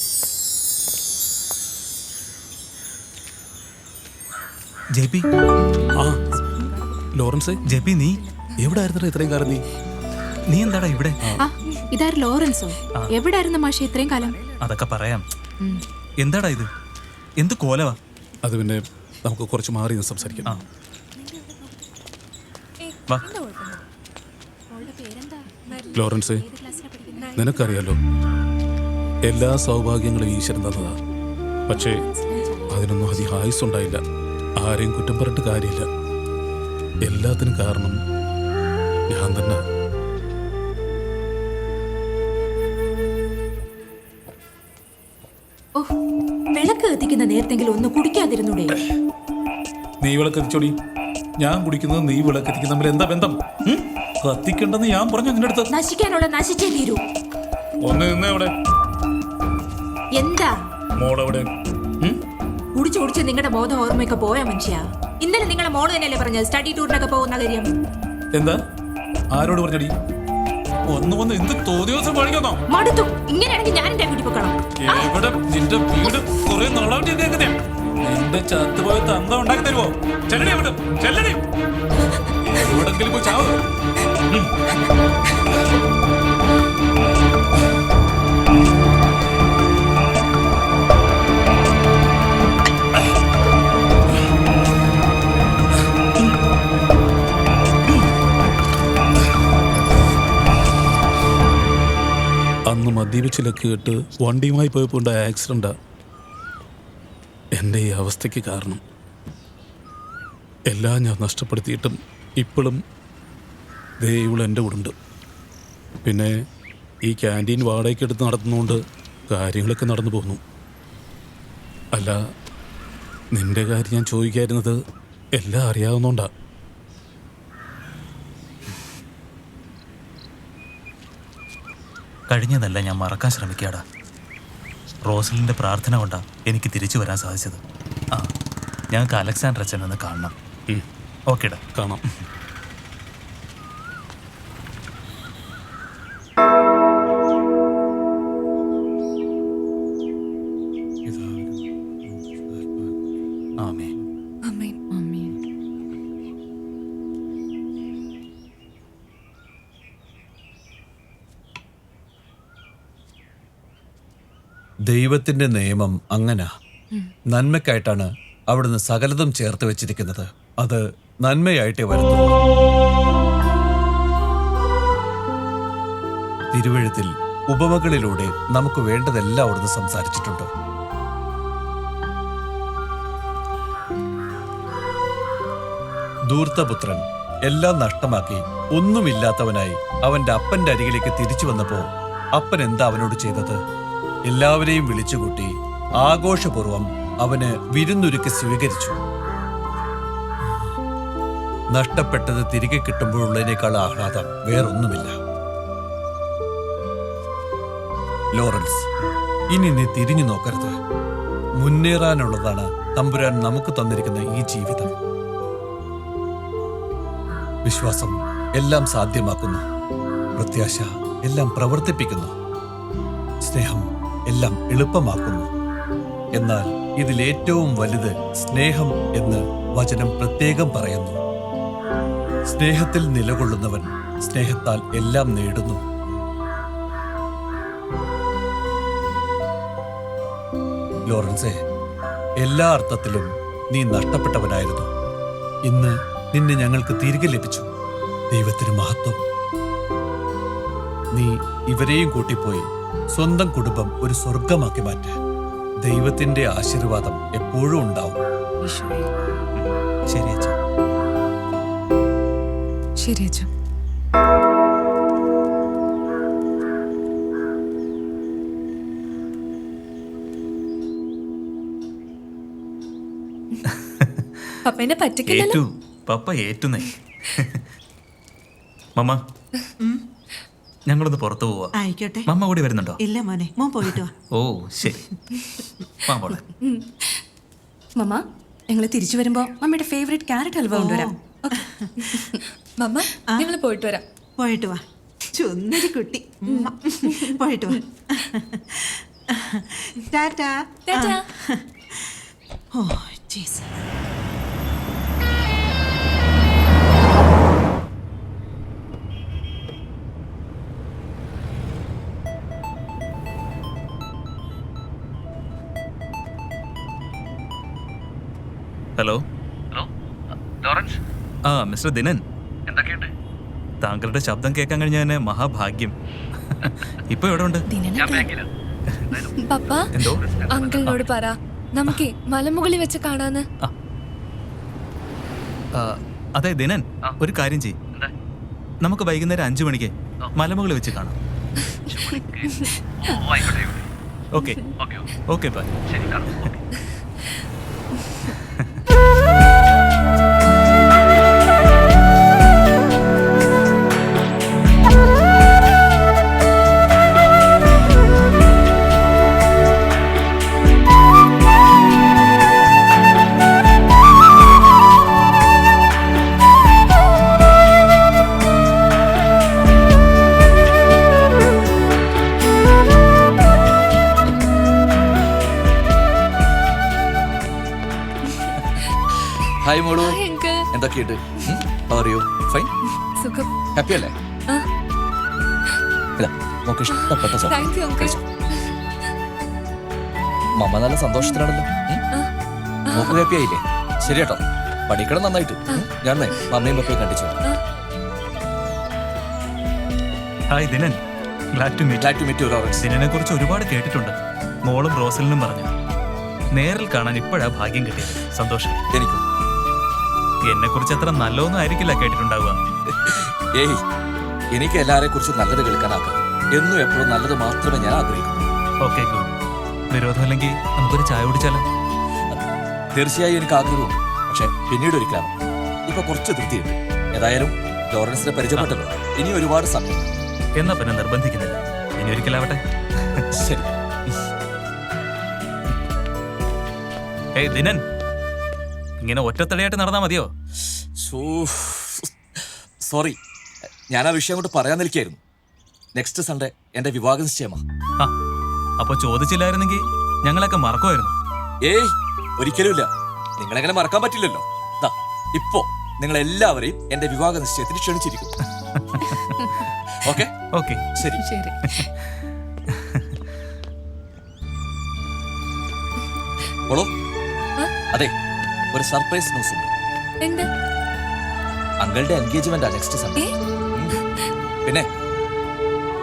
ജെപി. ആ ലോറൻസ്. ജെപി, നീ എവിടെ ആയിരുന്നു ഇത്രയും കാലം? നീ എന്താടാ ഇവിടെ? ഇതാര് ലോറൻസോ? എവിടായിരുന്നു മാഷെ ഇത്രയും കാലം? അതൊക്കെ പറയാം. എന്താടാ ഇത്? എന്ത് കോലവാ? അത് പിന്നെ നമുക്ക് കുറച്ച് മാറി നിന്ന് സംസാരിക്കാം. ലോറൻസ്, നിനക്കറിയാലോ എല്ലാ സൗഭാഗ്യങ്ങളും ഈശ്വരൻ തന്നതാ. പക്ഷേ അതിനൊന്നും അധികം ആയുസ്സുണ്ടായില്ല. ആരെയും കുറ്റം പറഞ്ഞിട്ട് കാര്യമില്ല. എല്ലാത്തിനും കാരണം ഞാൻ തന്നെ. വിളക്ക് കത്തിക്കുന്ന നേരത്തെങ്കിലും ഒന്ന് കുടിക്കാതിരുന്നൂടെ? നീ വിളക്ക് കത്തിച്ചോടി. ഞാൻ കുടിക്കുന്നത് നീ വിളക്ക് കത്തിക്കുന്ന തമ്മിൽ എന്താ ബന്ധം? കത്തിക്കണ്ടെന്ന് ഞാൻ പറഞ്ഞു നിന്റെ അടുത്ത്. നശിക്കാനുള്ള നശിച്ചേ തീരൂ. ഒന്ന് നിന്നേ അവിടെ. എന്താ മോളെവിടെ? കുടിച്ചു കുടിച്ച് നിങ്ങളുടെ ബോധം ഓർമ്മയൊക്കെ പോയ മനുഷ്യ. ഇന്നലെ നിങ്ങളെ മോള് തന്നെയല്ലേ പറഞ്ഞത് സ്റ്റഡി ടൂറിനൊക്കെ പോകുന്ന കാര്യം? എന്താ ആരോട് പറഞ്ഞടി? ഒന്ന് എന്ത് തോന്നിയോസം കാണിക്കുന്നോ? മടുത്തു. ഇങ്ങനെയാണെങ്കിൽ ഞാൻ എന്റെ വീട്ടിൽ പോക്കണം. എവിടെ നിന്റെ വീട് കുറെ നാളായിട്ട് കേൾക്കുന്നേ. നിന്റെ ചത്തുപോയ തന്ത ഉണ്ടാക്കി തരുമോ? ചെല്ലടി അവിടെ, ചെല്ലടി. എവിടെങ്കിലും പോയി ചാവ്. അന്ന് മദ്യപിച്ചിലൊക്കെ കേട്ട് വണ്ടിയുമായി പോയപ്പോൾ ഉണ്ടായ ആക്സിഡന്റാ എൻ്റെ ഈ അവസ്ഥയ്ക്ക് കാരണം. എല്ലാം ഞാൻ നഷ്ടപ്പെടുത്തിയിട്ടും ഇപ്പോഴും ദൈവം എൻ്റെ കൂടെ ഉണ്ട്. പിന്നെ ഈ ക്യാൻറ്റീൻ വാടകയ്ക്ക് എടുത്ത് നടത്തുന്നതുകൊണ്ട് കാര്യങ്ങളൊക്കെ നടന്നു പോകുന്നു. അല്ല, നിന്റെ കാര്യം ഞാൻ ചോദിക്കായിരുന്നത് എല്ലാം അറിയാവുന്നോണ്ടാ. കഴിഞ്ഞതല്ല ഞാൻ മറക്കാൻ ശ്രമിക്കാടാ. റോസലിൻ്റെ പ്രാർത്ഥന കൊണ്ടാണ് എനിക്ക് തിരിച്ചു വരാൻ സാധിച്ചത്. ആ, ഞങ്ങൾക്ക് അലക്സാണ്ടർ അച്ഛൻ ഒന്ന് കാണണം. ഓക്കേടാ, കാണാം. ആമേൻ. ദൈവത്തിന്റെ നിയമം അങ്ങനാ. നന്മയ്ക്കായിട്ടാണ് അവിടുന്ന് സകലതും ചേർത്ത് വെച്ചിരിക്കുന്നത്. അത് നന്മയായിട്ടേ വരുത്തുള്ളൂ. തിരുവെഴുത്തിൽ ഉപമകളിലൂടെ നമുക്ക് വേണ്ടതെല്ലാം അവിടുന്ന് സംസാരിച്ചിട്ടുണ്ട്. ധൂർത്തപുത്രൻ എല്ലാം നഷ്ടമാക്കി ഒന്നുമില്ലാത്തവനായി അവന്റെ അപ്പന്റെ അരികിലേക്ക് തിരിച്ചു വന്നപ്പോ അപ്പൻ എന്താ അവനോട് ചെയ്തത്? എല്ലാവരെയും വിളിച്ചുകൂട്ടി ആഘോഷപൂർവം അവന് വിരുന്നൊരുക്കി സ്വീകരിച്ചു. നഷ്ടപ്പെട്ടത് തിരികെ കിട്ടുമ്പോഴുള്ളതിനേക്കാൾ ആഹ്ലാദം വേറൊന്നുമില്ല. ലോറൻസ്, ഇനി നീ തിരിഞ്ഞു നോക്കരുത്. മുന്നേറാനുള്ളതാണ് തമ്പുരാൻ നമുക്ക് തന്നിരിക്കുന്ന ഈ ജീവിതം. വിശ്വാസം എല്ലാം സാധ്യമാക്കുന്നു. പ്രത്യാശ എല്ലാം പ്രവർത്തിപ്പിക്കുന്നു. സ്നേഹം എല്ലാം എളുപ്പമാക്കുന്നു. എന്നാൽ ഇതിലേറ്റവും വലുത് സ്നേഹം എന്ന് വചനം പ്രത്യേകം പറയുന്നു. സ്നേഹത്തിൽ നിലകൊള്ളുന്നവൻ സ്നേഹത്താൽ എല്ലാം നേടുന്നു. ലോറൻസേ, എല്ലാ അർത്ഥത്തിലും നീ നഷ്ടപ്പെട്ടവനായിരുന്നു. ഇന്ന് നിന്നെ ഞങ്ങൾക്ക് തിരികെ ലഭിച്ചു. ദൈവത്തിന് മഹത്വം. നീ ഇവരെയും കൂട്ടിപ്പോയി സ്വന്തം കുടുംബം ഒരു സ്വർഗമാക്കി മാറ്റ്. ദൈവത്തിന്റെ ആശീർവാദം എപ്പോഴും ഉണ്ടാവും. ശരി അച്ഛാ. ശരി അച്ഛാ. പപ്പേനെ പറ്റിക്കില്ലല്ലോ. പപ്പ ഏറ്റുന്നേ. മമ്മ, ഞങ്ങളൊന്ന് പുറത്തു പോവാ. ആയിക്കോട്ടെ. മമ്മ കൂടി വരുന്നുണ്ടോ? ഇല്ല മോനെ, മോൻ പോയിട്ട് വാ. ഓ ശരി. മാമോളെ, മമ്മ, ഞങ്ങൾ തിരിച്ചു വരുമ്പോ മമ്മയുടെ ഫേവറേറ്റ് ക്യാരറ്റ് ഹൽവ കൊണ്ടുവരാം. മമ്മ, ഞങ്ങൾ പോയിട്ട് വരാം. പോയിട്ട് വാ. ചുന്നരി കുട്ടി. പോയിട്ട് വാ. Tata. Tata. Oh Jesus. Hello. Lawrence. ആ, മിസ്റ്റർ ദിനൻ, എന്തൊക്കെയുണ്ട്? താങ്കളുടെ ശബ്ദം കേൾക്കാൻ കഴിഞ്ഞ തന്നെ മഹാഭാഗ്യം. ഇപ്പൊ എവിടെ ഉണ്ട്? പപ്പ, എന്തോ? അങ്കിളിനോട് പറ നമുക്ക് മലമുകളിൽ വെച്ച് കാണാന്ന്. അതെ ദിനൻ, ഒരു കാര്യം ചെയ്യ്. നമുക്ക് വൈകുന്നേരം 5 മണിക്ക് മലമുകളിൽ വെച്ച് കാണാം. Okay okay bye. ഹായ് മോളു, ഹായ് അങ്കിൾ. എന്തൊക്കെയുണ്ട്? അറിയോ ഫൈൻ, സുഖം. ഹാപ്പി അല്ലേ? ആ. ഇതാ നമുക്ക് ഇഷ്ടപ്പെട്ട സാധനം. Thank you uncle. മമ്മ നല്ല സന്തോഷത്തിലാണല്ലോ. നോക്ക് ഹാപ്പി ആയില്ലേ? ശരി കേട്ടോ, പഠിക്കണം നന്നായിട്ട്. ഞാൻ മമ്മയും പപ്പയും കണ്ടിച്ചു. Hi Dinan, glad to meet you Lawrence. ദിനനെ കുറിച്ച് ഒരുപാട് കേട്ടിട്ടുണ്ട്. മോളും റോസലിനും പറഞ്ഞു. നേരിൽ കാണാൻ ഇപ്പോഴാ ഭാഗ്യം കിട്ടിയത്. സന്തോഷം. എനിക്കും. എന്നെ കുറിച്ച് അത്ര നല്ലതൊന്നും ആയിരിക്കില്ല കേട്ടിട്ടുണ്ടാവുക. ഏയ്, എനിക്ക് എല്ലാരെ കുറിച്ച് നല്ലത് കേൾക്കാനാക്കാം. എന്നും എപ്പോഴും നല്ലത് മാത്രമേ ഞാൻ ആഗ്രഹിക്കൂ. Okay, good. വിരോധമില്ലെങ്കിൽ നമുക്കൊരു ചായ കുടിച്ചാലോ? തീർച്ചയായും എനിക്ക് ആഗ്രഹവും, പക്ഷെ പിന്നീട് ഒരിക്കലാണ്. ഇപ്പൊ കുറച്ച് തൃപ്തിയുണ്ട്. ഏതായാലും ലോറൻസിനെ പരിചയപ്പെട്ടല്ലോ. ഇനി ഒരുപാട് സമയം. എന്നാ പിന്നെ നിർബന്ധിക്കുന്നില്ല. ഇനി ഒരിക്കലാവട്ടെ. ശരി. ഏയ് ദിനൻ, ഇങ്ങനെ ഒറ്റത്തടയായിട്ട് നടന്നാ മതിയോ? സോറി, ഞാൻ ആ വിഷയം അങ്ങോട്ട് പറയാൻ നിൽക്കായിരുന്നു. നെക്സ്റ്റ് സൺഡേ എന്റെ വിവാഹ നിശ്ചയമാ. അപ്പൊ ചോദിച്ചില്ലായിരുന്നെങ്കിൽ ഞങ്ങളൊക്കെ മറക്കുമായിരുന്നു. ഏയ്, ഒരിക്കലുമില്ല. നിങ്ങളെങ്ങനെ മറക്കാൻ പറ്റില്ലല്ലോ. ദാ ഇപ്പോ നിങ്ങൾ എല്ലാവരെയും എന്റെ വിവാഹ നിശ്ചയത്തിന് ക്ഷണിച്ചിരിക്കും. ഓക്കെ ഓക്കെ, ശരി ശരി. മോളോ, അതെ, ഒരു സർപ്രൈസ് ന്യൂസ് ഉണ്ട്. എന്താ? അങ്കിളുടെ എൻഗേജ്മെന്റാ നെക്സ്റ്റ് സൺഡേ. പിന്നെ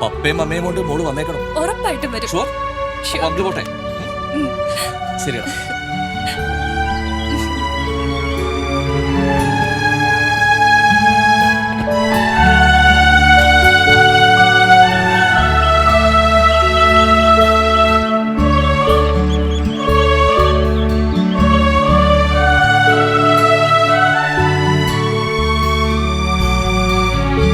പപ്പയും അമ്മയും കൊണ്ട് മോള് വന്നേക്കണം. ഉറപ്പായിട്ടും വരും. ഷുവർ? വന്നു പോട്ടെ. ശരിയാണ്.